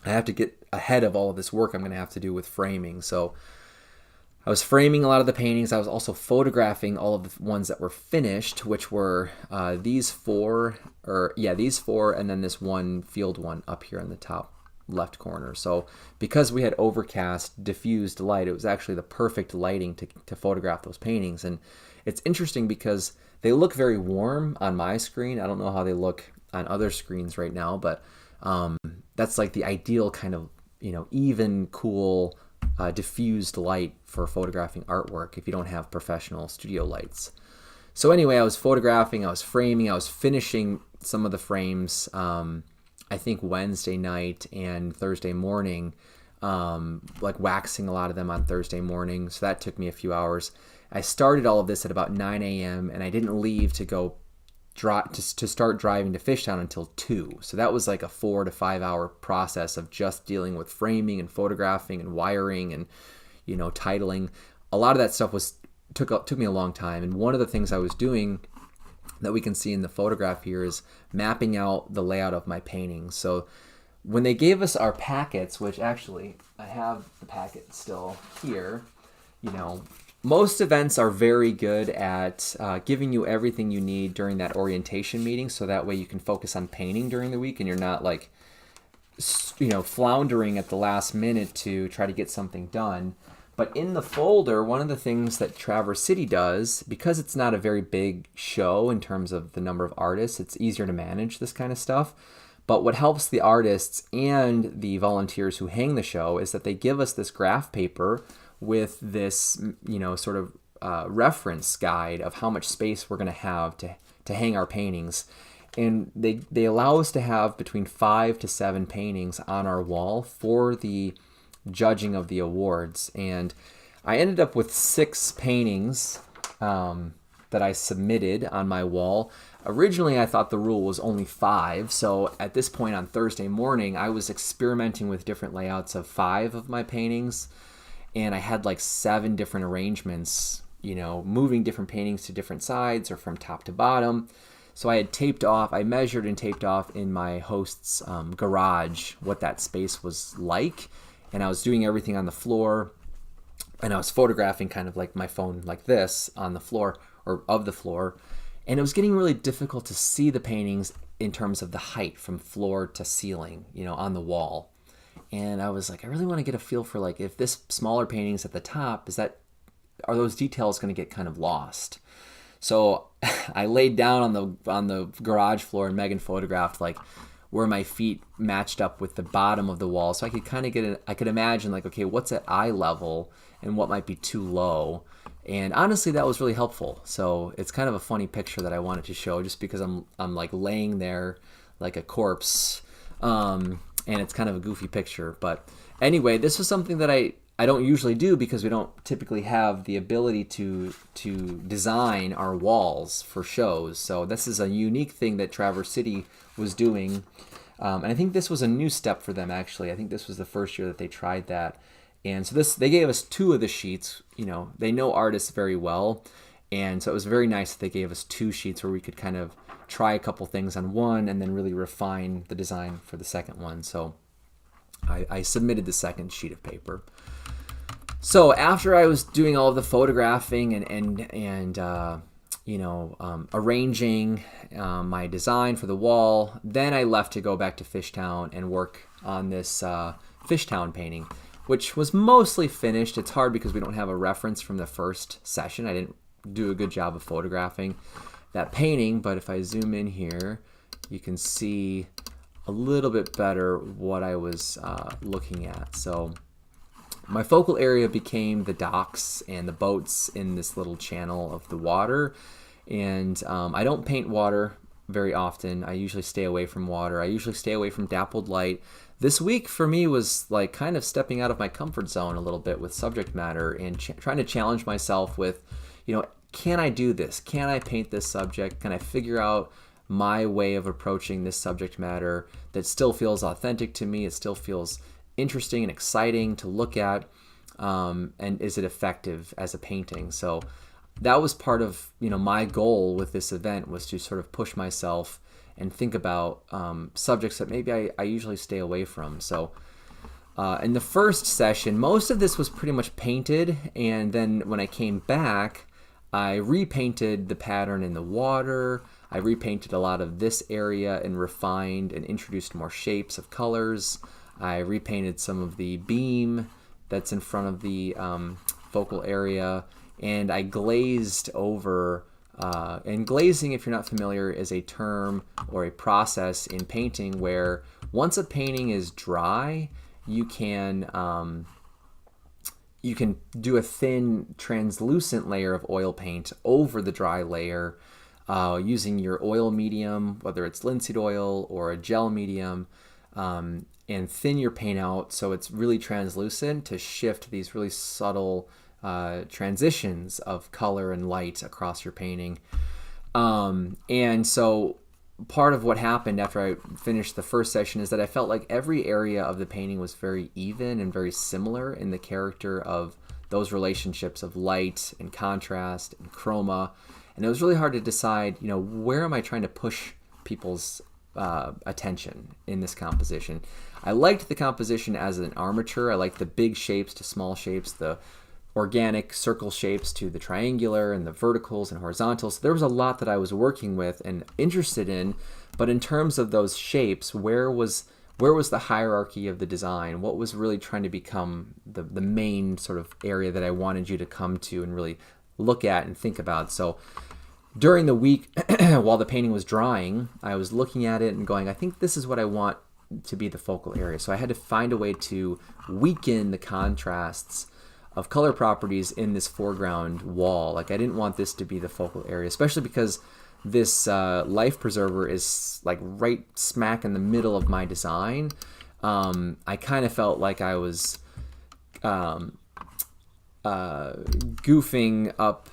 A: I have to get ahead of all of this work I'm going to have to do with framing. So I was framing a lot of the paintings. I was also photographing all of the ones that were finished, which were these four, and then this one field one up here in the top left corner. So because we had overcast, diffused light, it was actually the perfect lighting to photograph those paintings. And it's interesting because they look very warm on my screen. I don't know how they look on other screens right now, but that's like the ideal kind of, even, cool, diffused light for photographing artwork if you don't have professional studio lights. So anyway, I was photographing, I was framing, I was finishing some of the frames, I think Wednesday night and Thursday morning, like waxing a lot of them on Thursday morning. So that took me a few hours. I started all of this at about 9 a.m. and I didn't leave to go to start driving to Fishtown until 2. So that was like a 4 to 5 hour process of just dealing with framing and photographing and wiring and, titling. A lot of that stuff took me a long time. And one of the things I was doing that we can see in the photograph here is mapping out the layout of my paintings. So when they gave us our packets, which actually I have the packet still here, most events are very good at giving you everything you need during that orientation meeting, so that way you can focus on painting during the week and you're not like, floundering at the last minute to try to get something done. But in the folder, one of the things that Traverse City does, because it's not a very big show in terms of the number of artists, it's easier to manage this kind of stuff. But what helps the artists and the volunteers who hang the show is that they give us this graph paper with this, sort of reference guide of how much space we're going to have to hang our paintings. And they allow us to have between 5 to 7 paintings on our wall for the judging of the awards. And I ended up with 6 paintings that I submitted on my wall. Originally, I thought the rule was only 5. So at this point on Thursday morning, I was experimenting with different layouts of 5 of my paintings. And I had like 7 different arrangements, moving different paintings to different sides or from top to bottom. So I measured and taped off in my host's garage what that space was like. And I was doing everything on the floor. And I was photographing kind of like my phone like this on the floor or of the floor. And it was getting really difficult to see the paintings in terms of the height from floor to ceiling, on the wall. And I was like, I really want to get a feel for like if this smaller painting's at the top, are those details going to get kind of lost? So I laid down on the garage floor and Megan photographed like where my feet matched up with the bottom of the wall, so I could kind of I could imagine like, okay, what's at eye level and what might be too low. And honestly, that was really helpful. So it's kind of a funny picture that I wanted to show just because I'm like laying there like a corpse. And it's kind of a goofy picture. But anyway, this was something that I don't usually do because we don't typically have the ability to design our walls for shows. So this is a unique thing that Traverse City was doing. And I think this was a new step for them, actually. I think this was the first year that they tried that. And so they gave us 2 of the sheets. They know artists very well. And so it was very nice that they gave us 2 sheets where we could kind of try a couple things on one and then really refine the design for the second one. So I submitted the second sheet of paper. So after I was doing all of the photographing and arranging my design for the wall, then I left to go back to Fishtown and work on this Fishtown painting, which was mostly finished. It's hard because we don't have a reference from the first session. I didn't do a good job of photographing that painting, but if I zoom in here, you can see a little bit better what I was looking at. So my focal area became the docks and the boats in this little channel of the water. And I don't paint water very often. I usually stay away from water. I usually stay away from dappled light. this week for me was like kind of stepping out of my comfort zone a little bit with subject matter and trying to challenge myself with, can I do this? Can I paint this subject? Can I figure out my way of approaching this subject matter that still feels authentic to me? It still feels interesting and exciting to look at. And is it effective as a painting? So that was part of, my goal with this event, was to sort of push myself and think about subjects that maybe I usually stay away from. So in the first session, most of this was pretty much painted. And then when I came back, I repainted the pattern in the water. I repainted a lot of this area and refined and introduced more shapes of colors. I repainted some of the beam that's in front of the focal area, and I glazed over. And glazing, if you're not familiar, is a term or a process in painting where once a painting is dry, you can do a thin translucent layer of oil paint over the dry layer using your oil medium, whether it's linseed oil or a gel medium, and thin your paint out so it's really translucent to shift these really subtle transitions of color and light across your painting. And so part of what happened after I finished the first session is that I felt like every area of the painting was very even and very similar in the character of those relationships of light and contrast and chroma. And it was really hard to decide, where am I trying to push people's attention in this composition. I liked the composition as an armature. I liked the big shapes to small shapes, the organic circle shapes to the triangular, and the verticals and horizontals. So there was a lot that I was working with and interested in, but in terms of those shapes, where was the hierarchy of the design? What was really trying to become the main sort of area that I wanted you to come to and really look at and think about? So during the week, while the painting was drying, I was looking at it and going, I think this is what I want to be the focal area. So I had to find a way to weaken the contrasts of color properties in this foreground wall. Like, I didn't want this to be the focal area, especially because this life preserver is like right smack in the middle of my design. I kind of felt like I was goofing up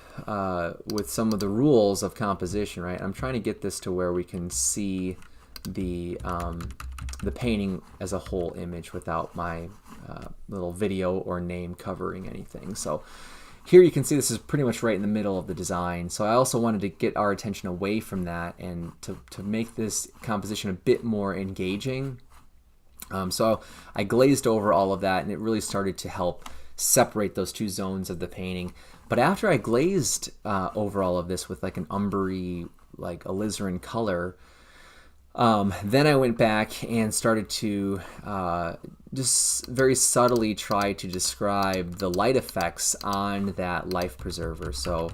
A: with some of the rules of composition, right? I'm trying to get this to where we can see the painting as a whole image without my little video or name covering anything. So here you can see this is pretty much right in the middle of the design. So I also wanted to get our attention away from that and to make this composition a bit more engaging. So I glazed over all of that, and it really started to help separate those two zones of the painting. But after I glazed over all of this with like an umbery, like alizarin color, then I went back and started to just very subtly try to describe the light effects on that life preserver. So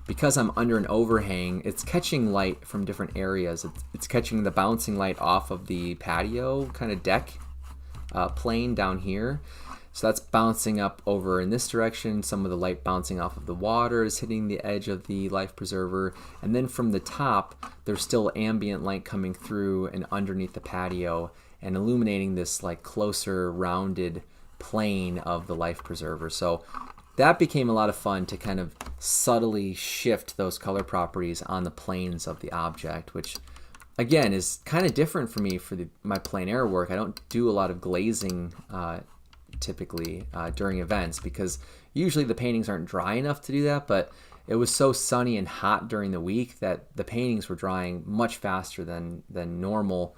A: because I'm under an overhang, it's catching light from different areas. It's catching the bouncing light off of the patio kind of deck plane down here. So that's bouncing up over in this direction. Some of the light bouncing off of the water is hitting the edge of the life preserver. And then from the top, there's still ambient light coming through and underneath the patio and illuminating this like closer rounded plane of the life preserver. So that became a lot of fun to kind of subtly shift those color properties on the planes of the object, which again is kind of different for me for my plein air work. I don't do a lot of glazing typically during events because usually the paintings aren't dry enough to do that, but it was so sunny and hot during the week that the paintings were drying much faster than normal.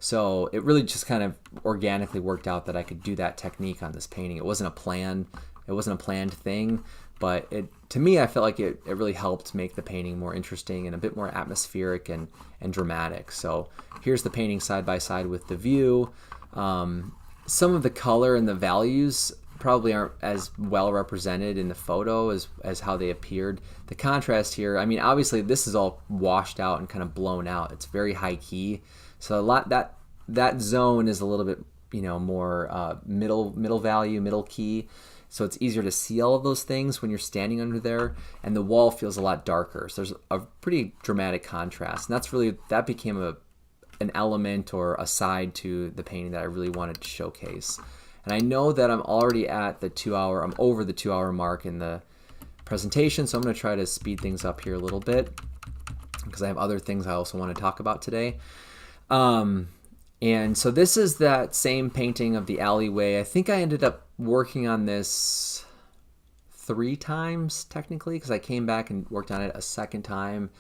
A: So it really just kind of organically worked out that I could do that technique on this painting. It wasn't a planned thing, but to me, I felt like it really helped make the painting more interesting and a bit more atmospheric and dramatic. So here's the painting side by side with the view. Some of the color and the values probably aren't as well represented in the photo as how they appeared. The contrast here, I mean, obviously this is all washed out and kind of blown out. It's very high key. So a lot that zone is a little bit, more middle value, middle key. So it's easier to see all of those things when you're standing under there, and the wall feels a lot darker. So there's a pretty dramatic contrast, and that became an element or a side to the painting that I really wanted to showcase. And I know that I'm already at the 2 hour, I'm over the 2 hour mark in the presentation, so I'm going to try to speed things up here a little bit because I have other things I also want to talk about today. And so this is that same painting of the alleyway. I think I ended up working on this 3 times technically, because I came back and worked on it a second time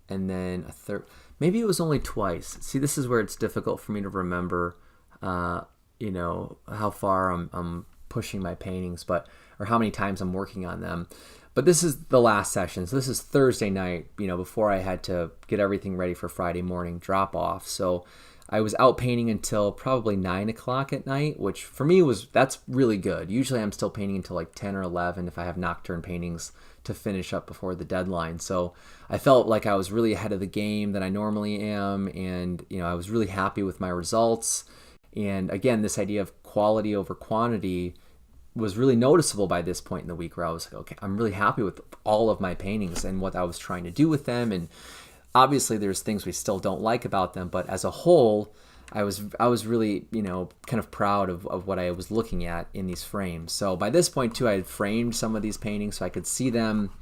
A: and then a third. Maybe it was only twice. See, this is where it's difficult for me to remember, you know, how far I'm pushing my paintings, or how many times I'm working on them. But this is the last session. So this is Thursday night, you know, before I had to get everything ready for Friday morning drop off. So I was out painting until probably 9 o'clock at night, which for me that's really good. Usually I'm still painting until like 10 or 11 if I have nocturne paintings to finish up before the deadline. So I felt like I was really ahead of the game than I normally am. And, you know, I was really happy with my results. And again, this idea of quality over quantity was really noticeable by this point in the week, where I was like, okay, I'm really happy with all of my paintings and what I was trying to do with them. And obviously there's things we still don't like about them, but as a whole, I was really, you know, kind of proud of what I was looking at in these frames. So by this point too, I had framed some of these paintings so I could see them,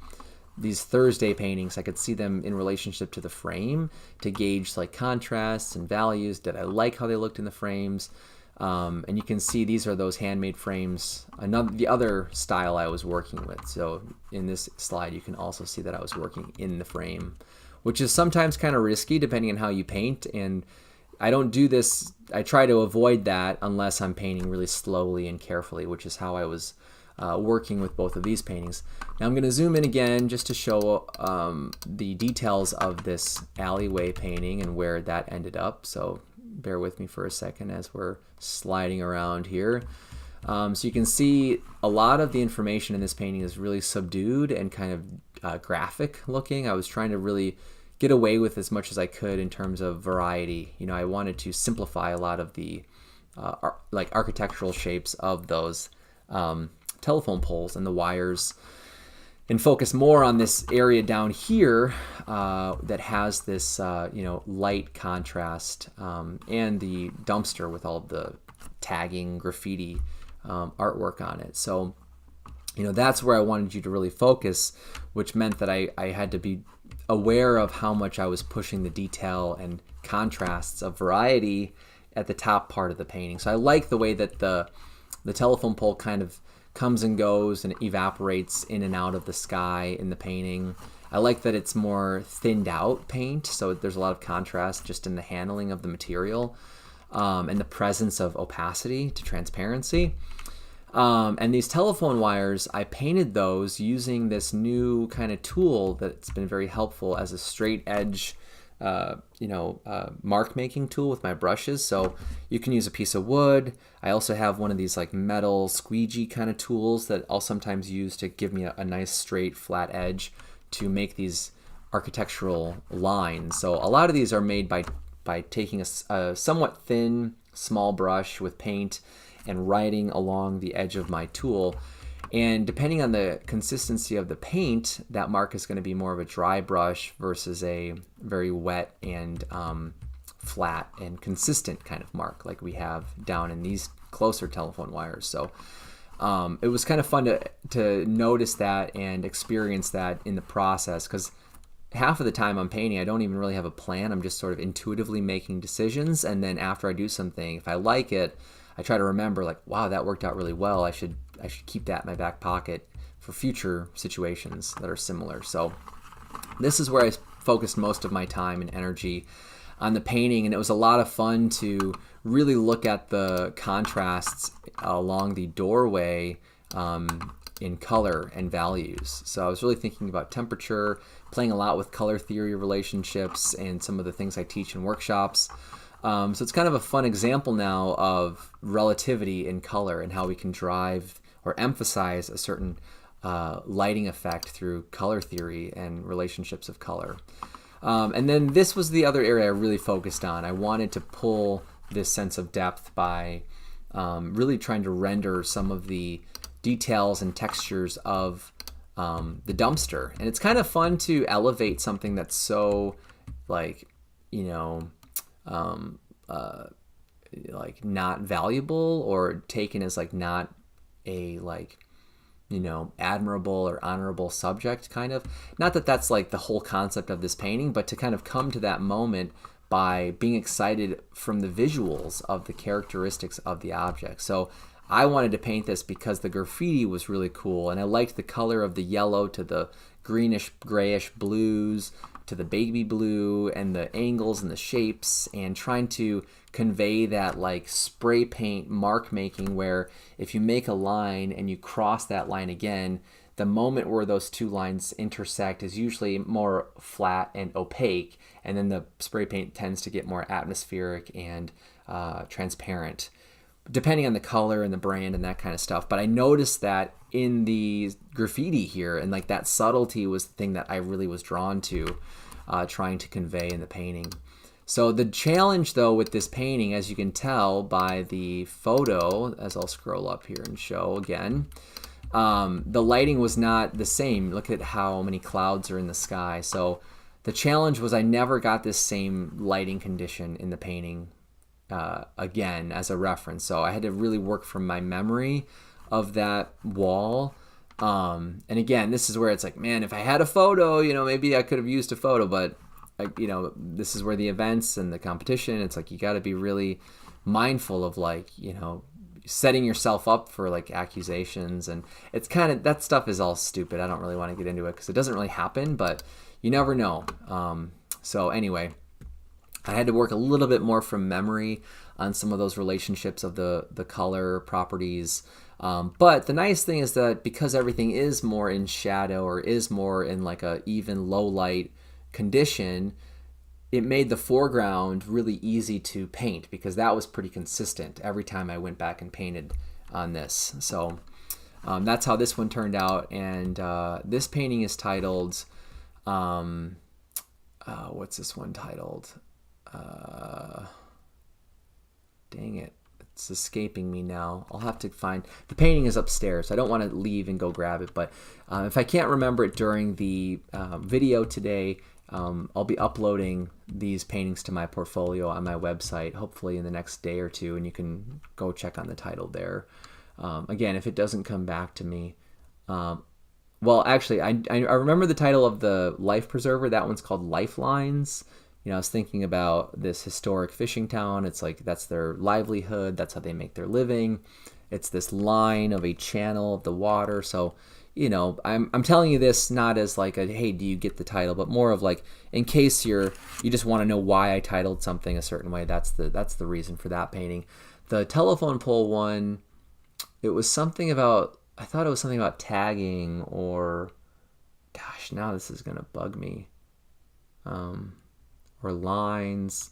A: these Thursday paintings, I could see them in relationship to the frame to gauge like contrasts and values. Did I like how they looked in the frames? And you can see these are those handmade frames, the other style I was working with. So in this slide, you can also see that I was working in the frame, which is sometimes kind of risky depending on how you paint. And I don't do this, I try to avoid that unless I'm painting really slowly and carefully, which is how I was working with both of these paintings. Now I'm going to zoom in again just to show the details of this alleyway painting and where that ended up. So bear with me for a second as we're sliding around here. So you can see a lot of the information in this painting is really subdued and kind of graphic looking. I was trying to really get away with as much as I could in terms of variety. You know, I wanted to simplify a lot of the like architectural shapes of those telephone poles and the wires, and focus more on this area down here that has this you know, light contrast and the dumpster with all of the tagging graffiti artwork on it. So, you know, that's where I wanted you to really focus, which meant that I had to be aware of how much I was pushing the detail and contrasts of variety at the top part of the painting. So I like the way that the telephone pole kind of comes and goes and evaporates in and out of the sky in the painting. I like that it's more thinned out paint, so there's a lot of contrast just in the handling of the material and the presence of opacity to transparency. And these telephone wires, I painted those using this new kind of tool that's been very helpful as a straight edge mark making tool with my brushes. So you can use a piece of wood. I also have one of these like metal squeegee kind of tools that I'll sometimes use to give me a nice straight flat edge to make these architectural lines. So a lot of these are made by taking a somewhat thin small brush with paint and writing along the edge of my tool. And depending on the consistency of the paint, that mark is going to be more of a dry brush versus a very wet and flat and consistent kind of mark like we have down in these closer telephone wires. So it was kind of fun to notice that and experience that in the process, because half of the time I'm painting, I don't even really have a plan. I'm just sort of intuitively making decisions. And then after I do something, if I like it, I try to remember like, wow, that worked out really well. I should keep that in my back pocket for future situations that are similar. So this is where I focused most of my time and energy on the painting, and it was a lot of fun to really look at the contrasts along the doorway in color and values. So I was really thinking about temperature, playing a lot with color theory relationships and some of the things I teach in workshops. So it's kind of a fun example now of relativity in color and how we can drive or emphasize a certain lighting effect through color theory and relationships of color. And then this was the other area I really focused on. I wanted to pull this sense of depth by really trying to render some of the details and textures of the dumpster. And it's kind of fun to elevate something that's so like, you know, like not valuable or taken as like not a like, you know, admirable or honorable subject, kind of. Not that that's like the whole concept of this painting, but to kind of come to that moment by being excited from the visuals of the characteristics of the object. So I wanted to paint this because the graffiti was really cool, and I liked the color of the yellow to the greenish grayish blues to the baby blue, and the angles and the shapes, and trying to convey that like spray paint mark making, where if you make a line and you cross that line again, the moment where those two lines intersect is usually more flat and opaque, and then the spray paint tends to get more atmospheric and transparent, depending on the color and the brand and that kind of stuff. But I noticed that in the graffiti here, and like that subtlety was the thing that I really was drawn to, trying to convey in the painting. So the challenge though with this painting, as you can tell by the photo, as I'll scroll up here and show again, the lighting was not the same. Look at how many clouds are in the sky. So the challenge was I never got this same lighting condition in the painting again as a reference. So I had to really work from my memory of that wall. And again, this is where it's like, man, if I had a photo, you know, maybe I could have used a photo, but you know, this is where the events and the competition, it's like you got to be really mindful of like, you know, setting yourself up for like accusations, and it's kind of, that stuff is all stupid. I don't really want to get into it because it doesn't really happen, but you never know. So anyway, I had to work a little bit more from memory on some of those relationships of the color properties. But the nice thing is that because everything is more in shadow or is more in like a even low light condition, it made the foreground really easy to paint because that was pretty consistent every time I went back and painted on this. So that's how this one turned out. And this painting is titled, what's this one titled? Dang it, it's escaping me now. I'll have to find, the painting is upstairs. I don't want to leave and go grab it, but if I can't remember it during the video today, I'll be uploading these paintings to my portfolio on my website, hopefully in the next day or two, and you can go check on the title there. Again, if it doesn't come back to me, well, actually, I remember the title of the life preserver. That one's called Lifelines. You know, I was thinking about this historic fishing town. It's like that's their livelihood. That's how they make their living. It's this line of a channel of the water. So, you know, I'm telling you this not as like a, hey, do you get the title, but more of like, in case you just want to know why I titled something a certain way. That's the reason for that painting. The telephone pole one, it was something about, I thought it was something about tagging, or gosh, now this is gonna bug me. Or lines.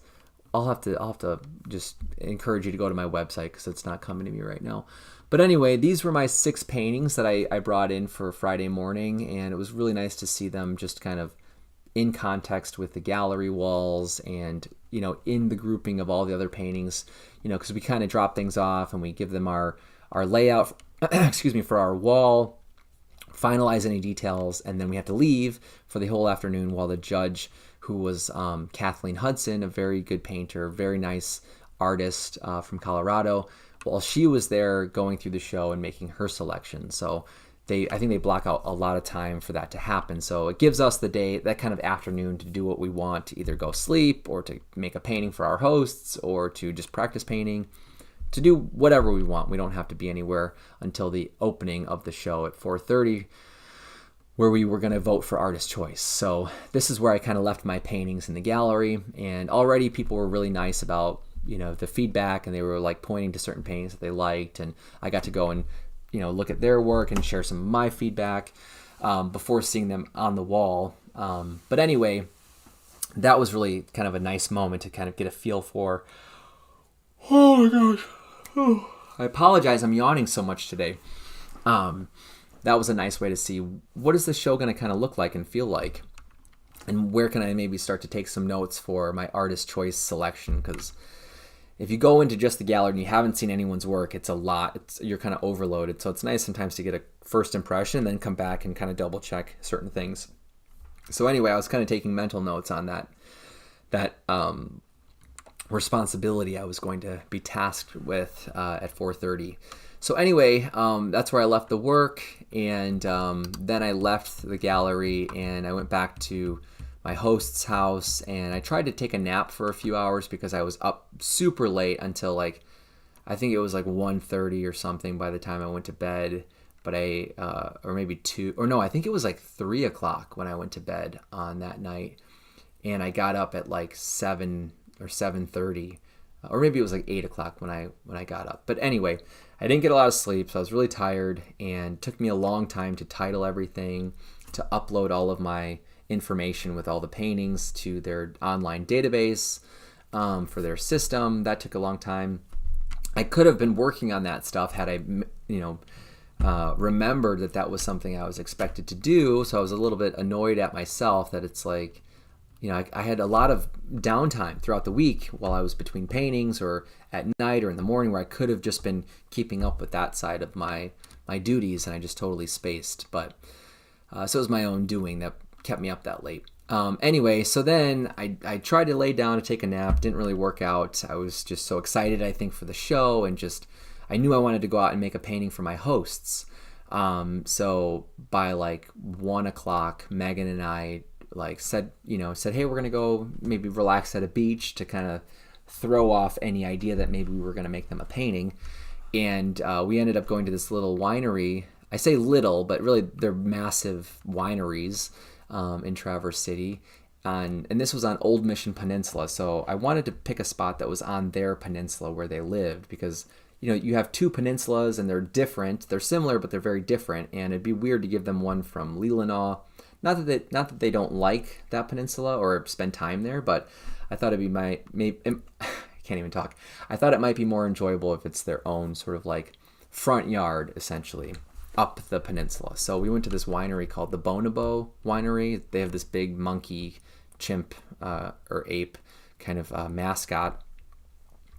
A: I'll have to just encourage you to go to my website because it's not coming to me right now. But anyway, these were my 6 paintings that I brought in for Friday morning, and it was really nice to see them just kind of in context with the gallery walls, and you know, in the grouping of all the other paintings, you know, because we kind of drop things off and we give them our layout excuse me, for our wall, finalize any details, and then we have to leave for the whole afternoon while the judge, who was Kathleen Hudson, a very good painter, very nice artist from Colorado, while she was there going through the show and making her selection. So I think they block out a lot of time for that to happen. So it gives us the day, that kind of afternoon, to do what we want, to either go sleep or to make a painting for our hosts or to just practice painting, to do whatever we want. We don't have to be anywhere until the opening of the show at 4:30, where we were going to vote for artist choice. So this is where I kind of left my paintings in the gallery, and already people were really nice about, you know, the feedback, and they were like pointing to certain paintings that they liked, and I got to go and, you know, look at their work and share some of my feedback before seeing them on the wall. But anyway, that was really kind of a nice moment to kind of get a feel for. Oh my gosh. Oh. I apologize, I'm yawning so much today. That was a nice way to see what is the show going to kind of look like and feel like, and where can I maybe start to take some notes for my artist choice selection, because if you go into just the gallery and you haven't seen anyone's work, it's a lot. You're kind of overloaded. So it's nice sometimes to get a first impression and then come back and kind of double check certain things. So anyway, I was kind of taking mental notes on that responsibility I was going to be tasked with at 4:30. So anyway, that's where I left the work, and then I left the gallery and I went back to my host's house, and I tried to take a nap for a few hours because I was up super late until like, I think it was like 1:30 or something by the time I went to bed. But or maybe 2, or no, I think it was like 3 o'clock when I went to bed on that night, and I got up at like 7 or 7:30, or maybe it was like 8 o'clock when I got up. But anyway, I didn't get a lot of sleep, so I was really tired, and it took me a long time to title everything, to upload all of my information with all the paintings to their online database for their system. That took a long time. I could have been working on that stuff had I, remembered that was something I was expected to do. So I was a little bit annoyed at myself that it's like, I had a lot of downtime throughout the week while I was between paintings or at night or in the morning where I could have just been keeping up with that side of my duties, and I just totally spaced. But so it was my own doing that kept me up that late. Anyway, so then I tried to lay down to take a nap. Didn't really work out. I was just so excited, I think, for the show, and just I knew I wanted to go out and make a painting for my hosts. So by like 1 o'clock, Megan and I said, hey, we're gonna go maybe relax at a beach to kind of throw off any idea that maybe we were gonna make them a painting. And we ended up going to this little winery. I say little, but really they're massive wineries in Traverse City. And this was on Old Mission Peninsula. So I wanted to pick a spot that was on their peninsula where they lived, because you have two peninsulas and they're different. They're similar, but they're very different. And it'd be weird to give them one from Leelanau. Not that they don't like that peninsula or spend time there, but I thought it'd be I can't even talk. I thought it might be more enjoyable if it's their own sort of like front yard, essentially, up the peninsula. So we went to this winery called the Bonobo Winery. They have this big monkey, chimp, or ape kind of mascot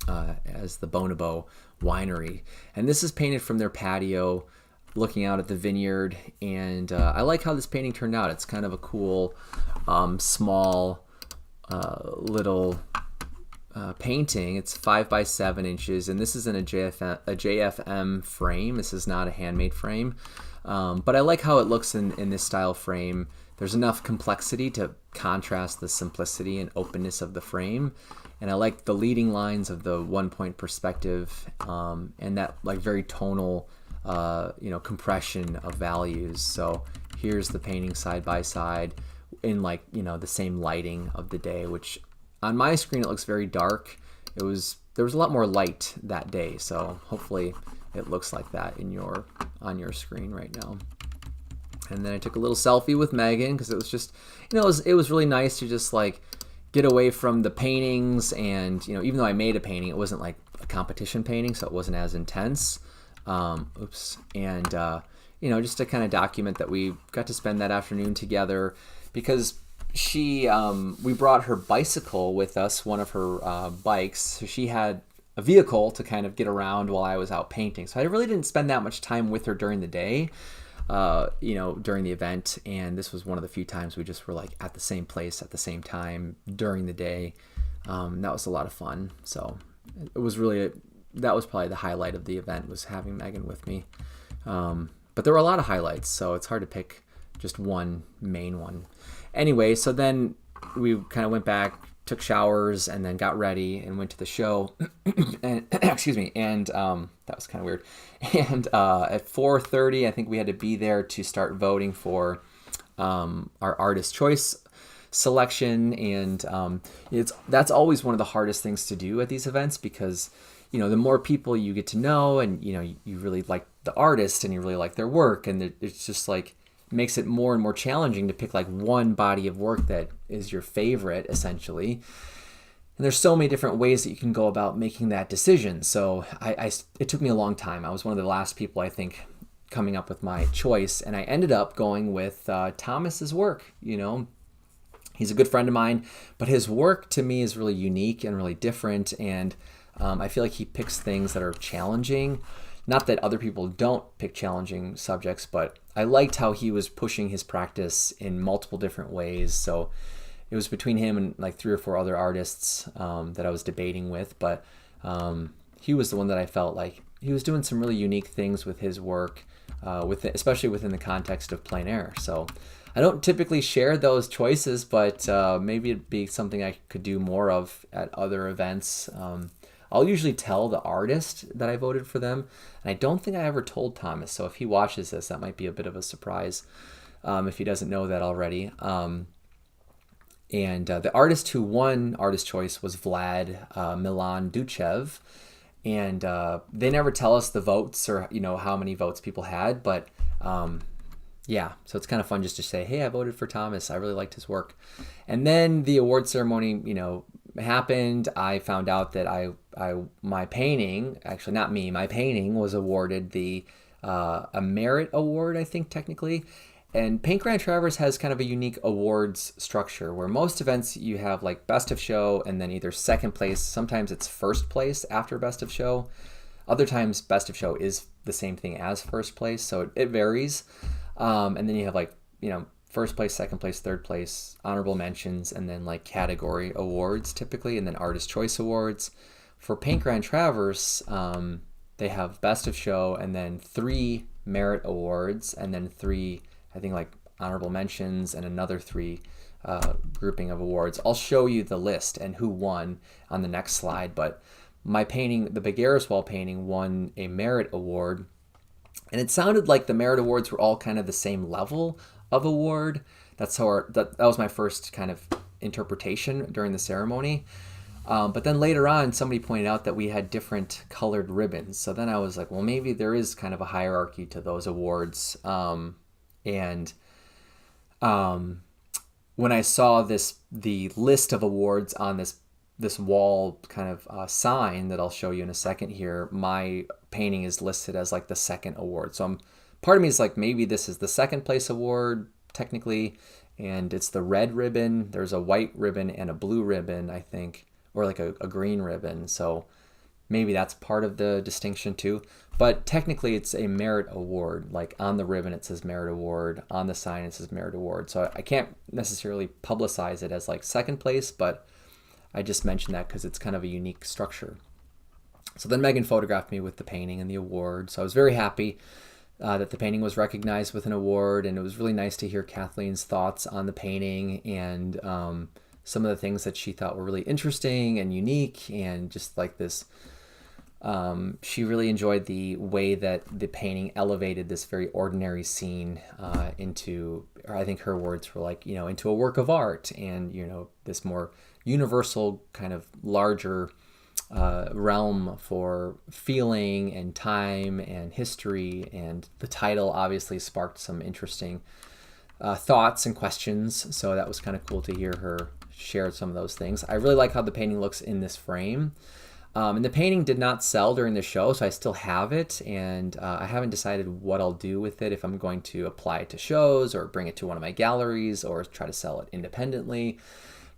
A: as the Bonobo Winery. And this is painted from their patio, looking out at the vineyard. And I like how this painting turned out. It's kind of a cool, small, little painting. It's 5 by 7 inches, and this is in a JFM frame. This is not a handmade frame, but I like how it looks in this style frame. There's enough complexity to contrast the simplicity and openness of the frame, and I like the leading lines of the 1-point perspective, and that like very tonal compression of values. So here's the painting side by side in the same lighting of the day, which on my screen it looks very dark. There was a lot more light that day, so hopefully it looks like that on your screen right now. And then I took a little selfie with Megan because it was just, it was really nice to just like get away from the paintings. And even though I made a painting, it wasn't like a competition painting, so it wasn't as intense. And just to kind of document that we got to spend that afternoon together, because we brought her bicycle with us, one of her bikes. So she had a vehicle to kind of get around while I was out painting. So I really didn't spend that much time with her during the day, during the event. And this was one of the few times we just were like at the same place at the same time during the day. That was a lot of fun. So it was that was probably the highlight of the event, was having Megan with me. But there were a lot of highlights, so it's hard to pick just one main one. Anyway, so then we kind of went back, took showers, and then got ready and went to the show. And excuse me, and that was kind of weird. And at 4:30, I think we had to be there to start voting for our artist choice selection. And that's always one of the hardest things to do at these events, because the more people you get to know, and you really like the artist and you really like their work, and it's just like makes it more and more challenging to pick like one body of work that is your favorite, essentially. And there's so many different ways that you can go about making that decision. So it took me a long time. I was one of the last people, I think, coming up with my choice, and I ended up going with Thomas's work. He's a good friend of mine, but his work to me is really unique and really different, and I feel like he picks things that are challenging. Not that other people don't pick challenging subjects, but I liked how he was pushing his practice in multiple different ways. So it was between him and like 3 or 4 other artists that I was debating with, but he was the one that I felt like he was doing some really unique things with his work, especially within the context of plein air. So I don't typically share those choices, but maybe it'd be something I could do more of at other events. I'll usually tell the artist that I voted for them, and I don't think I ever told Thomas, so if he watches this, that might be a bit of a surprise if he doesn't know that already. And the artist who won Artist Choice was Vlad Milan Duchev, and they never tell us the votes or how many votes people had, but yeah, so it's kind of fun just to say, hey, I voted for Thomas. I really liked his work. And then the award ceremony, happened. I found out that my painting, actually not me, my painting was awarded a merit award, I think technically. And Paint Grand Traverse has kind of a unique awards structure where most events you have like best of show and then either second place, sometimes it's first place after best of show. Other times best of show is the same thing as first place, so it varies. And then you have first place, second place, third place, honorable mentions, and then like category awards typically, and then artist choice awards. For Paint Grand Traverse, they have best of show and then 3 merit awards and then 3, I think, like honorable mentions and another 3 grouping of awards. I'll show you the list and who won on the next slide, but my painting, the Bigueras wall painting, won a merit award. And it sounded like the merit awards were all kind of the same level of award. That was my first kind of interpretation during the ceremony. But then later on, somebody pointed out that we had different colored ribbons. So then I was like, well, maybe there is kind of a hierarchy to those awards. When I saw the list of awards on this wall kind of sign that I'll show you in a second here, my painting is listed as like the second award. So part of me is like, maybe this is the second place award technically, and it's the red ribbon. There's a white ribbon and a blue ribbon, I think, or like a green ribbon. So maybe that's part of the distinction too. But technically it's a merit award. Like on the ribbon it says merit award, on the sign it says merit award. So I can't necessarily publicize it as like second place, but I just mentioned that because it's kind of a unique structure. So then Megan photographed me with the painting and the award. So I was very happy that the painting was recognized with an award, and it was really nice to hear Kathleen's thoughts on the painting and some of the things that she thought were really interesting and unique, and just like this, she really enjoyed the way that the painting elevated this very ordinary scene into, or I think her words were like, into a work of art, and this more universal kind of larger realm for feeling and time and history. And the title obviously sparked some interesting thoughts and questions, so that was kind of cool to hear her share some of those things. I really like how the painting looks in this frame. And the painting did not sell during the show, so I still have it, and I haven't decided what I'll do with it, if I'm going to apply it to shows or bring it to one of my galleries or try to sell it independently.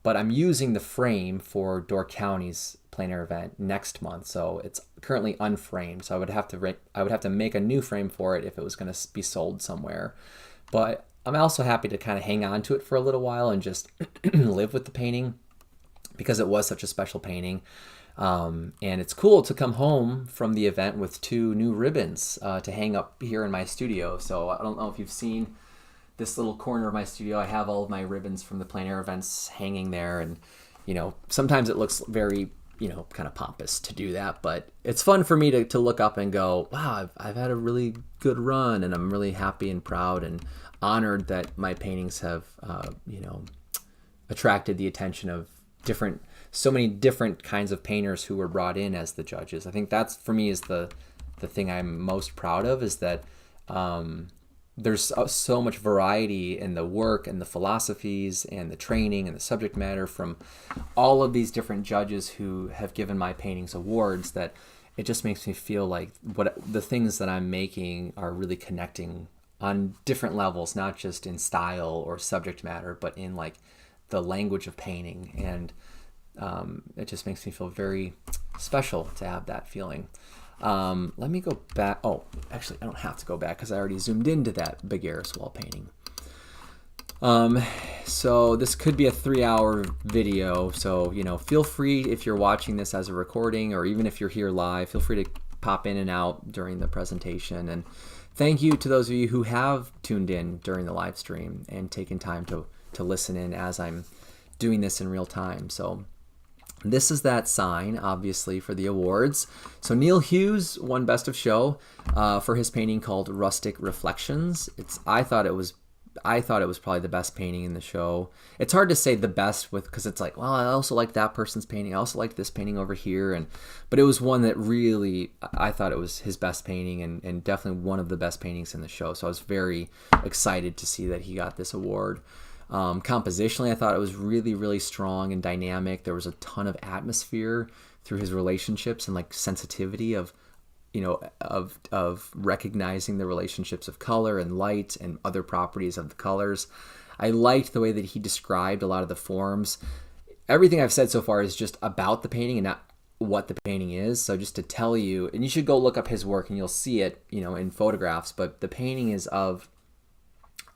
A: But I'm using the frame for Door County's plein air event next month, so it's currently unframed. So I would have to make a new frame for it if it was going to be sold somewhere. But I'm also happy to kind of hang on to it for a little while and just live with the painting because it was such a special painting. And it's cool to come home from the event with 2 new ribbons to hang up here in my studio. So I don't know if you've seen this little corner of my studio. I have all of my ribbons from the plein air events hanging there, and sometimes it looks very kind of pompous to do that, but it's fun for me to look up and go, wow, I've had a really good run, and I'm really happy and proud and honored that my paintings have attracted the attention of so many different kinds of painters who were brought in as the judges. I think that's, for me, is the thing I'm most proud of, is that there's so much variety in the work and the philosophies and the training and the subject matter from all of these different judges who have given my paintings awards, that it just makes me feel like the things that I'm making are really connecting on different levels, not just in style or subject matter, but in like the language of painting. And it just makes me feel very special to have that feeling. Let me go back. Oh, actually, I don't have to go back because I already zoomed into that Bigueras wall painting. so this could be a 3-hour video. So, feel free, if you're watching this as a recording or even if you're here live, feel free to pop in and out during the presentation. And thank you to those of you who have tuned in during the live stream and taken time to listen in as I'm doing this in real time. So this is that sign, obviously, for the awards. So Neil Hughes won Best of Show for his painting called Rustic Reflections. I thought it was probably the best painting in the show. It's hard to say the best because it's like, well, I also like that person's painting. I also like this painting over here. But it was one that really, I thought it was his best painting and definitely one of the best paintings in the show. So I was very excited to see that he got this award. Compositionally, I thought it was really, really strong and dynamic. There was a ton of atmosphere through his relationships and like sensitivity of recognizing the relationships of color and light and other properties of the colors. I liked the way that he described a lot of the forms. Everything I've said so far is just about the painting and not what the painting is. So just to tell you, and you should go look up his work and you'll see it, in photographs, but the painting is of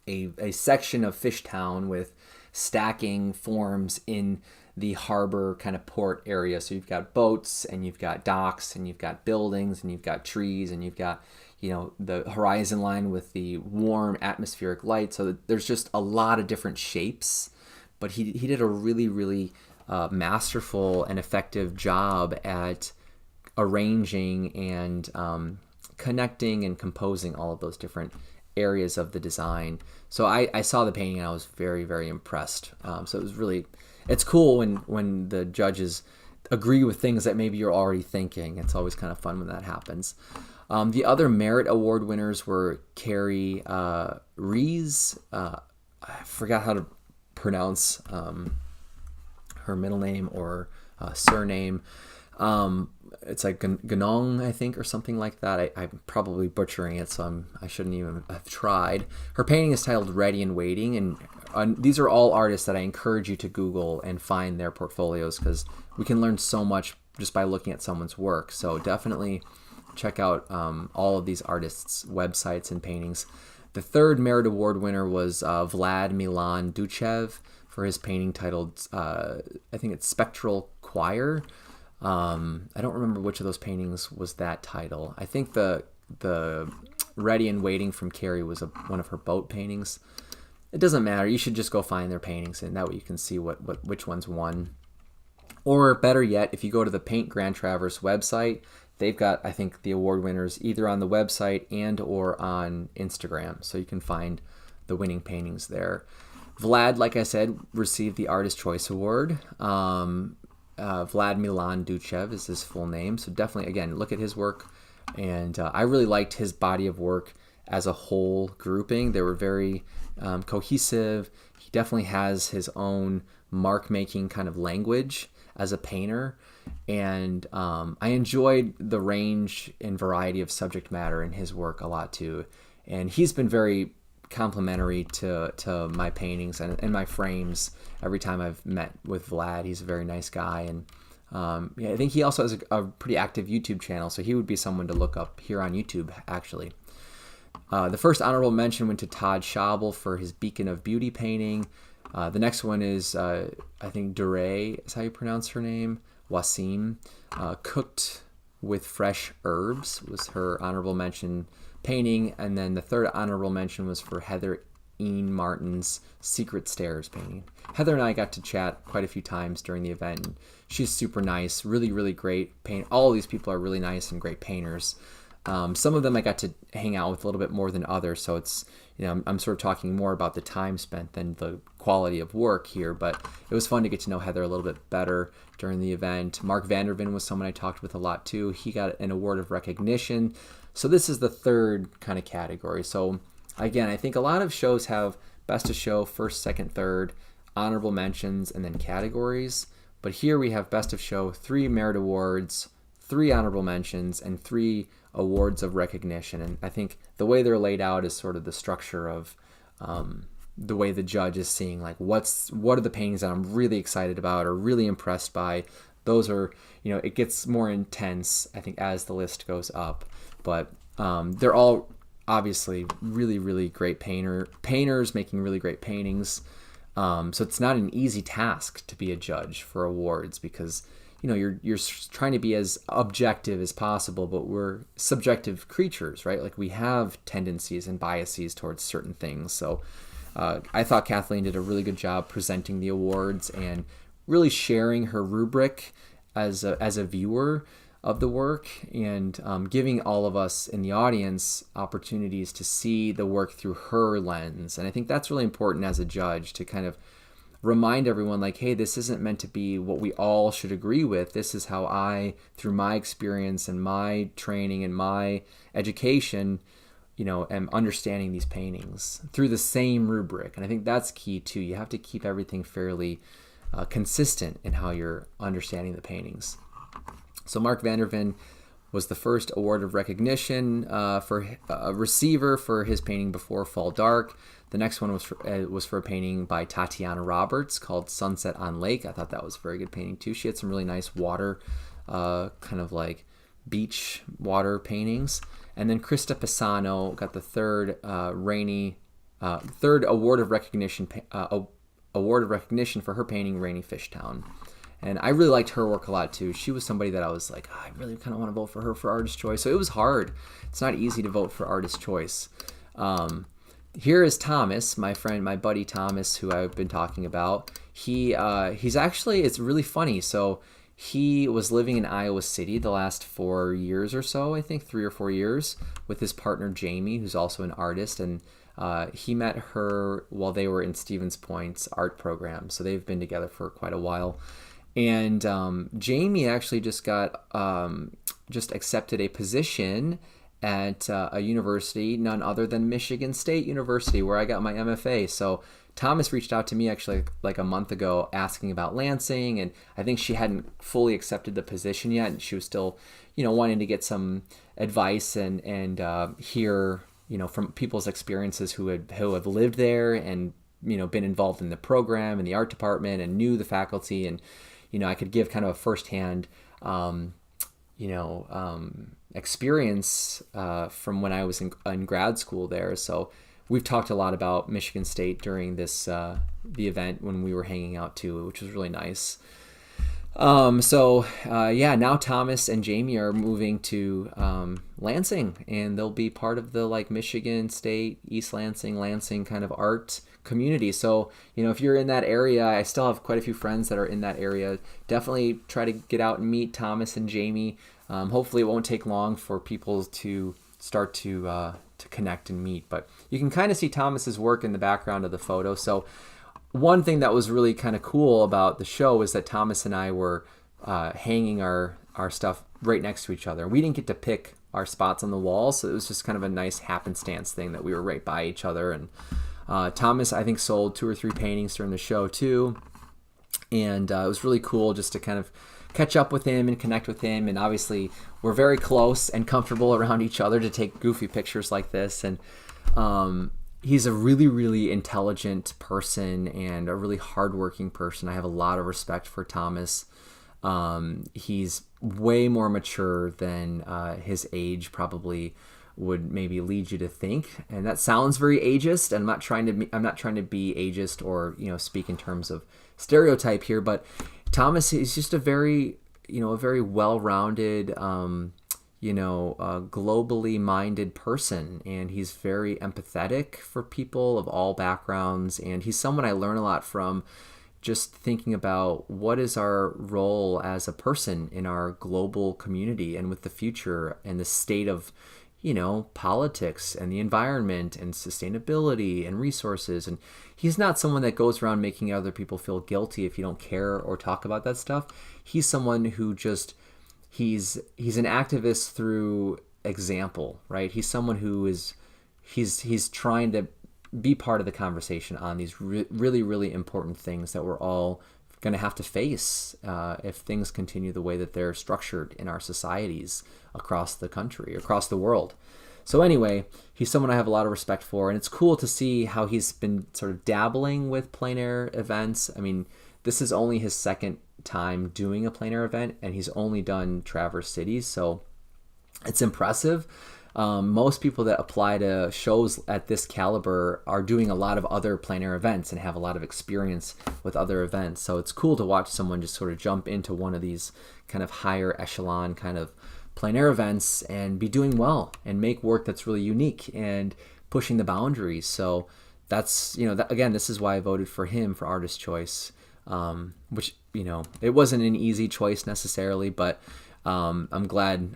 A: a section of Fishtown with stacking forms in the harbor kind of port area. So you've got boats and you've got docks and you've got buildings and you've got trees and you've got, the horizon line with the warm atmospheric light. So there's just a lot of different shapes, but he did a really, really masterful and effective job at arranging and connecting and composing all of those different areas of the design. So I saw the painting and I was very, very impressed. So it was really, it's cool when the judges agree with things that maybe you're already thinking. It's always kind of fun when that happens. The other Merit Award winners were Carrie Rees. I forgot how to pronounce her middle name or surname. It's like Ganong, I think, or something like that. I'm probably butchering it, so I shouldn't even have tried. Her painting is titled Ready and Waiting, and these are all artists that I encourage you to Google and find their portfolios because we can learn so much just by looking at someone's work. So definitely check out all of these artists' websites and paintings. The third Merit Award winner was Vlad Milan Duchev for his painting titled, I think it's Spectral Choir. I don't remember which of those paintings was that title. I think the Ready and Waiting from Carrie was one of her boat paintings. It doesn't matter. You should just go find their paintings, and that way you can see which ones won. Or better yet, if you go to the Paint Grand Traverse website, they've got, I think, the award winners either on the website and or on Instagram, so you can find the winning paintings there. Vlad, like I said, received the Artist Choice Award. Vlad Milan Duchev is his full name. So definitely, again, look at his work. And I really liked his body of work as a whole grouping. They were very cohesive. He definitely has his own mark-making kind of language as a painter. And I enjoyed the range and variety of subject matter in his work a lot too. And he's been very complimentary to my paintings and my frames every time I've met with Vlad. He's a very nice guy, and I think he also has a pretty active YouTube channel, so he would be someone to look up here on YouTube, actually. The first honorable mention went to Todd Schabel for his Beacon of Beauty painting. The next one is, I think Duray is how you pronounce her name, Wasim. Cooked with Fresh Herbs was her honorable mention painting, and then the third honorable mention was for Heather Ian Martin's Secret Stairs painting. Heather and I got to chat quite a few times during the event, and she's super nice, really, really great paint. All of these people are really nice and great painters. Some of them I got to hang out with a little bit more than others, so it's, I'm sort of talking more about the time spent than the quality of work here, but it was fun to get to know Heather a little bit better during the event. Mark Vanderven was someone I talked with a lot too. He got an award of recognition. So this is the third kind of category. So again, I think a lot of shows have best of show, first, second, third, honorable mentions, and then categories. But here we have best of show, 3 merit awards, 3 honorable mentions, and 3 awards of recognition. And I think the way they're laid out is sort of the structure of the way the judge is seeing, like, what are the paintings that I'm really excited about or really impressed by. Those are, it gets more intense, I think, as the list goes up. But they're all obviously really, really great painters making really great paintings. So it's not an easy task to be a judge for awards because, you're trying to be as objective as possible, but we're subjective creatures, right? Like we have tendencies and biases towards certain things. So I thought Kathleen did a really good job presenting the awards and really sharing her rubric as a viewer of the work, and giving all of us in the audience opportunities to see the work through her lens. And I think that's really important as a judge, to kind of remind everyone, like, hey, this isn't meant to be what we all should agree with. This is how I, through my experience and my training and my education, am understanding these paintings through the same rubric. And I think that's key too. You have to keep everything fairly consistent in how you're understanding the paintings. So Mark Vanderven was the first award of recognition for a receiver for his painting Before Fall Dark. The next one was for a painting by Tatiana Roberts called Sunset on Lake. I thought that was a very good painting too. She had some really nice water, kind of like beach water paintings. And then Krista Pisano got the third award of recognition for her painting Rainy Fishtown. And I really liked her work a lot too. She was somebody that I was like, I really kind of want to vote for her for Artist Choice. So it was hard. It's not easy to vote for Artist Choice. Here is Thomas, my friend, my buddy Thomas, who I've been talking about. He's actually, it's really funny. So he was living in Iowa City the last 4 years or so, I think 3 or 4 years, with his partner Jamie, who's also an artist. And he met her while they were in Stevens Point's art program. So they've been together for quite a while. And Jamie actually just accepted a position at a university, none other than Michigan State University, where I got my MFA. So Thomas reached out to me actually like a month ago asking about Lansing, and I think she hadn't fully accepted the position yet, and she was still, wanting to get some advice and hear, from people's experiences who have lived there and been involved in the program and the art department and knew the faculty, and I could give kind of a firsthand, experience from when I was in grad school there. So we've talked a lot about Michigan State during this the event when we were hanging out too, which was really nice. Now Thomas and Jamie are moving to Lansing, and they'll be part of the like Michigan State, East Lansing kind of art community. So, if you're in that area, I still have quite a few friends that are in that area. Definitely try to get out and meet Thomas and Jamie. Hopefully it won't take long for people to start to connect and meet, but you can kind of see Thomas's work in the background of the photo. So one thing that was really kind of cool about the show was that Thomas and I were hanging our stuff right next to each other. We didn't get to pick our spots on the wall, so it was just kind of a nice happenstance thing that we were right by each other. And Thomas, I think, sold 2 or 3 paintings during the show too, and it was really cool just to kind of catch up with him and connect with him. And obviously we're very close and comfortable around each other to take goofy pictures like this. And he's a really, really intelligent person and a really hardworking person. I have a lot of respect for Thomas. He's way more mature than his age probably would maybe lead you to think, and that sounds very ageist. I'm not trying to be ageist or speak in terms of stereotype here, but Thomas is just a very well-rounded, globally minded person, and he's very empathetic for people of all backgrounds, and he's someone I learn a lot from, just thinking about what is our role as a person in our global community and with the future and the state of politics and the environment and sustainability and resources. And he's not someone that goes around making other people feel guilty if you don't care or talk about that stuff. He's someone who just, he's an activist through example, right? He's someone who is, he's trying to be part of the conversation on these really, really important things that we're all going to have to face if things continue the way that they're structured in our societies across the country, across the world. So anyway, he's someone I have a lot of respect for, and it's cool to see how he's been sort of dabbling with plein air events. I mean, this is only his second time doing a plein air event, and he's only done Traverse Cities, so it's impressive. most people that apply to shows at this caliber are doing a lot of other plein air events and have a lot of experience with other events. So it's cool to watch someone just sort of jump into one of these kind of higher echelon kind of plein air events and be doing well and make work that's really unique and pushing the boundaries. So that's, again, this is why I voted for him for Artist Choice, which, it wasn't an easy choice necessarily, but I'm glad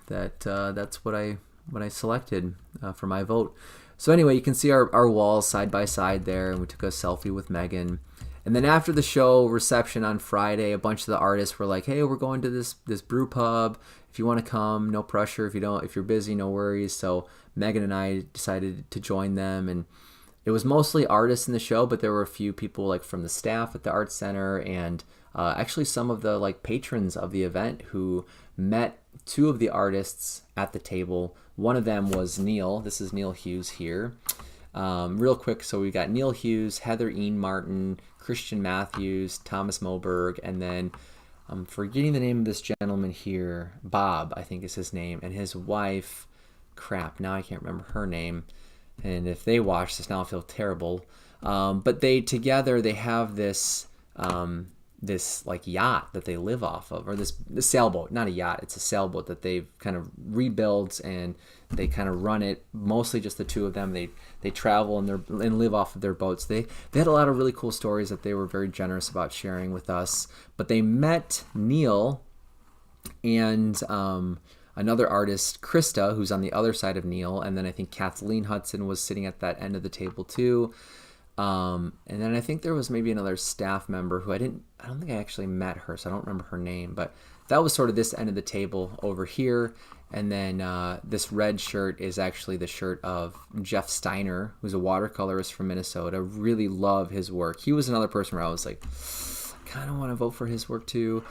A: that that's what I selected for my vote. So anyway, you can see our walls side by side there, and we took a selfie with Megan. And then after the show reception on Friday, a bunch of the artists were like, "Hey, we're going to this brew pub. If you want to come, no pressure. If you're busy, no worries." So Megan and I decided to join them, and it was mostly artists in the show, but there were a few people like from the staff at the art center and actually some of the like patrons of the event who met two of the artists at the table. One of them was Neil. This is Neil Hughes here. Real quick, so we got Neil Hughes, Heather Ian Martin, Christian Matthews, Thomas Moberg, and then I'm forgetting the name of this gentleman here. Bob, I think is his name, and his wife. Crap, now I can't remember her name. And if they watch this now, I'll feel terrible. But they have this this like yacht that they live off of, or this sailboat. Not a yacht, it's a sailboat that they've kind of rebuilt, and they kind of run it. Mostly just the two of them. They travel and live off of their boats. They had a lot of really cool stories that they were very generous about sharing with us. But they met Neil and another artist, Krista, who's on the other side of Neil, and then I think Kathleen Hudson was sitting at that end of the table too. And then I think there was maybe another staff member who I don't think I actually met her, so I don't remember her name, but that was sort of this end of the table over here. And then this red shirt is actually the shirt of Jeff Steiner, who's a watercolorist from Minnesota. Really love his work. He was another person where I was like, kind of want to vote for his work too.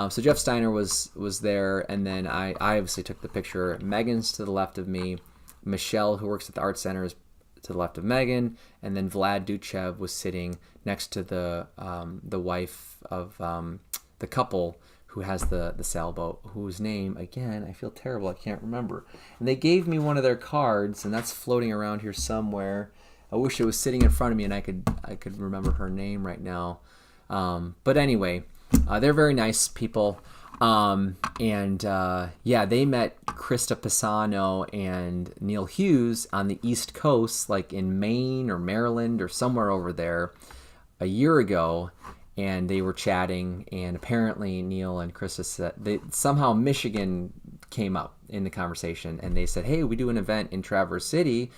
A: So Jeff Steiner was there, and then I obviously took the picture. Megan's to the left of me. Michelle, who works at the art center, is to the left of Megan, and then Vlad Duchev was sitting next to the wife of the couple who has the sailboat, whose name, again, I feel terrible, I can't remember. And they gave me one of their cards, and that's floating around here somewhere. I wish it was sitting in front of me and I could remember her name right now. But anyway, they're very nice people. They met Krista Pisano and Neil Hughes on the East Coast, like in Maine or Maryland or somewhere over there a year ago, and they were chatting, and apparently Neil and Krista said somehow Michigan came up in the conversation, and they said, "Hey, we do an event in Traverse City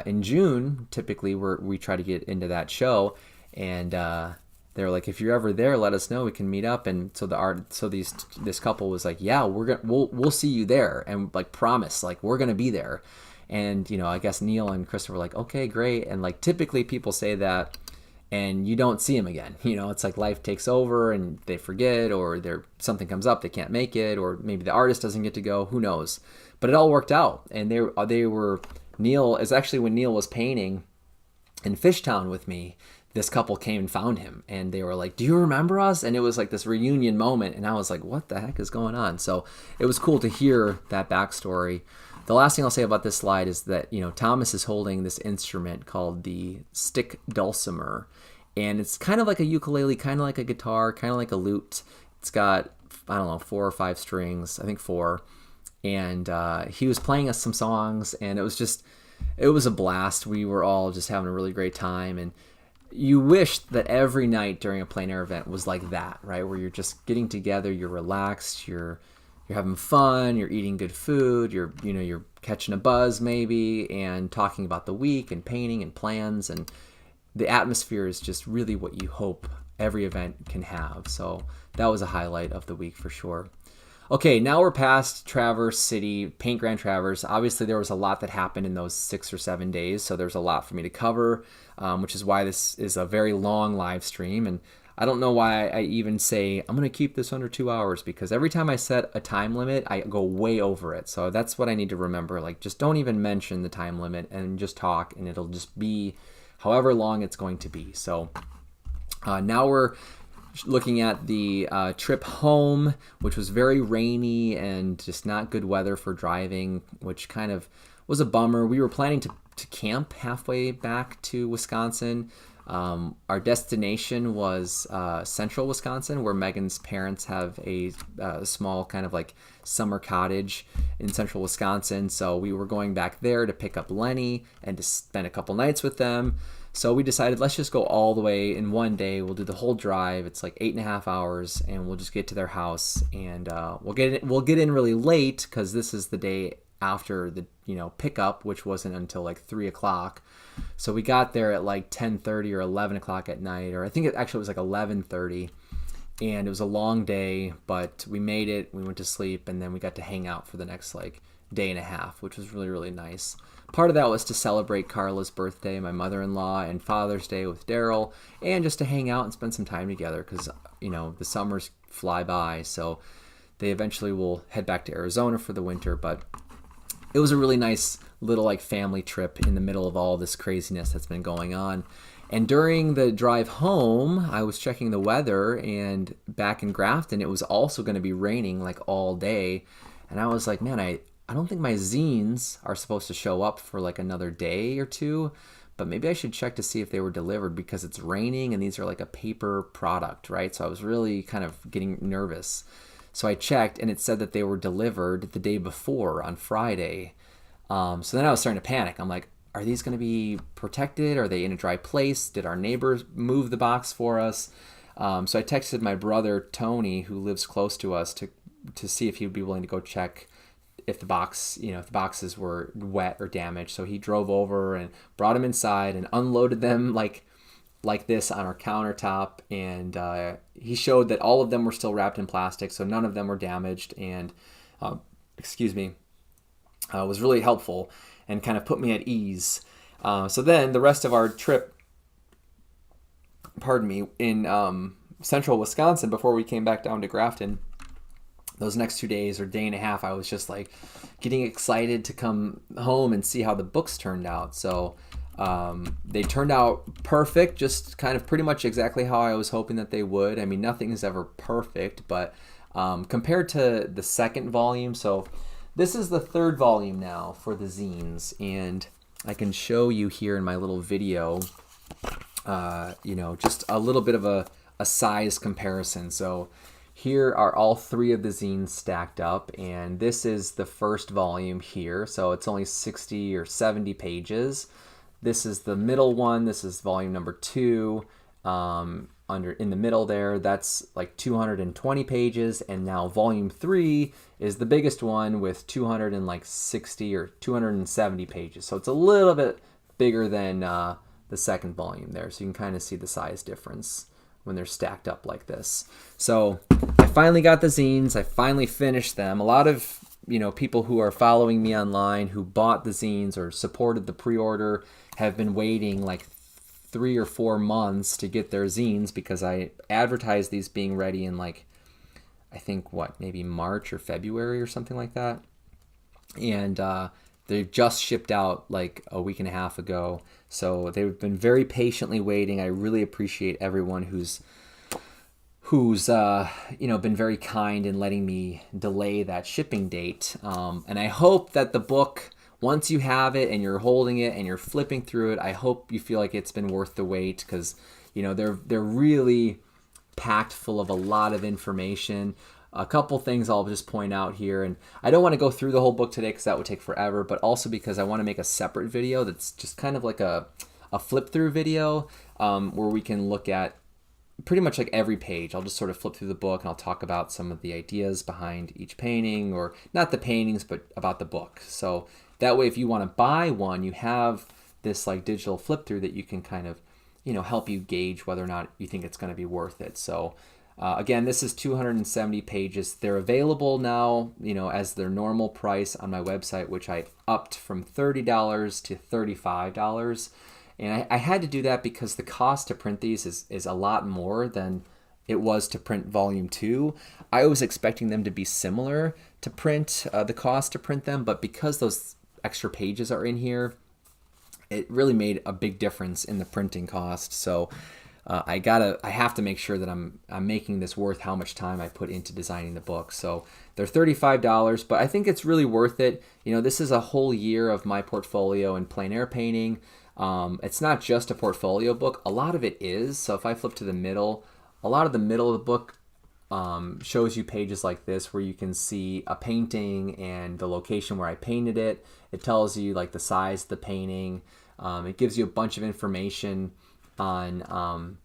A: in June, typically we try to get into that show," and they were like, "If you're ever there, let us know. We can meet up." And so this couple was like, "Yeah, we'll see you there," and like promise, like we're gonna be there. And I guess Neil and Krista were like, "Okay, great." And like typically people say that, and you don't see them again. It's like life takes over and they forget, or something comes up, they can't make it, or maybe the artist doesn't get to go. Who knows? But it all worked out, and they were Neil is actually when Neil was painting in Fishtown with me. This couple came and found him, and they were like, "Do you remember us?" And it was like this reunion moment, and I was like, "What the heck is going on?" So it was cool to hear that backstory. The last thing I'll say about this slide is that Thomas is holding this instrument called the stick dulcimer, and it's kind of like a ukulele, kind of like a guitar, kind of like a lute. It's got, I don't know, 4 or 5 strings, I think 4, and he was playing us some songs, and it was a blast. We were all just having a really great time, and you wish that every night during a plein air event was like that, right? Where you're just getting together, you're relaxed, you're having fun, you're eating good food, you're catching a buzz maybe, and talking about the week and painting and plans, and the atmosphere is just really what you hope every event can have. So that was a highlight of the week for sure. Okay, now we're past Traverse City, Paint Grand Traverse. Obviously, there was a lot that happened in those 6 or 7 days, so there's a lot for me to cover, which is why this is a very long live stream. And I don't know why I even say I'm going to keep this under 2 hours, because every time I set a time limit, I go way over it. So that's what I need to remember. Like, just don't even mention the time limit and just talk, and it'll just be however long it's going to be. So now we're looking at the trip home, which was very rainy and just not good weather for driving, which kind of was a bummer. We were planning to camp halfway back to Wisconsin. Our destination was central Wisconsin, where Megan's parents have a small kind of like summer cottage in central Wisconsin. So we were going back there to pick up Lenny and to spend a couple nights with them. So we decided, let's just go all the way in one day. We'll do the whole drive. It's like 8.5 hours, and we'll just get to their house, and we'll get in really late because this is the day after the pickup, which wasn't until like 3 o'clock. So we got there at like 10:30 or 11 o'clock at night, or I think it actually was like 11:30, and it was a long day, but we made it. We went to sleep, and then we got to hang out for the next like day and a half, which was really, really nice. Part of that was to celebrate Carla's birthday, my mother-in-law, and Father's Day with Daryl, and just to hang out and spend some time together because, the summers fly by. So they eventually will head back to Arizona for the winter, but it was a really nice little like family trip in the middle of all this craziness that's been going on. And during the drive home, I was checking the weather, and back in Grafton, it was also going to be raining like all day. And I was like, man, I don't think my zines are supposed to show up for like another day or two, but maybe I should check to see if they were delivered because it's raining and these are like a paper product, right? So I was really kind of getting nervous. So I checked, and it said that they were delivered the day before on Friday. So then I was starting to panic. I'm like, are these going to be protected? Are they in a dry place? Did our neighbors move the box for us? So I texted my brother, Tony, who lives close to us, to see if he would be willing to go check if the boxes were wet or damaged. So he drove over and brought them inside and unloaded them like this on our countertop, and he showed that all of them were still wrapped in plastic, so none of them were damaged, and was really helpful and kind of put me at ease. So then the rest of our trip, in central Wisconsin, before we came back down to Grafton, those next 2 days or day and a half, I was just like getting excited to come home and see how the books turned out. So they turned out perfect, just kind of pretty much exactly how I was hoping that they would. I mean, nothing is ever perfect, but compared to the second volume, so this is the third volume now for the zines, and I can show you here in my little video, just a little bit of a size comparison. So here are all three of the zines stacked up, and this is the first volume here, so it's only 60 or 70 pages. This is the middle one. This is volume number 2. In the middle there, that's like 220 pages, and now volume 3 is the biggest one with 260 or 270 pages. So it's a little bit bigger than the second volume there. So you can kind of see the size difference when they're stacked up like this. So I finally got the zines. I finally finished them. A lot of people who are following me online who bought the zines or supported the pre-order have been waiting like 3 or 4 months to get their zines because I advertised these being ready in like, I think maybe March or February or something like that. And they just shipped out like a week and a half ago. So they've been very patiently waiting. I really appreciate everyone who's been very kind in letting me delay that shipping date. And I hope that the book, once you have it and you're holding it and you're flipping through it, I hope you feel like it's been worth the wait because, they're really packed full of a lot of information. A couple things I'll just point out here, and I don't want to go through the whole book today because that would take forever, but also because I want to make a separate video that's just kind of like a flip through video where we can look at pretty much like every page. I'll just sort of flip through the book and I'll talk about some of the ideas behind each painting, or not the paintings, but about the book. So that way, if you want to buy one, you have this like digital flip through that you can kind of, help you gauge whether or not you think it's going to be worth it. So again, this is 270 pages. They're available now, as their normal price on my website, which I upped from $30 to $35. And I had to do that because the cost to print these is a lot more than it was to print volume 2. I was expecting them to be similar to print, the cost to print them, but because those extra pages are in here, it really made a big difference in the printing cost. So I have to make sure that I'm making this worth how much time I put into designing the book. So they're $35, but I think it's really worth it. This is a whole year of my portfolio in plein air painting. It's not just a portfolio book. A lot of it is. So if I flip to the middle, a lot of the middle of the book shows you pages like this where you can see a painting and the location where I painted it. It tells you like the size of the painting. It gives you a bunch of information on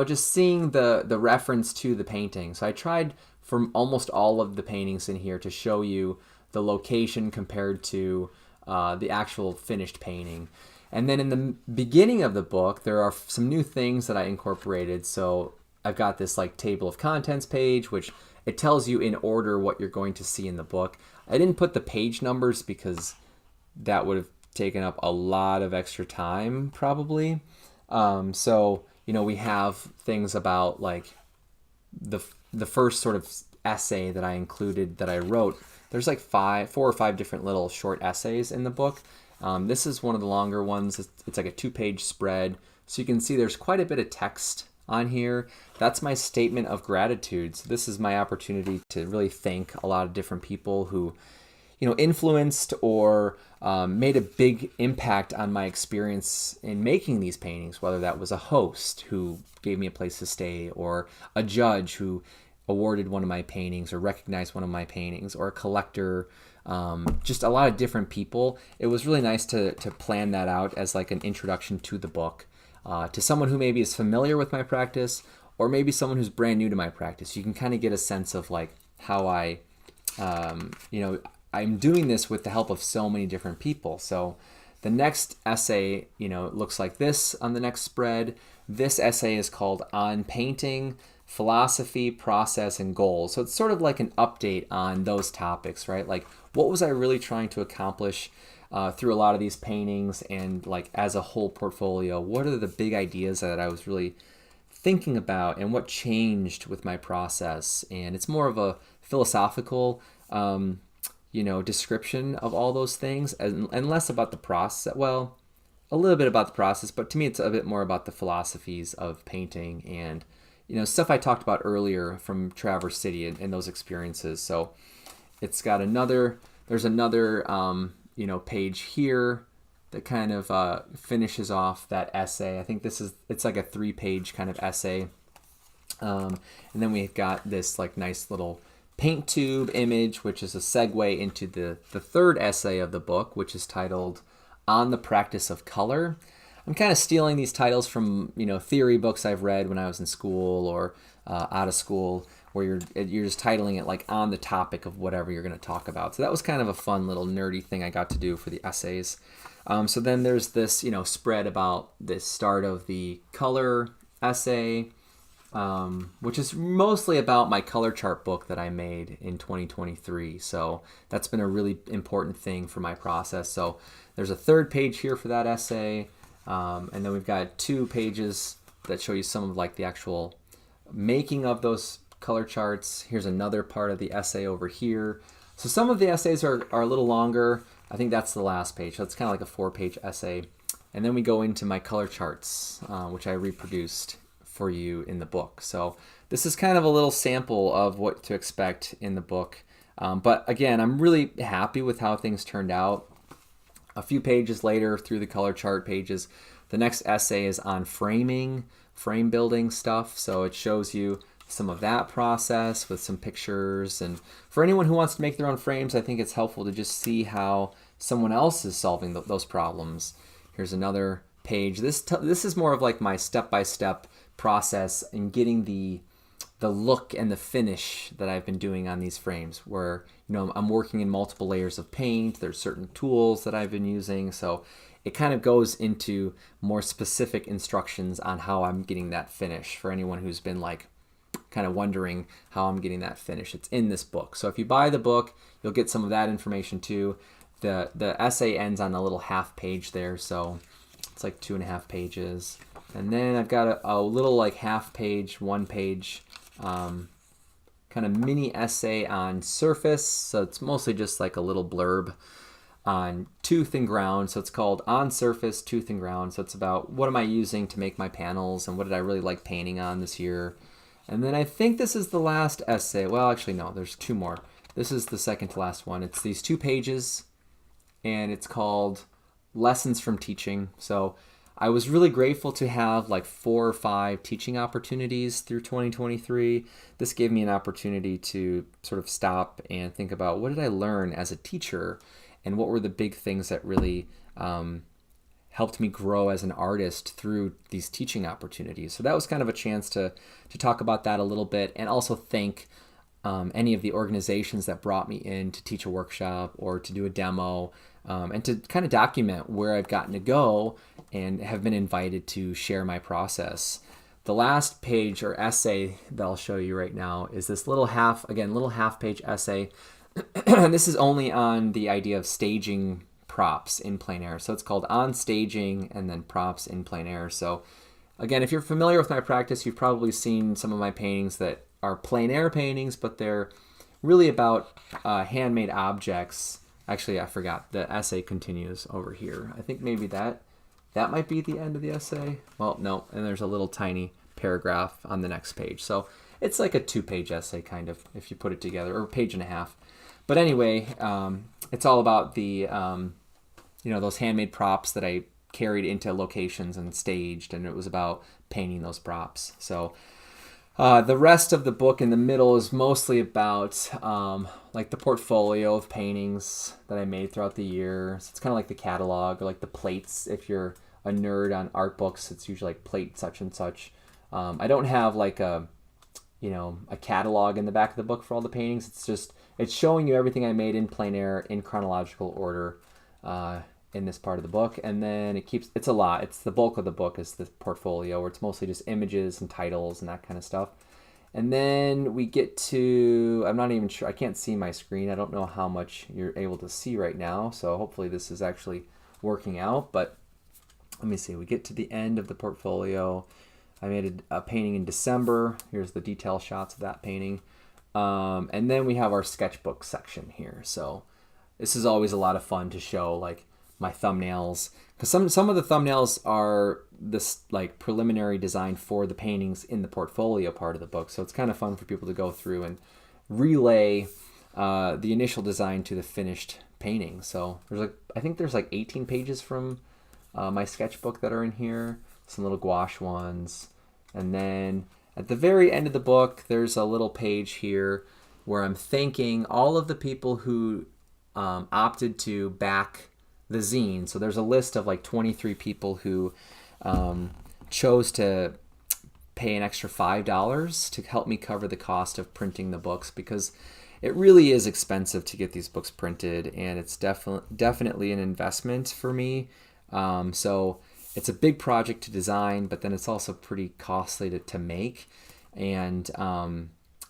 A: just seeing the reference to the painting. So I tried for almost all of the paintings in here to show you the location compared to the actual finished painting. And then in the beginning of the book, there are some new things that I incorporated. So I've got this like table of contents page, which it tells you in order what you're going to see in the book. I didn't put the page numbers because that would have taken up a lot of extra time probably. So we have things about like the first sort of essay that I included that I wrote. There's like 4 or 5 different little short essays in the book. This is one of the longer ones. It's like a 2-page spread. So you can see there's quite a bit of text on here. That's my statement of gratitude. So this is my opportunity to really thank a lot of different people who, influenced or made a big impact on my experience in making these paintings, whether that was a host who gave me a place to stay, or a judge who awarded one of my paintings or recognized one of my paintings, or a collector, just a lot of different people. It was really nice to plan that out as like an introduction to the book, to someone who maybe is familiar with my practice, or maybe someone who's brand new to my practice. You can kind of get a sense of like how I'm doing this with the help of so many different people. So the next essay, looks like this on the next spread. This essay is called On Painting, Philosophy, Process, and Goals. So it's sort of like an update on those topics, right? Like, what was I really trying to accomplish through a lot of these paintings, and like as a whole portfolio? What are the big ideas that I was really thinking about, and what changed with my process? And it's more of a philosophical description of all those things, and less about the process. Well, a little bit about the process, but to me it's a bit more about the philosophies of painting and stuff I talked about earlier from Traverse City and those experiences. So it's got there's another page here that kind of finishes off that essay. I think it's like a 3-page kind of essay, and then we've got this like nice little paint tube image, which is a segue into the third essay of the book, which is titled On the Practice of Color. I'm kind of stealing these titles from theory books I've read when I was in school or out of school, where you're just titling it like on the topic of whatever you're going to talk about. So that was kind of a fun little nerdy thing I got to do for the essays. So then there's this spread about the start of the color essay, which is mostly about my color chart book that I made in 2023. So that's been a really important thing for my process. So there's a 3rd page here for that essay. And then we've got 2 pages that show you some of like the actual making of those color charts. Here's another part of the essay over here. So some of the essays are a little longer. I think that's the last page. So it's kind of like a 4-page essay. And then we go into my color charts, which I reproduced for you in the book. So this is kind of a little sample of what to expect in the book. But again, I'm really happy with how things turned out. A few pages later, through the color chart pages, the next essay is on framing, frame building stuff. So it shows you some of that process with some pictures. And for anyone who wants to make their own frames, I think it's helpful to just see how someone else is solving those problems. Here's another page. This is more of like my step-by-step process in getting the look and the finish that I've been doing on these frames, where I'm working in multiple layers of paint. There's certain tools that I've been using, so it kind of goes into more specific instructions on how I'm getting that finish for anyone who's been like kind of wondering how I'm getting that finish. It's in this book. So if you buy the book, you'll get some of that information too. The essay ends on a little half page there, so it's like 2.5 pages. And then I've got a little like half page, 1 page kind of mini essay on surface. So it's mostly just like a little blurb. on tooth and ground. So it's called On Surface, Tooth and Ground. So it's about what am I using to make my panels and what did I really like painting on this year. And then I think this is the last essay. Well, actually, no, there's two more. This is the second to last one. It's these 2 pages, and it's called Lessons from Teaching. So I was really grateful to have like 4 or 5 teaching opportunities through 2023. This gave me an opportunity to sort of stop and think about what did I learn as a teacher and what were the big things that really helped me grow as an artist through these teaching opportunities. So that was kind of a chance to talk about that a little bit, and also thank any of the organizations that brought me in to teach a workshop or to do a demo, and to kind of document where I've gotten to go and have been invited to share my process. The last page or essay that I'll show you right now is this little half page essay. This is only on the idea of staging props in plein air. So it's called On Staging and then Props in Plein Air. So again, if you're familiar with my practice, you've probably seen some of my paintings that are plein air paintings, but they're really about handmade objects. Actually, I forgot. The essay continues over here. I think maybe that might be the end of the essay. Well, no, and there's a little tiny paragraph on the next page. So it's like a 2-page essay kind of, if you put it together, or a page and a half. But anyway, it's all about the, those handmade props that I carried into locations and staged, and it was about painting those props. So the rest of the book in the middle is mostly about like the portfolio of paintings that I made throughout the year. So it's kind of like the catalog, or like the plates. If you're a nerd on art books, it's usually like plate such and such. I don't have like a catalog in the back of the book for all the paintings. It's showing you everything I made in plein air in chronological order in this part of the book. And then it's a lot. It's the bulk of the book is the portfolio, where it's mostly just images and titles and that kind of stuff. And then we get to, I'm not even sure, I can't see my screen. I don't know how much you're able to see right now. So hopefully this is actually working out. But let me see, we get to the end of the portfolio. I made a painting in December. Here's the detail shots of that painting. And then we have our sketchbook section here. So this is always a lot of fun to show like my thumbnails, because some of the thumbnails are this like preliminary design for the paintings in the portfolio part of the book. So it's kind of fun for people to go through and relay the initial design to the finished painting. So I think there's like 18 pages from my sketchbook that are in here, some little gouache ones. And then at the very end of the book, there's a little page here where I'm thanking all of the people who opted to back the zine. So there's a list of like 23 people who chose to pay an extra $5 to help me cover the cost of printing the books, because it really is expensive to get these books printed, and it's definitely an investment for me. So it's a big project to design, but then it's also pretty costly to make. And,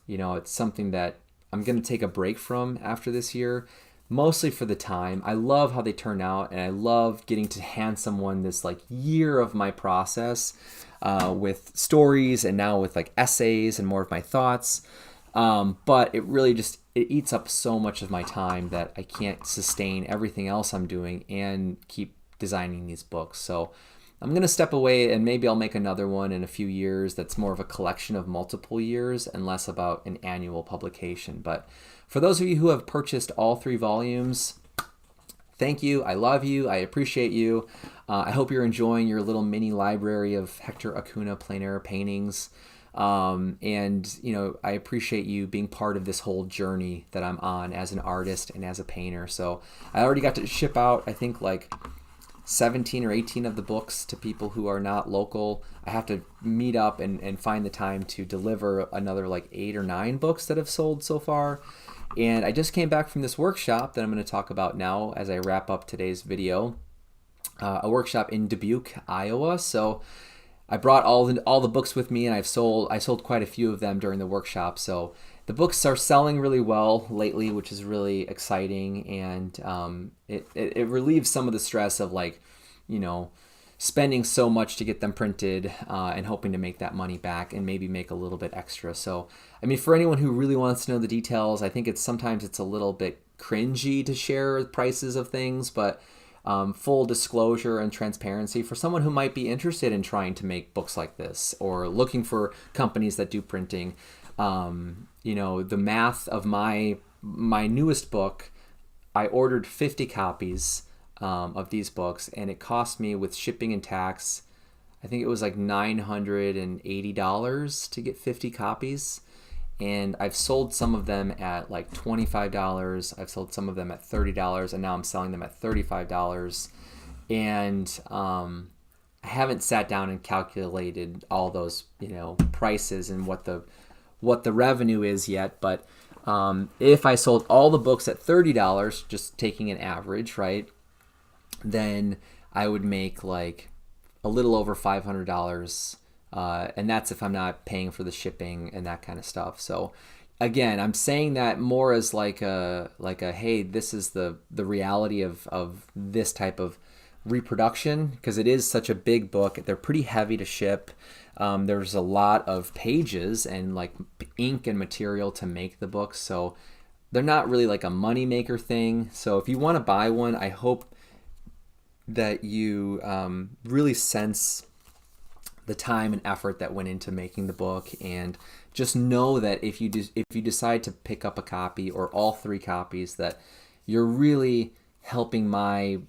A: it's something that I'm going to take a break from after this year, mostly for the time. I love how they turn out, and I love getting to hand someone this like year of my process with stories, and now with like essays and more of my thoughts. But it really it eats up so much of my time that I can't sustain everything else I'm doing and keep designing these books. So I'm going to step away, and maybe I'll make another one in a few years that's more of a collection of multiple years and less about an annual publication. But for those of you who have purchased all 3 volumes, thank you. I love you. I appreciate you. I hope you're enjoying your little mini library of Hector Acuna plein air paintings. And I appreciate you being part of this whole journey that I'm on as an artist and as a painter. So I already got to ship out, I think, like 17 or 18 of the books to people who are not local. I have to meet up and find the time to deliver another like 8 or 9 books that have sold so far. And I just came back from this workshop that I'm going to talk about now as I wrap up today's video. A workshop in Dubuque, Iowa. So I brought all the books with me, and I sold quite a few of them during the workshop. So the books are selling really well lately, which is really exciting, and it relieves some of the stress of spending so much to get them printed and hoping to make that money back and maybe make a little bit extra. So, I mean, for anyone who really wants to know the details, I think sometimes it's a little bit cringy to share prices of things, but full disclosure and transparency for someone who might be interested in trying to make books like this or looking for companies that do printing. The math of my newest book, I ordered 50 copies of these books, and it cost me, with shipping and tax, I think it was like $980 to get 50 copies. And I've sold some of them at like $25. I've sold some of them at $30, and now I'm selling them at $35. And I haven't sat down and calculated all those, prices and what the revenue is yet. But if I sold all the books at $30, just taking an average, right, then I would make like a little over $500. And that's if I'm not paying for the shipping and that kind of stuff. So again, I'm saying that more as like a hey, this is the reality of this type of reproduction, because it is such a big book. They're pretty heavy to ship. There's a lot of pages and like ink and material to make the books, so they're not really like a money maker thing. So if you want to buy one, I hope that you really sense the time and effort that went into making the book, and just know that if you decide to pick up a copy or all 3 copies, that you're really helping my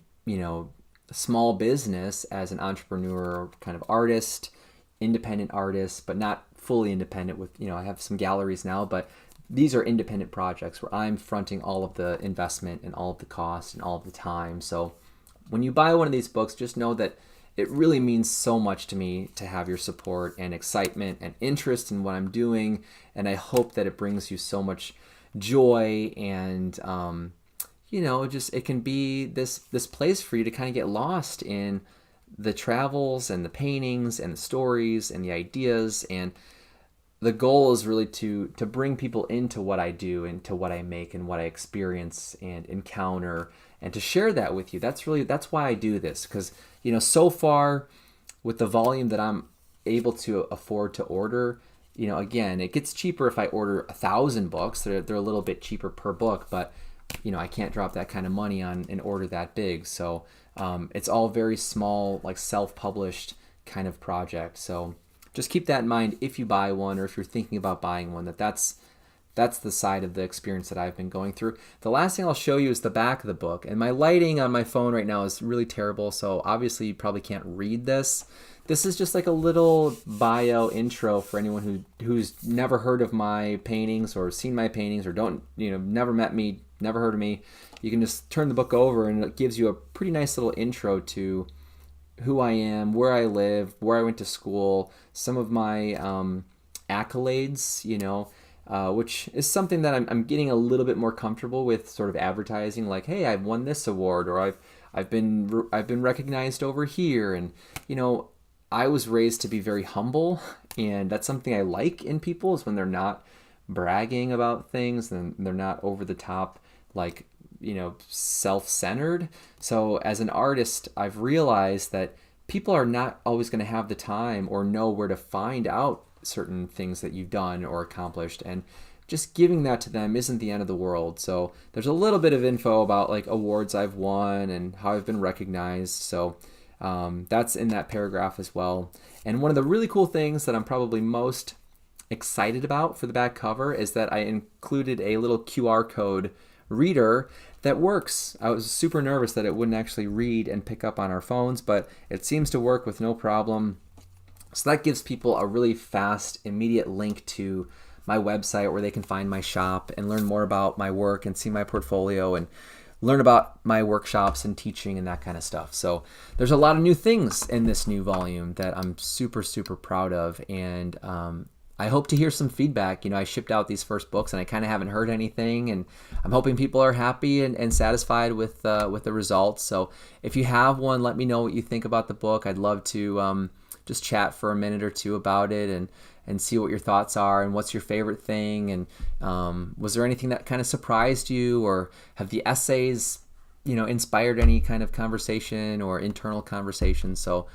A: small business as an entrepreneur, kind of artist, independent artist, but not fully independent. With I have some galleries now, but these are independent projects where I'm fronting all of the investment and all of the cost and all of the time. So when you buy one of these books, just know that it really means so much to me to have your support and excitement and interest in what I'm doing. And I hope that it brings you so much joy and, just it can be this place for you to kind of get lost in the travels and the paintings and the stories and the ideas. And the goal is really to bring people into what I do, into what I make and what I experience and encounter, and to share that with you. That's why I do this, because so far with the volume that I'm able to afford to order, again, it gets cheaper if I order 1,000 books. They're a little bit cheaper per book, but I can't drop that kind of money on an order that big. So it's all very small, like self-published kind of project. So just keep that in mind if you buy one, or if you're thinking about buying one, that's the side of the experience that I've been going through. The last thing I'll show you is the back of the book. And my lighting on my phone right now is really terrible, so obviously you probably can't read this. This is just like a little bio intro for anyone who's never heard of my paintings or seen my paintings, or never met me, never heard of me. You can just turn the book over and it gives you a pretty nice little intro to who I am, where I live, where I went to school, some of my accolades, which is something that I'm getting a little bit more comfortable with, sort of advertising, like, hey, I've won this award, or I've been recognized over here. And I was raised to be very humble, and that's something I like in people, is when they're not bragging about things and they're not over the top, like self-centered. So as an artist, I've realized that people are not always going to have the time or know where to find out certain things that you've done or accomplished, and just giving that to them isn't the end of the world. So there's a little bit of info about like awards I've won and how I've been recognized. So that's in that paragraph as well. And one of the really cool things that I'm probably most excited about for the back cover is that I included a little QR code reader that works. I was super nervous that it wouldn't actually read and pick up on our phones, but it seems to work with no problem. So that gives people a really fast, immediate link to my website where they can find my shop and learn more about my work and see my portfolio and learn about my workshops and teaching and that kind of stuff. So there's a lot of new things in this new volume that I'm super, super proud of. And I hope to hear some feedback. I shipped out these first books and I kind of haven't heard anything, and I'm hoping people are happy and satisfied with the results. So if you have one, let me know what you think about the book. I'd love to just chat for a minute or two about it and see what your thoughts are and what's your favorite thing. And was there anything that kind of surprised you, or have the essays, inspired any kind of conversation or internal conversation? So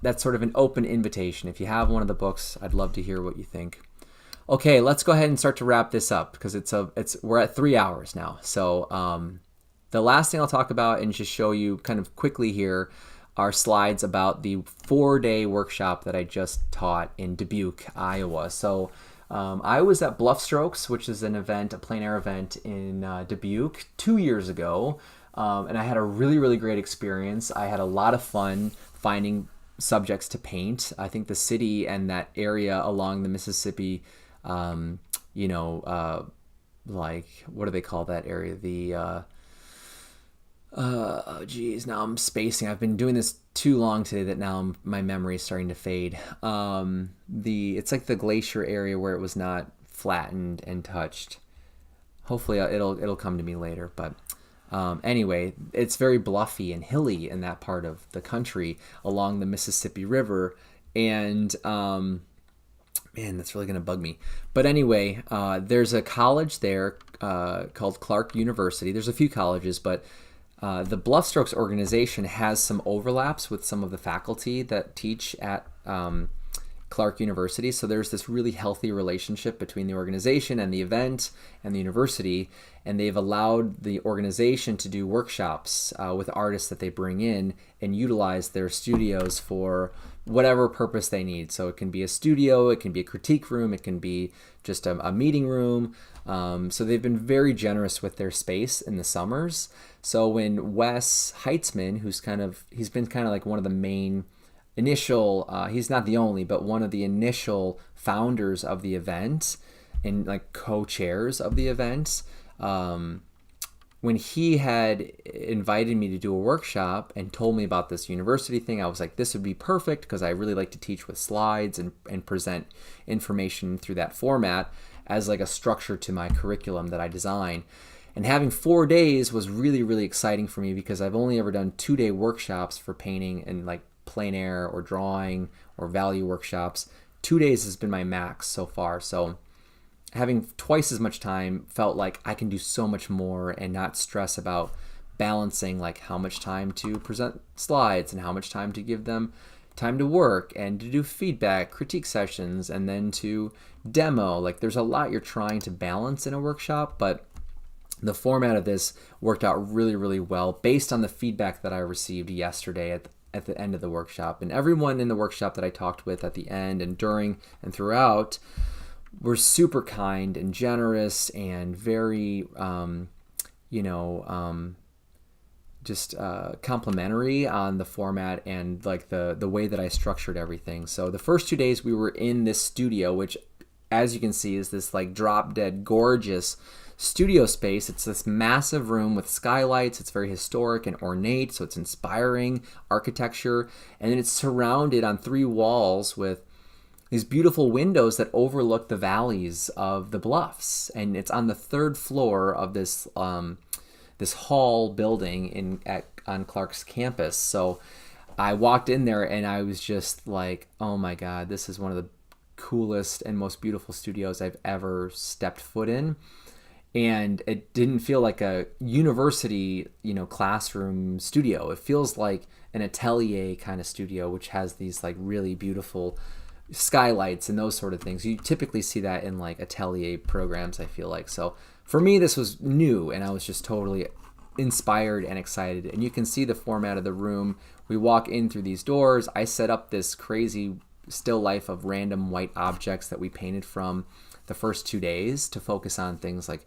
A: that's sort of an open invitation. If you have one of the books, I'd love to hear what you think. Okay, let's go ahead and start to wrap this up because we're at 3 hours now. So the last thing I'll talk about and just show you kind of quickly here are slides about the 4-day workshop that I just taught in Dubuque, Iowa. So I was at Bluff Strokes, which is an event, a plein air event in Dubuque 2 years ago. And I had a really, really great experience. I had a lot of fun finding subjects to paint. I think the city and that area along the Mississippi, like, what do they call that area? Oh geez, now I'm spacing. I've been doing this too long today that now my memory is starting to fade. It's like the glacier area where it was not flattened and touched. Hopefully it'll come to me later, but anyway, it's very bluffy and hilly in that part of the country along the Mississippi River, and man, that's really gonna bug me. But anyway, there's a college there called Clark University. There's a few colleges, but the Bluff Strokes organization has some overlaps with some of the faculty that teach at Clark University. So there's this really healthy relationship between the organization and the event and the university, and they've allowed the organization to do workshops with artists that they bring in and utilize their studios for whatever purpose they need. So it can be a studio, it can be a critique room, it can be just a meeting room. So they've been very generous with their space in the summers. So when Wes Heitzman, he's been kind of like one of the main initial, he's not the only, but one of the initial founders of the event and like co-chairs of the event, when he had invited me to do a workshop and told me about this university thing, I was like, this would be perfect because I really like to teach with slides and present information through that format as like a structure to my curriculum that I design. And having 4 days was really, really exciting for me because I've only ever done 2-day workshops for painting and like plein air or drawing or value workshops. 2 days has been my max so far. So having twice as much time felt like I can do so much more and not stress about balancing like how much time to present slides and how much time to give them time to work and to do feedback, critique sessions, and then to demo. Like there's a lot you're trying to balance in a workshop, but the format of this worked out really, really well based on the feedback that I received yesterday at the end of the workshop. And everyone in the workshop that I talked with at the end and during and throughout were super kind and generous and very, complimentary on the format and like the way that I structured everything. So the first 2 days we were in this studio, which as you can see is this like drop dead gorgeous studio space. It's this massive room with skylights. It's very historic and ornate, so it's inspiring architecture. And then it's surrounded on 3 walls with these beautiful windows that overlook the valleys of the bluffs. And it's on the 3rd floor of this this hall building on Clark's campus. So I walked in there and I was just like, oh my God, this is one of the coolest and most beautiful studios I've ever stepped foot in. And it didn't feel like a university, classroom studio. It feels like an atelier kind of studio, which has these like really beautiful skylights and those sort of things. You typically see that in like atelier programs, I feel like. So for me, this was new and I was just totally inspired and excited. And you can see the format of the room. We walk in through these doors. I set up this crazy still life of random white objects that we painted from the first 2 days to focus on things like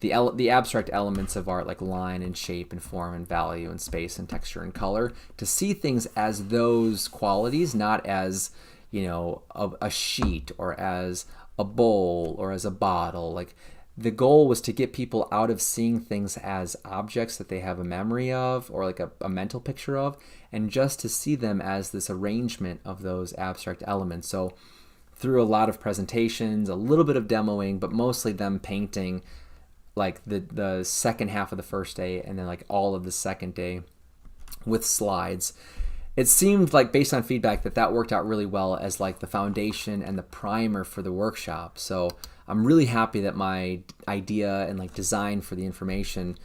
A: the abstract elements of art, like line and shape and form and value and space and texture and color, to see things as those qualities, not as a sheet or as a bowl or as a bottle. Like the goal was to get people out of seeing things as objects that they have a memory of or like a mental picture of, and just to see them as this arrangement of those abstract elements. So through a lot of presentations, a little bit of demoing, but mostly them painting like the second half of the first day and then like all of the second day with slides. It seemed like, based on feedback, that worked out really well as like the foundation and the primer for the workshop. So I'm really happy that my idea and like design for the information,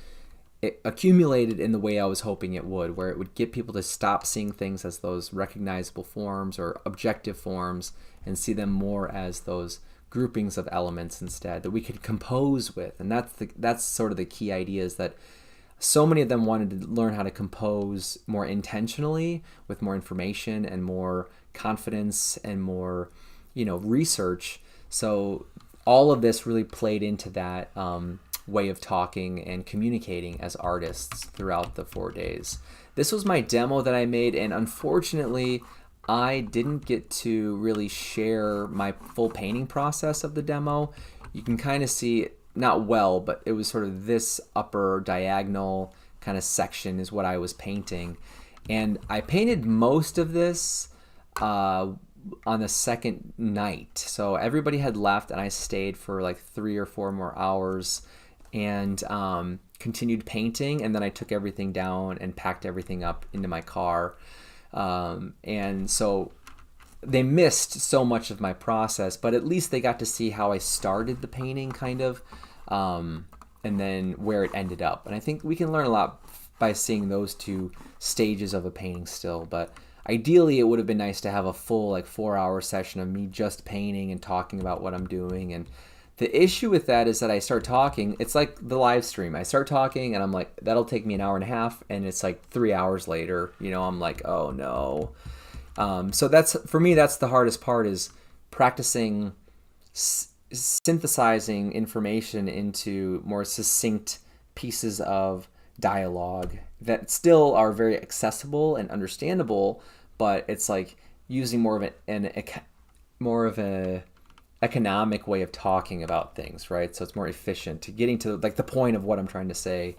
A: it accumulated in the way I was hoping it would, where it would get people to stop seeing things as those recognizable forms or objective forms and see them more as those groupings of elements instead that we could compose with. And that's sort of the key idea, is that so many of them wanted to learn how to compose more intentionally with more information and more confidence and more, research. So all of this really played into that way of talking and communicating as artists throughout the 4 days. This was my demo that I made, and unfortunately, I didn't get to really share my full painting process of the demo. You can kind of see, not well, but it was sort of this upper diagonal kind of section is what I was painting. And I painted most of this on the second night. So everybody had left and I stayed for like 3 or 4 more hours and continued painting. And then I took everything down and packed everything up into my car. And so they missed so much of my process, but at least they got to see how I started the painting kind of, and then where it ended up. And I think we can learn a lot by seeing those 2 stages of a painting still, but ideally it would have been nice to have a full 4-hour session of me just painting and talking about what I'm doing. And the issue with that is that I start talking, it's like the live stream. I start talking and I'm like, that'll take me an hour and a half, and it's like 3 hours later, I'm like, oh no. So that's, for me, that's the hardest part, is practicing synthesizing information into more succinct pieces of dialogue that still are very accessible and understandable, but it's like using more of an economic way of talking about things, right? So it's more efficient to getting to the point of what I'm trying to say.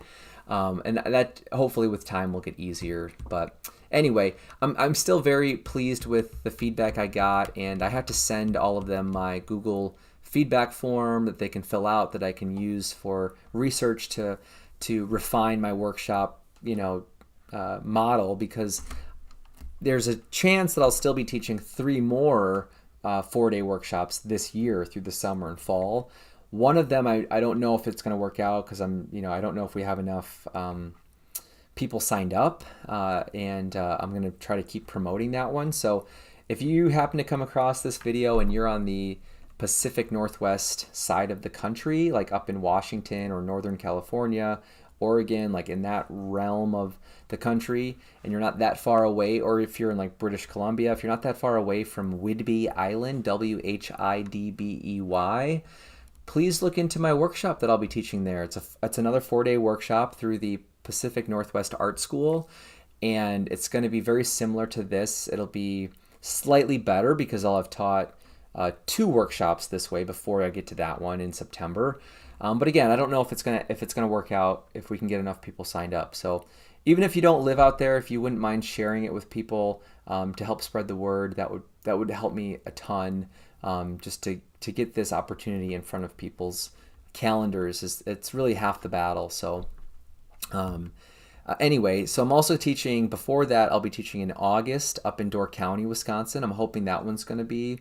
A: And that hopefully with time will get easier. But anyway, I'm still very pleased with the feedback I got, and I have to send all of them my Google feedback form that they can fill out, that I can use for research to refine my workshop, model, because there's a chance that I'll still be teaching 3 more 4-day workshops this year through the summer and fall. One of them, I don't know if it's going to work out, because I don't know if we have enough people signed up, and I'm going to try to keep promoting that one. So if you happen to come across this video and you're on the Pacific Northwest side of the country, like up in Washington or Northern California, Oregon, like in that realm of the country, and you're not that far away, or if you're in like British Columbia, if you're not that far away from Whidbey Island, Whidbey, please look into my workshop that I'll be teaching there. It's another 4-day workshop through the Pacific Northwest Art School, and it's going to be very similar to this. It'll be slightly better because I'll have taught 2 workshops this way before I get to that one in September. But again, I don't know if it's gonna work out, if we can get enough people signed up. So even if you don't live out there, if you wouldn't mind sharing it with people to help spread the word, that would help me a ton. Just to get this opportunity in front of people's calendars, it's really half the battle. So anyway, so I'm also teaching, before that I'll be teaching in August up in Door County, Wisconsin. I'm hoping that one's going to be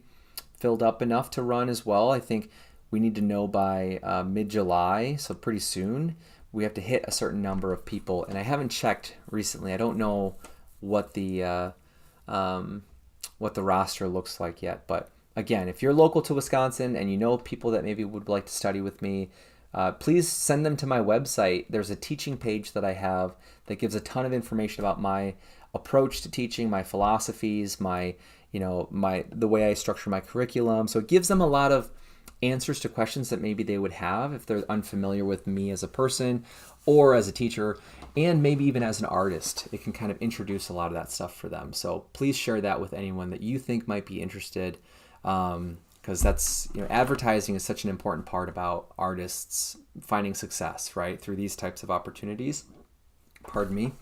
A: filled up enough to run as well. I think we need to know by mid-July, so pretty soon. We have to hit a certain number of people, and I haven't checked recently. I don't know what the roster looks like yet. But again, if you're local to Wisconsin and you know people that maybe would like to study with me, please send them to my website. There's a teaching page that I have that gives a ton of information about my approach to teaching, my philosophies, the way I structure my curriculum. So it gives them a lot of answers to questions that maybe they would have if they're unfamiliar with me as a person or as a teacher, and maybe even as an artist. It can kind of introduce a lot of that stuff for them. So please share that with anyone that you think might be interested, because that's, advertising is such an important part about artists finding success, right, through these types of opportunities. Pardon me.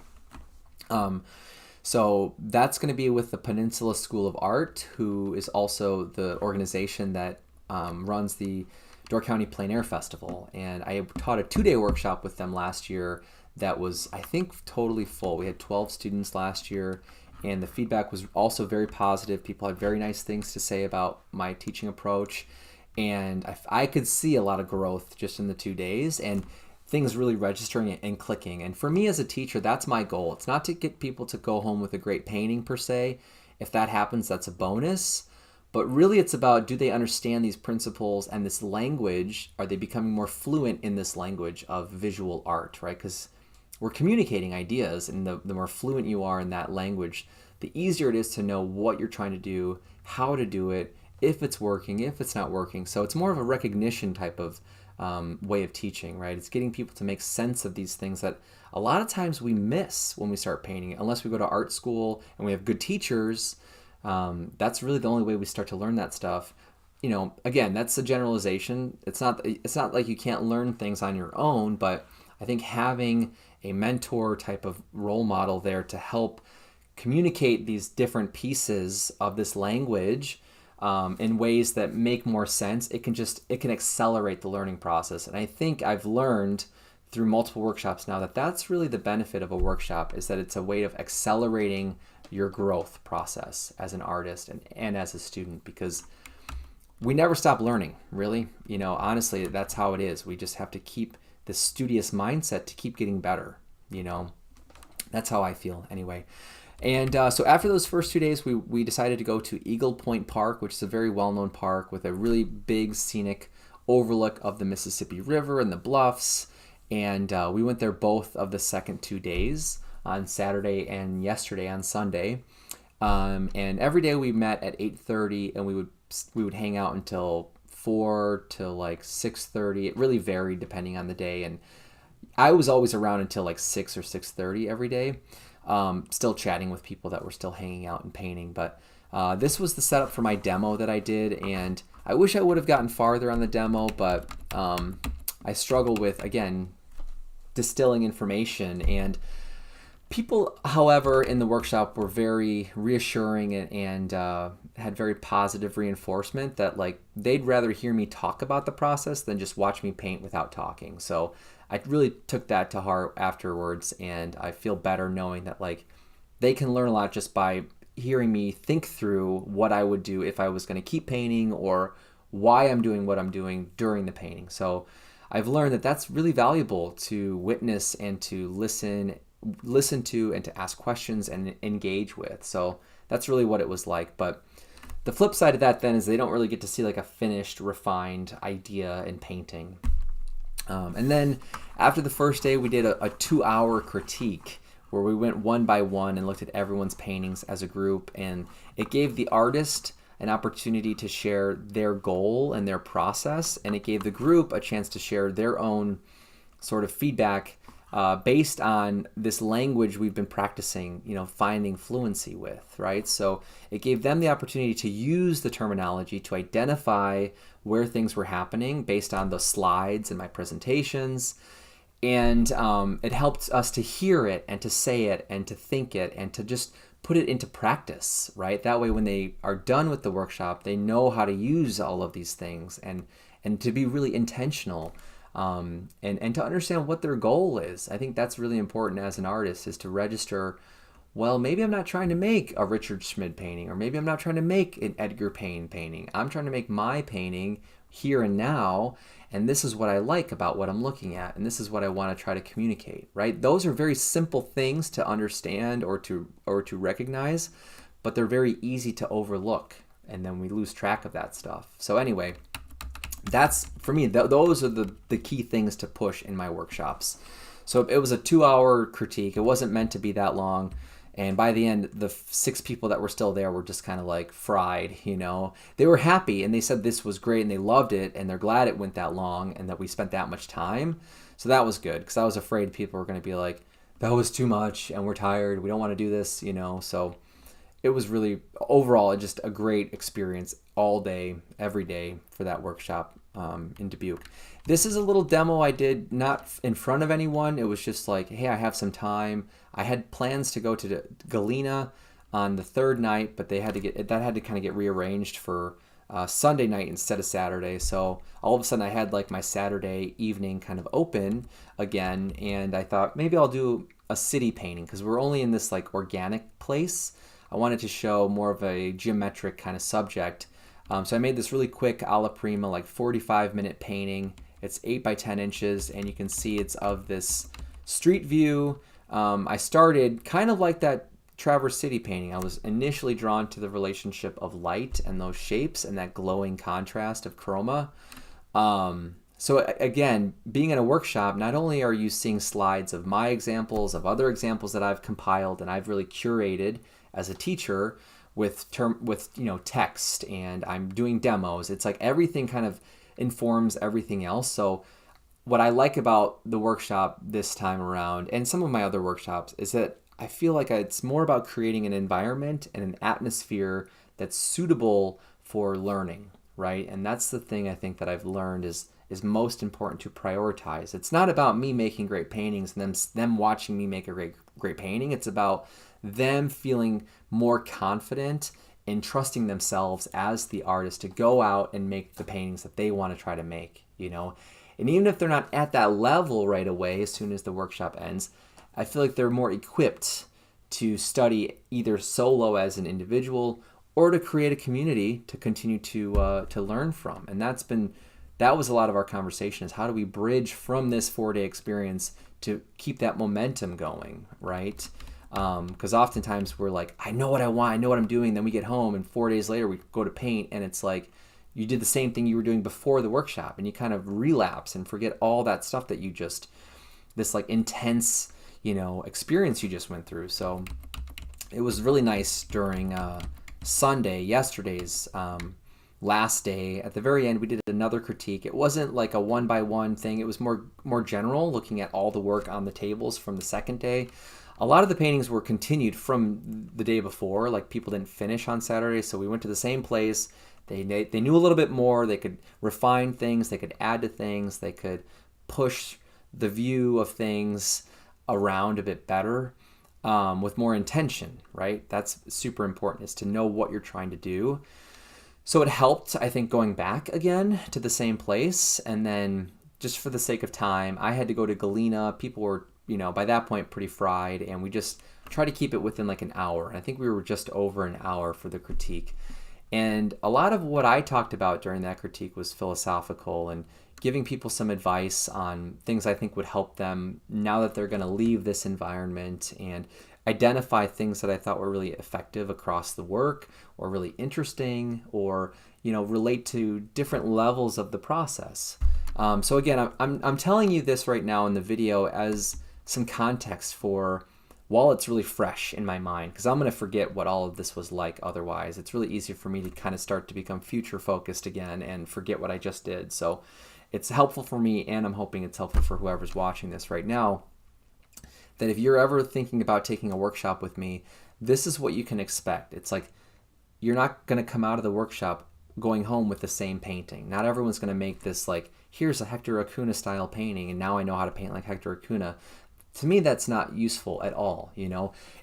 A: So that's going to be with the Peninsula School of Art, who is also the organization that runs the Door County Plein Air Festival. And I taught a 2-day workshop with them last year that was, I think, totally full. We had 12 students last year, and the feedback was also very positive. People had very nice things to say about my teaching approach, and I could see a lot of growth just in the 2 days. And things really registering and clicking. And for me as a teacher, that's my goal. It's not to get people to go home with a great painting per se. If that happens, that's a bonus. But really it's about, do they understand these principles and this language? Are they becoming more fluent in this language of visual art, right? Because we're communicating ideas, and the more fluent you are in that language, the easier it is to know what you're trying to do, how to do it, if it's working, if it's not working. So it's more of a recognition type of way of teaching, right? It's getting people to make sense of these things that a lot of times we miss when we start painting. Unless we go to art school and we have good teachers, that's really the only way we start to learn that stuff. You know, again, that's a generalization. It's not like you can't learn things on your own, but I think having a mentor type of role model there to help communicate these different pieces of this language in ways that make more sense, it can accelerate the learning process. And I think I've learned through multiple workshops now that that's really the benefit of a workshop, is that it's a way of accelerating your growth process as an artist and as a student, because we never stop learning, really. You know, honestly, that's how it is. We just have to keep this studious mindset to keep getting better, you know. That's how I feel anyway. And so after those first 2 days, we decided to go to Eagle Point Park, which is a very well-known park with a really big scenic overlook of the Mississippi River and the bluffs. And we went there both of the second 2 days, on Saturday and yesterday on Sunday. And every day we met at 8:30, and we would hang out until 4 to like 6:30. It really varied depending on the day. And I was always around until like 6 or 6:30 every day. Still chatting with people that were still hanging out and painting. But this was the setup for my demo that I did, and I wish I would have gotten farther on the demo, but I struggle with, again, distilling information. And people, however, in the workshop were very reassuring and had very positive reinforcement that like they'd rather hear me talk about the process than just watch me paint without talking. So I really took that to heart afterwards, and I feel better knowing that like they can learn a lot just by hearing me think through what I would do if I was going to keep painting, or why I'm doing what I'm doing during the painting. So I've learned that that's really valuable to witness and to listen to and to ask questions and engage with. So that's really what it was like. But the flip side of that then is they don't really get to see like a finished, refined idea in painting. And then after the first day, we did a 2-hour critique where we went one by one and looked at everyone's paintings as a group, and it gave the artist an opportunity to share their goal and their process, and it gave the group a chance to share their own sort of feedback based on this language we've been practicing, you know, finding fluency with, right? So it gave them the opportunity to use the terminology to identify where things were happening based on the slides and my presentations. And it helped us to hear it and to say it and to think it and to just put it into practice, right? That way when they are done with the workshop, they know how to use all of these things and to be really intentional. And to understand what their goal is. I think that's really important as an artist, is to register, well, maybe I'm not trying to make a Richard Schmid painting, or maybe I'm not trying to make an Edgar Payne painting. I'm trying to make my painting here and now, and this is what I like about what I'm looking at, and this is what I want to try to communicate, right? Those are very simple things to understand or to recognize, but they're very easy to overlook, and then we lose track of that stuff. So anyway, that's, for me, those are the key things to push in my workshops. So it was a 2-hour critique. It wasn't meant to be that long. And by the end, the 6 people that were still there were just kind of like fried, you know. They were happy, and they said this was great, and they loved it, and they're glad it went that long and that we spent that much time. So that was good, because I was afraid people were going to be like, that was too much, and we're tired, we don't want to do this, you know. So it was really, overall, just a great experience all day, every day for that workshop in Dubuque. This is a little demo I did not in front of anyone. It was just like, hey, I have some time. I had plans to go to Galena on the 3rd night, but that had to kind of get rearranged for Sunday night instead of Saturday. So all of a sudden I had like my Saturday evening kind of open again, and I thought maybe I'll do a city painting, because we're only in this like organic place. I wanted to show more of a geometric kind of subject. So I made this really quick alla prima, like 45-minute painting. It's 8 by 10 inches, and you can see it's of this street view. I started kind of like that Traverse City painting. I was initially drawn to the relationship of light and those shapes and that glowing contrast of chroma. So again, being in a workshop, not only are you seeing slides of my examples, of other examples that I've compiled and I've really curated as a teacher with text, and I'm doing demos. It's like everything kind of informs everything else. So what I like about the workshop this time around, and some of my other workshops, is that I feel like it's more about creating an environment and an atmosphere that's suitable for learning, right? And that's the thing I think that I've learned is most important to prioritize. It's not about me making great paintings and them watching me make a great painting. It's about them feeling more confident in trusting themselves as the artist to go out and make the paintings that they want to try to make, And even if they're not at that level right away, as soon as the workshop ends, I feel like they're more equipped to study either solo as an individual or to create a community to continue to learn from. And that was a lot of our conversation, is how do we bridge from this 4-day experience to keep that momentum going, right? Because oftentimes we're like, I know what I want, I know what I'm doing. Then we get home and 4 days later we go to paint and it's like you did the same thing you were doing before the workshop, and you kind of relapse and forget all that stuff that this like intense, experience you just went through. So it was really nice during yesterday's last day. At the very end, we did another critique. It wasn't like a 1-by-1 thing. It was more general, looking at all the work on the tables from the second day. A lot of the paintings were continued from the day before. Like, people didn't finish on Saturday, so we went to the same place. They knew a little bit more. They could refine things. They could add to things. They could push the view of things around a bit better, with more intention, right? That's super important, is to know what you're trying to do. So it helped, I think, going back again to the same place. And then, just for the sake of time, I had to go to Galena. People were, by that point pretty fried, and we just tried to keep it within like an hour. And I think we were just over an hour for the critique. And a lot of what I talked about during that critique was philosophical and giving people some advice on things I think would help them now that they're going to leave this environment, and identify things that I thought were really effective across the work, or really interesting, or relate to different levels of the process. So again, I'm telling you this right now in the video as some context for, while it's really fresh in my mind, because I'm going to forget what all of this was like otherwise. It's really easy for me to kind of start to become future focused again and forget what I just did. So it's helpful for me, and I'm hoping it's helpful for whoever's watching this right now, that if you're ever thinking about taking a workshop with me, this is what you can expect. It's like, you're not going to come out of the workshop going home with the same painting. Not everyone's going to make this like, here's a Hector Acuna style painting, and now I know how to paint like Hector Acuna. To me, that's not useful at all.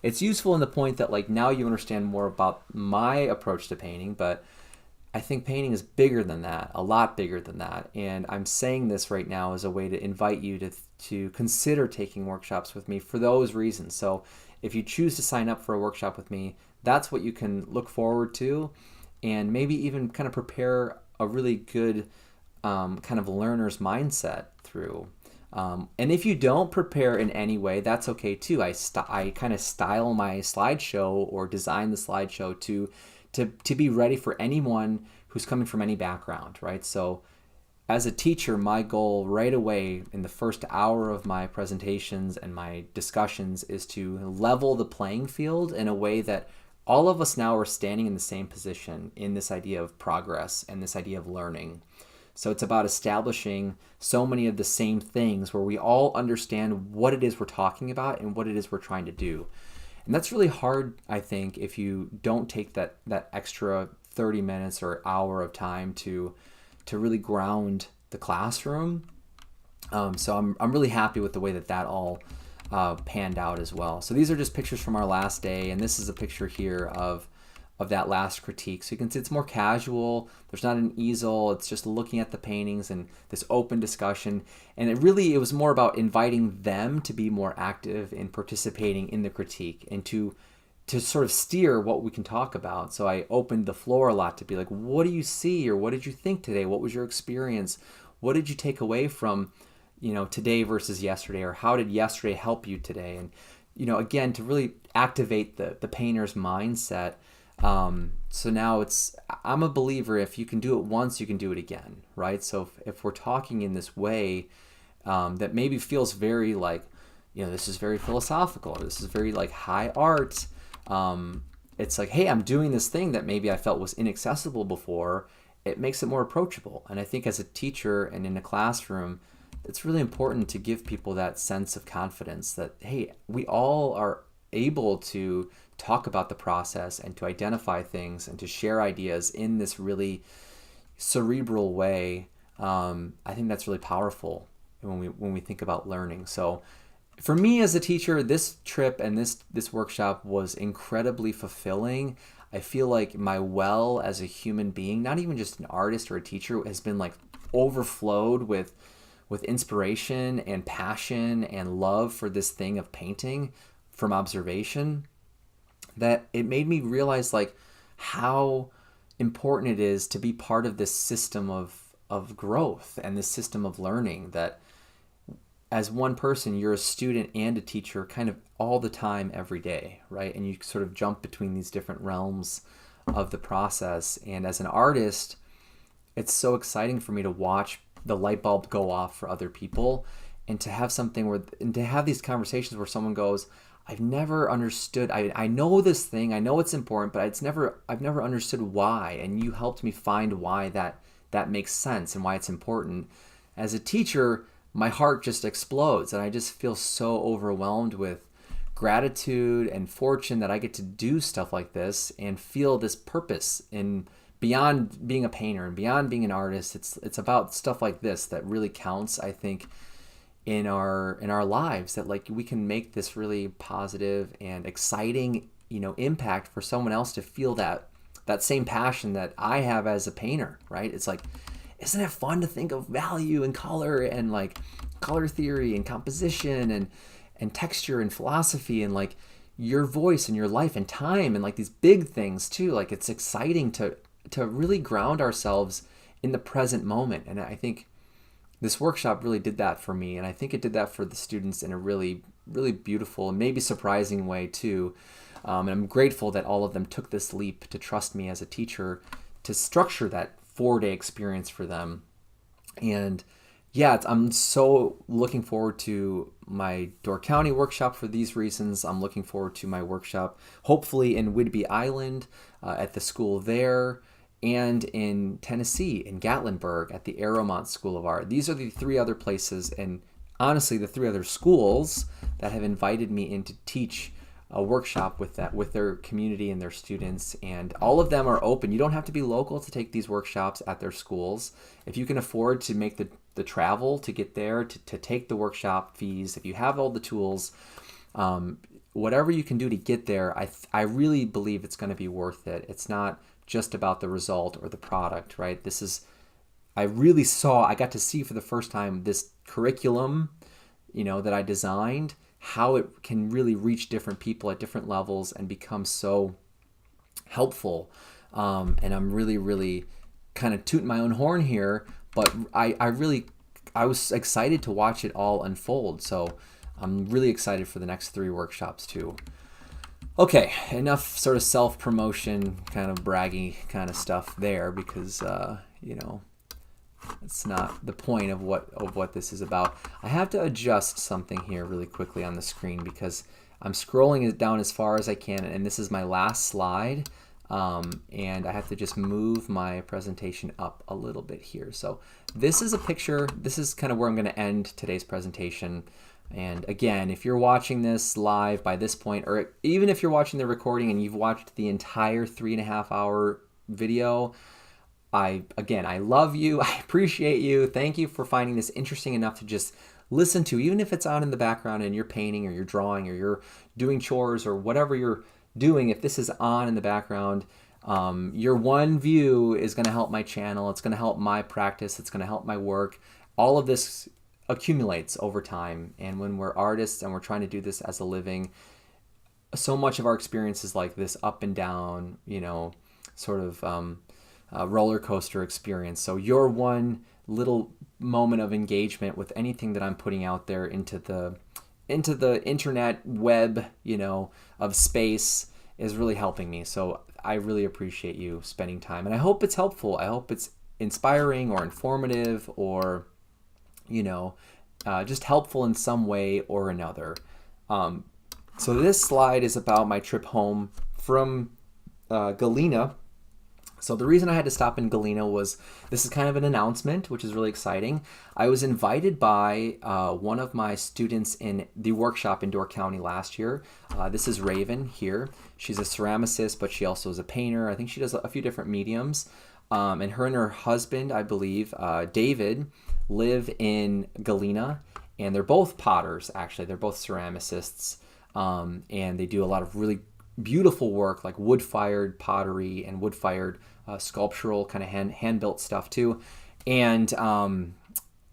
A: It's useful in the point that, like, now you understand more about my approach to painting, but I think painting is bigger than that, a lot bigger than that. And I'm saying this right now as a way to invite you to consider taking workshops with me for those reasons. So if you choose to sign up for a workshop with me, that's what you can look forward to, and maybe even kind of prepare a really good kind of learner's mindset through. And if you don't prepare in any way, that's okay too. I kind of style my slideshow, or design the slideshow to be ready for anyone who's coming from any background, right? So as a teacher, my goal right away in the first hour of my presentations and my discussions is to level the playing field in a way that all of us now are standing in the same position in this idea of progress and this idea of learning. So it's about establishing so many of the same things where we all understand what it is we're talking about and what it is we're trying to do. And that's really hard, I think, if you don't take that extra 30 minutes or hour of time to really ground the classroom. So I'm really happy with the way that all panned out as well. So these are just pictures from our last day, and this is a picture here of that last critique. So you can see it's more casual. There's not an easel. It's just looking at the paintings and this open discussion. And it was more about inviting them to be more active in participating in the critique, and to sort of steer what we can talk about. So I opened the floor a lot to be like, what do you see, or what did you think today? What was your experience? what did you take away from, today versus yesterday, or how did yesterday help you today? And, again, to really activate the painter's mindset. So now I'm a believer, if you can do it once, you can do it again, right? So if we're talking in this way, that maybe feels very like, this is very philosophical, or this is very like high art. It's like, hey, I'm doing this thing that maybe I felt was inaccessible before. It makes it more approachable. And I think as a teacher and in a classroom, it's really important to give people that sense of confidence that, hey, we all are able to talk about the process and to identify things and to share ideas in this really cerebral way. I think that's really powerful when we think about learning. So for me as a teacher, this trip and this workshop was incredibly fulfilling. I feel like my well as a human being, not even just an artist or a teacher, has been like overflowed with inspiration and passion and love for this thing of painting from observation, that it made me realize like how important it is to be part of this system of growth and this system of learning, that as one person, you're a student and a teacher kind of all the time, every day, right? And you sort of jump between these different realms of the process. And as an artist, it's so exciting for me to watch the light bulb go off for other people, and to have and to have these conversations where someone goes, I've never understood, I know this thing, I know it's important, but I've never understood why. And you helped me find why that makes sense and why it's important. As a teacher, my heart just explodes, and I just feel so overwhelmed with gratitude and fortune that I get to do stuff like this and feel this purpose in beyond being a painter and beyond being an artist. It's about stuff like this that really counts, I think, in our lives, that like we can make this really positive and exciting, impact for someone else to feel that same passion that I have as a painter, right? It's like, isn't it fun to think of value and color and like color theory and composition and texture and philosophy and like your voice and your life and time and like these big things too. Like it's exciting to really ground ourselves in the present moment. And I think this workshop really did that for me. And I think it did that for the students in a really, really beautiful and maybe surprising way too. And I'm grateful that all of them took this leap to trust me as a teacher to structure that 4-day experience for them. And yeah, I'm so looking forward to my Door County workshop for these reasons. I'm looking forward to my workshop, hopefully in Whidbey Island at the school there, and in Tennessee, in Gatlinburg at the Aeromont School of Art. These are the 3 other places, and honestly, the 3 other schools that have invited me in to teach a workshop with their community and their students. And all of them are open. You don't have to be local to take these workshops at their schools. If you can afford to make the travel to get there, to take the workshop fees, if you have all the tools, whatever you can do to get there, I really believe it's going to be worth it. It's not just about the result or the product, right? I got to see for the first time this curriculum, that I designed, how it can really reach different people at different levels and become so helpful. And I'm really, really kind of tooting my own horn here, but I was excited to watch it all unfold. So I'm really excited for the next 3 workshops too. Okay, enough sort of self-promotion, kind of braggy kind of stuff there, because it's not the point of what this is about. I have to adjust something here really quickly on the screen because I'm scrolling it down as far as I can, and this is my last slide, and I have to just move my presentation up a little bit here. So this is a picture. This is kind of where I'm going to end today's presentation. And again, if you're watching this live by this point, or even if you're watching the recording and you've watched the entire 3.5-hour video, I love you. I appreciate you. Thank you for finding this interesting enough to just listen to, even if it's on in the background and you're painting or you're drawing or you're doing chores or whatever you're doing. If this is on in the background, your one view is going to help my channel. It's going to help my practice. It's going to help my work. All of this accumulates over time. And when we're artists and we're trying to do this as a living, so much of our experience is like this up and down, sort of roller coaster experience. So your one little moment of engagement with anything that I'm putting out there into the internet web, of space is really helping me. So I really appreciate you spending time, and I hope it's helpful. I hope it's inspiring or informative or, just helpful in some way or another. So this slide is about my trip home from Galena. So the reason I had to stop in Galena was, this is kind of an announcement, which is really exciting. I was invited by one of my students in the workshop in Dubuque County last year. This is Raven here. She's a ceramicist, but she also is a painter. I think she does a few different mediums. And her husband, I believe, David, live in Galena. And they're both potters, actually. They're both ceramicists. And they do a lot of really beautiful work, like wood-fired pottery and wood-fired sculptural kind of hand-built stuff too. And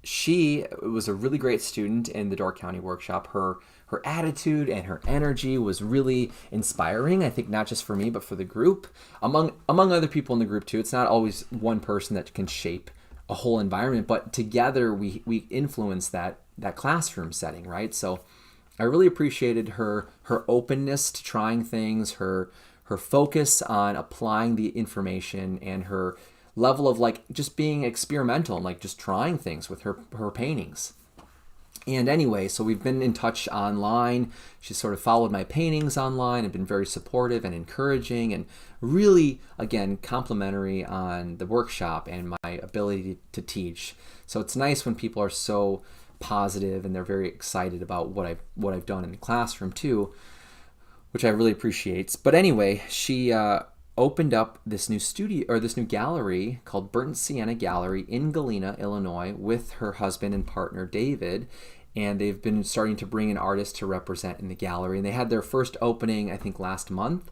A: she was a really great student in the Dubuque County workshop. Her attitude and her energy was really inspiring, I think, not just for me, but for the group, among other people in the group too. It's not always one person that can shape a whole environment, but together we influence that classroom setting, right? So I really appreciated her openness to trying things, her focus on applying the information, and her level of just being experimental and just trying things with her paintings. And anyway, so we've been in touch online. She's sort of followed my paintings online and been very supportive and encouraging, and really, again, complimentary on the workshop and my ability to teach. So it's nice when people are so positive and they're very excited about what I've done in the classroom too, which I really appreciate. But anyway, she opened up this new studio, or this new gallery called Burnt Sienna Gallery in Galena, Illinois, with her husband and partner David, and they've been starting to bring in artists to represent in the gallery. And they had their first opening, I think, last month,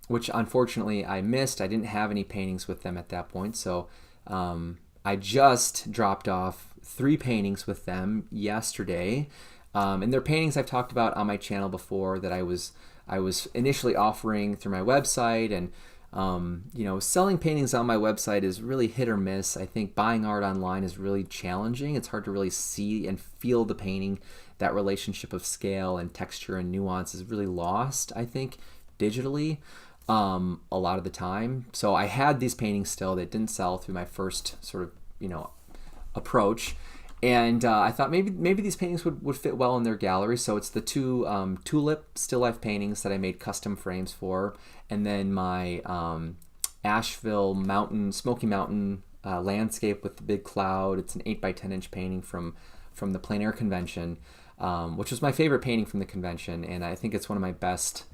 A: which unfortunately I missed. I didn't have any paintings with them at that point, so I just dropped off 3 paintings with them yesterday, and they're paintings I've talked about on my channel before that I was initially offering through my website. And selling paintings on my website is really hit or miss. I think buying art online is really challenging. It's hard to really see and feel the painting. That relationship of scale and texture and nuance is really lost, I think, digitally a lot of the time. So I had these paintings still that didn't sell through my first sort of approach, and I thought maybe these paintings would fit well in their gallery. So it's the 2 tulip still life paintings that I made custom frames for, and then my Asheville Smoky Mountain landscape with the big cloud. It's an 8x10 inch painting from the plein air convention, which was my favorite painting from the convention, and I think it's one of my best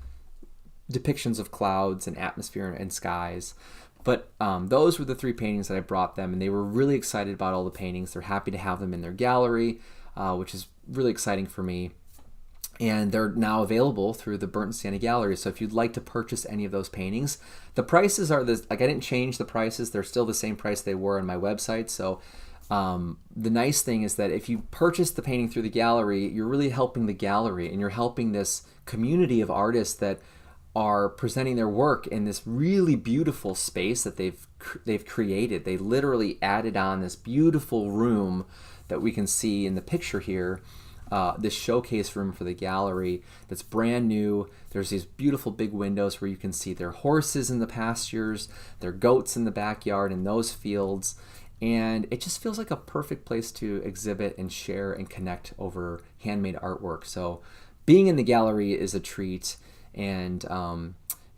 A: depictions of clouds and atmosphere and skies. But those were the 3 paintings that I brought them, and they were really excited about all the paintings. They're happy to have them in their gallery, which is really exciting for me. And they're now available through the Burnt Sienna Gallery. So if you'd like to purchase any of those paintings, the prices are I didn't change the prices. They're still the same price they were on my website. So the nice thing is that if you purchase the painting through the gallery, you're really helping the gallery, and you're helping this community of artists that are presenting their work in this really beautiful space that they've created. They literally added on this beautiful room that we can see in the picture here, this showcase room for the gallery that's brand new. There's these beautiful big windows where you can see their horses in the pastures, their goats in the backyard, and those fields. And it just feels like a perfect place to exhibit and share and connect over handmade artwork. So being in the gallery is a treat. And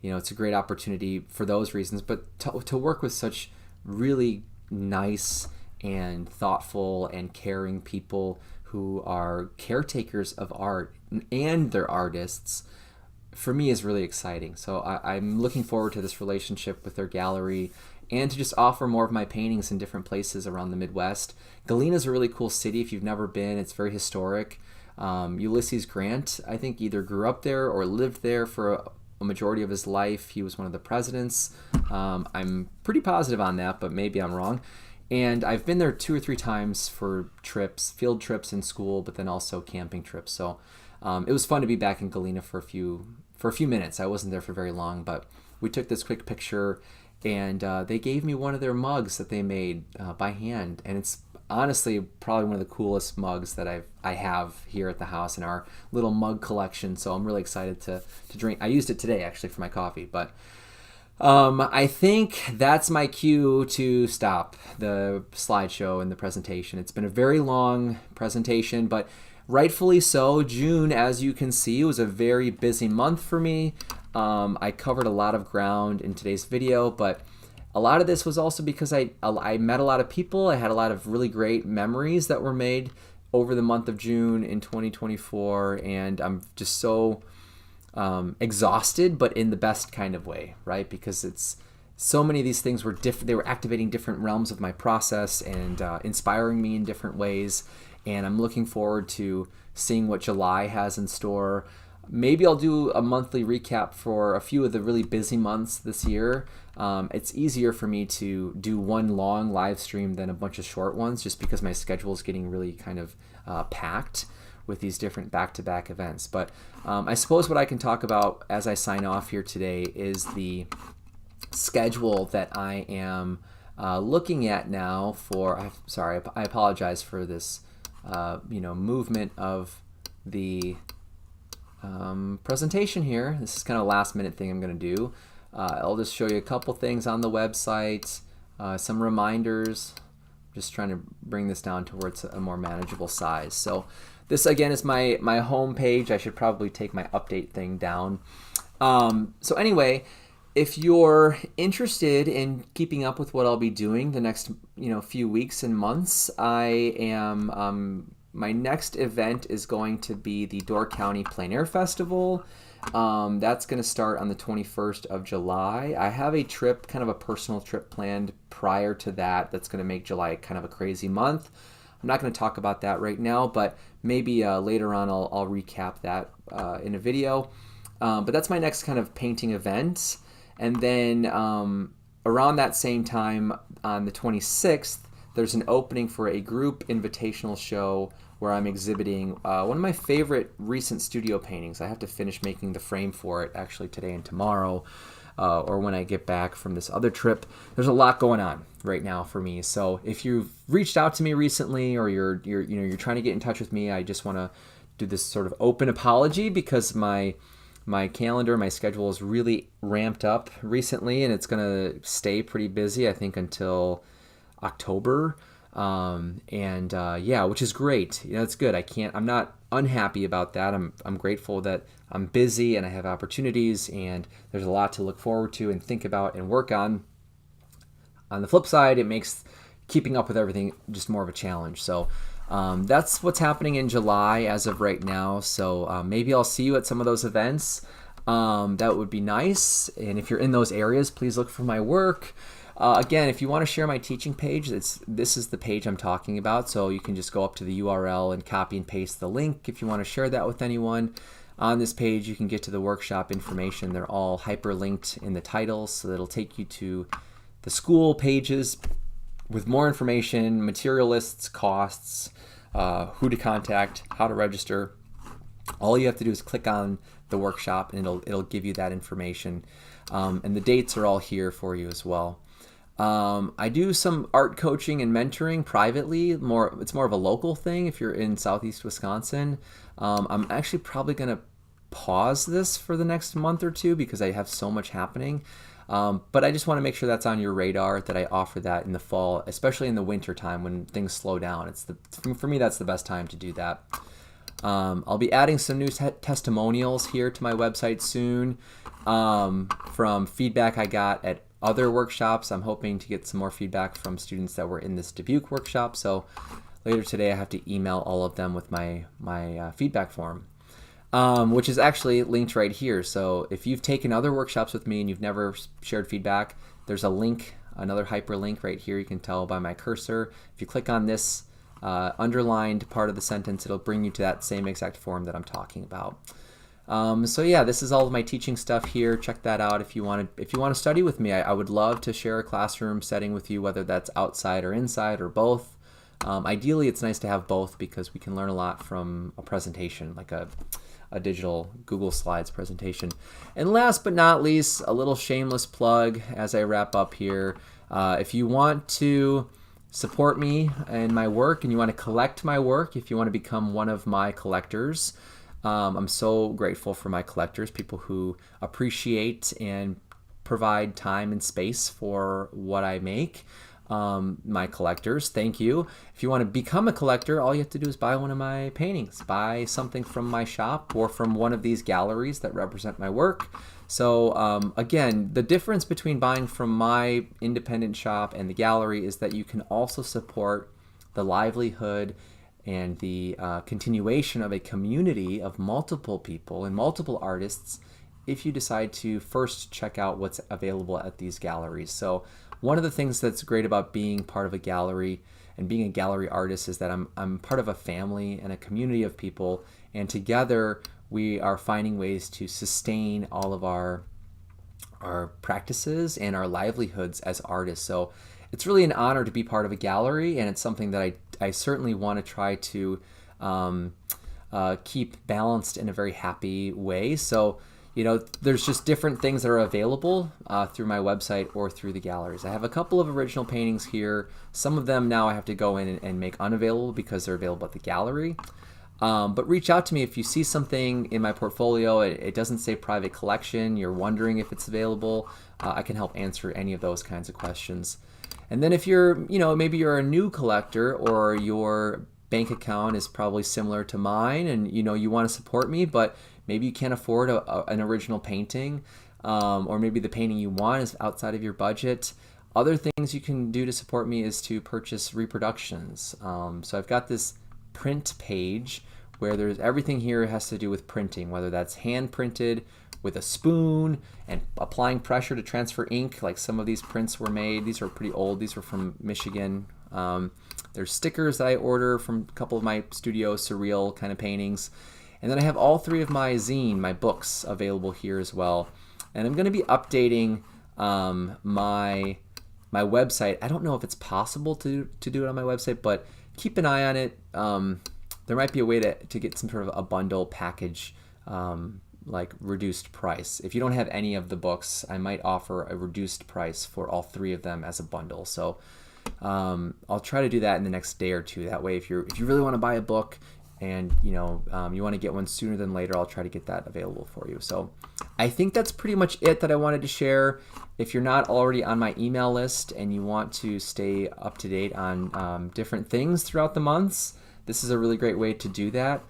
A: it's a great opportunity for those reasons, but to work with such really nice and thoughtful and caring people who are caretakers of art and they're artists, for me, is really exciting. So I'm looking forward to this relationship with their gallery, and to just offer more of my paintings in different places around the Midwest. Galena is a really cool city if you've never been. It's very historic. Ulysses Grant, I think, either grew up there or lived there for a majority of his life. He was one of the presidents. I'm pretty positive on that, but maybe I'm wrong. And I've been there 2 or 3 times for trips, field trips in school, but then also camping trips. So it was fun to be back in Galena for a few minutes. I wasn't there for very long, but we took this quick picture, and they gave me one of their mugs that they made by hand, and it's honestly probably one of the coolest mugs that I have here at the house in our little mug collection. So I'm really excited to drink. I used it today actually for my coffee, but I think that's my cue to stop the slideshow and the presentation. It's been a very long presentation, but rightfully so. June, as you can see, was a very busy month for me. I covered a lot of ground in today's video, but a lot of this was also because I met a lot of people. I had a lot of really great memories that were made over the month of June in 2024, and I'm just so exhausted, but in the best kind of way, right? Because it's so many of these things were different. They were activating different realms of my process and inspiring me in different ways. And I'm looking forward to seeing what July has in store. Maybe I'll do a monthly recap for a few of the really busy months this year. It's easier for me to do one long live stream than a bunch of short ones, just because my schedule is getting really kind of packed with these different back-to-back events. But I suppose what I can talk about as I sign off here today is the schedule that I am looking at now for. I apologize for this movement of the presentation here. This is kind of a last minute thing I'm going to do. I'll just show you a couple things on the website, some reminders. Just trying to bring this down towards a more manageable size. So this again is my home page. I should probably take my update thing down. So anyway, if you're interested in keeping up with what I'll be doing the next few weeks and months, I am my next event is going to be the Door County Plein Air Festival. That's going to start on the 21st of July. I have a trip, kind of a personal trip planned prior to that. That's going to make July kind of a crazy month. I'm not going to talk about that right now, but maybe later on I'll recap that in a video. But that's my next kind of painting event. And then around that same time on the 26th, there's an opening for a group invitational show where I'm exhibiting one of my favorite recent studio paintings. I have to finish making the frame for it actually today and tomorrow, or when I get back from this other trip. There's a lot going on right now for me. So if you've reached out to me recently, or you're trying to get in touch with me, I just want to do this sort of open apology because my calendar, my schedule is really ramped up recently, and it's going to stay pretty busy, I think, until October. Which is great. It's good. I'm not unhappy about that. I'm grateful that I'm busy and I have opportunities, and there's a lot to look forward to and think about and work on. On the flip side, it makes keeping up with everything just more of a challenge. So that's what's happening in July as of right now. So maybe I'll see you at some of those events. That would be nice. And if you're in those areas, please look for my work. Again, if you want to share my teaching page, this is the page I'm talking about. So you can just go up to the URL and copy and paste the link if you want to share that with anyone. On this page, you can get to the workshop information. They're all hyperlinked in the titles, so that'll take you to the school pages with more information, material lists, costs, who to contact, how to register. All you have to do is click on the workshop, and it'll give you that information. And the dates are all here for you as well. I do some art coaching and mentoring privately. It's more of a local thing if you're in Southeast Wisconsin. I'm actually probably going to pause this for the next month or two because I have so much happening. But I just want to make sure that's on your radar, that I offer that in the fall, especially in the winter time when things slow down. For me, that's the best time to do that. I'll be adding some new testimonials here to my website soon from feedback I got at other workshops. I'm hoping to get some more feedback from students that were in this Dubuque workshop. So later today, I have to email all of them with my feedback form, which is actually linked right here. So if you've taken other workshops with me and you've never shared feedback, there's a link, another hyperlink right here. You can tell by my cursor. If you click on this underlined part of the sentence, it'll bring you to that same exact form that I'm talking about. This is all of my teaching stuff here. Check that out if you want to study with me. I would love to share a classroom setting with you, whether that's outside or inside or both. Ideally, it's nice to have both because we can learn a lot from a presentation, like a a digital Google Slides presentation. And last but not least, a little shameless plug as I wrap up here. If you want to support me and my work, and you want to collect my work, if you want to become one of my collectors, I'm so grateful for my collectors, people who appreciate and provide time and space for what I make. My collectors, thank you. If you want to become a collector, all you have to do is buy one of my paintings, buy something from my shop or from one of these galleries that represent my work. So again, the difference between buying from my independent shop and the gallery is that you can also support the livelihood and the continuation of a community of multiple people and multiple artists if you decide to first check out what's available at these galleries. So one of the things that's great about being part of a gallery and being a gallery artist is that I'm part of a family and a community of people, and together we are finding ways to sustain all of our practices and our livelihoods as artists. So it's really an honor to be part of a gallery, and it's something that I certainly want to try to keep balanced in a very happy way. So there's just different things that are available through my website or through the galleries. I have a couple of original paintings here. Some of them now I have to go in and make unavailable because they're available at the gallery. But reach out to me if you see something in my portfolio. It doesn't say private collection. You're wondering if it's available. I can help answer any of those kinds of questions. And then if you're, maybe you're a new collector or your bank account is probably similar to mine, and you want to support me, but maybe you can't afford an original painting, or maybe the painting you want is outside of your budget. Other things you can do to support me is to purchase reproductions. So I've got this print page where there's everything here has to do with printing, whether that's hand printed with a spoon and applying pressure to transfer ink, like some of these prints were made. These are pretty old. These were from Michigan. There's stickers that I order from a couple of my studio surreal kind of paintings. And then I have all three of my zine, my books, available here as well. And I'm going to be updating my website. I don't know if it's possible to do it on my website, but keep an eye on it. There might be a way to get some sort of a bundle package, like reduced price. If you don't have any of the books, I might offer a reduced price for all three of them as a bundle. So I'll try to do that in the next day or two. That way, if you really want to buy a book and you want to get one sooner than later, I'll try to get that available for you. So I think that's pretty much it that I wanted to share. If you're not already on my email list and you want to stay up to date on different things throughout the months, this is a really great way to do that.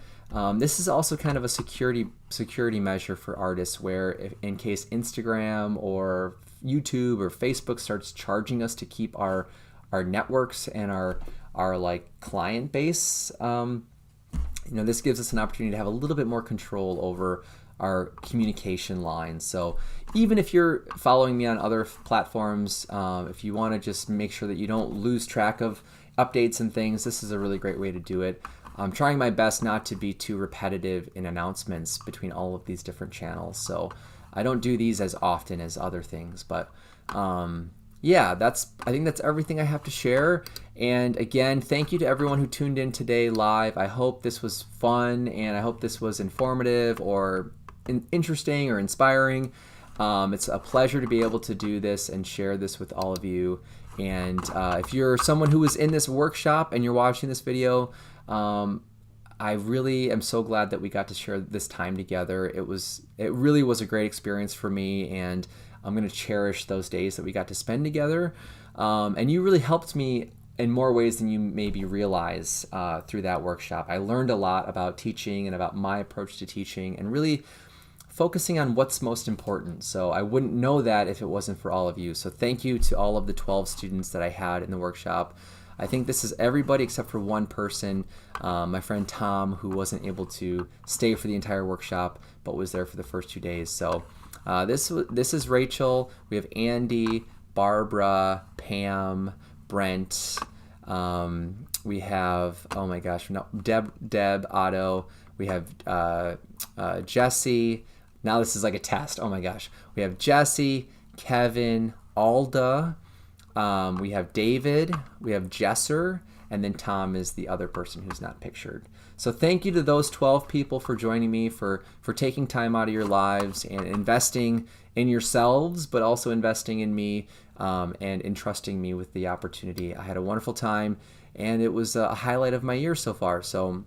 A: This is also kind of a security measure for artists, where in case Instagram or YouTube or Facebook starts charging us to keep our networks and our like client base, this gives us an opportunity to have a little bit more control over our communication lines. So even if you're following me on other platforms, if you want to just make sure that you don't lose track of updates and things, this is a really great way to do it. I'm trying my best not to be too repetitive in announcements between all of these different channels. So I don't do these as often as other things, but yeah, I think that's everything I have to share. And again, thank you to everyone who tuned in today live. I hope this was fun, and I hope this was informative or interesting or inspiring. It's a pleasure to be able to do this and share this with all of you. And if you're someone who was in this workshop and you're watching this video, I really am so glad that we got to share this time together. It really was a great experience for me, and I'm going to cherish those days that we got to spend together. And you really helped me in more ways than you maybe realize through that workshop. I learned a lot about teaching and about my approach to teaching, and really focusing on what's most important. So I wouldn't know that if it wasn't for all of you. So thank you to all of the 12 students that I had in the workshop. I think this is everybody except for one person, my friend Tom, who wasn't able to stay for the entire workshop but was there for the first 2 days. So this is Rachel. We have Andy, Barbara, Pam, Brent. We have, oh my gosh, no, Deb, Otto. We have Jesse. Now this is like a test. Oh my gosh. We have Jesse, Kevin, Alda, we have David, we have Jesser, and then Tom is the other person who's not pictured. So thank you to those 12 people for joining me, for taking time out of your lives and investing in yourselves, but also investing in me and entrusting me with the opportunity. I had a wonderful time, and it was a highlight of my year so far. So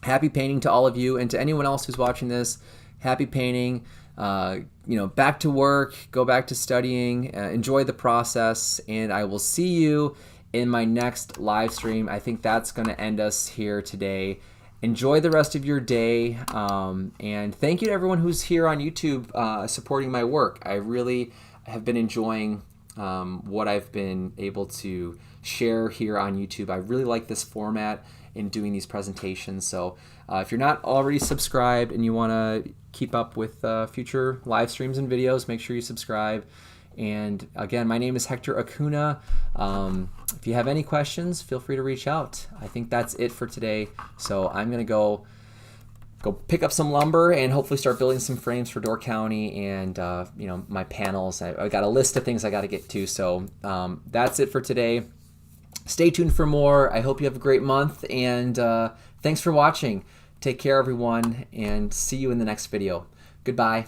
A: happy painting to all of you, and to anyone else who's watching this, happy painting. Back to work, go back to studying, enjoy the process, and I will see you in my next live stream. I think that's going to end us here today. Enjoy the rest of your day, and thank you to everyone who's here on YouTube supporting my work. I really have been enjoying what I've been able to share here on YouTube. I really like this format in doing these presentations. So if you're not already subscribed and you want to keep up with future live streams and videos, make sure you subscribe. And again, my name is Hector Acuna. If you have any questions, feel free to reach out. I think that's it for today. So I'm going to go pick up some lumber and hopefully start building some frames for Door County and my panels. I got a list of things I got to get to. So that's it for today. Stay tuned for more. I hope you have a great month, and thanks for watching. Take care, everyone, and see you in the next video. Goodbye.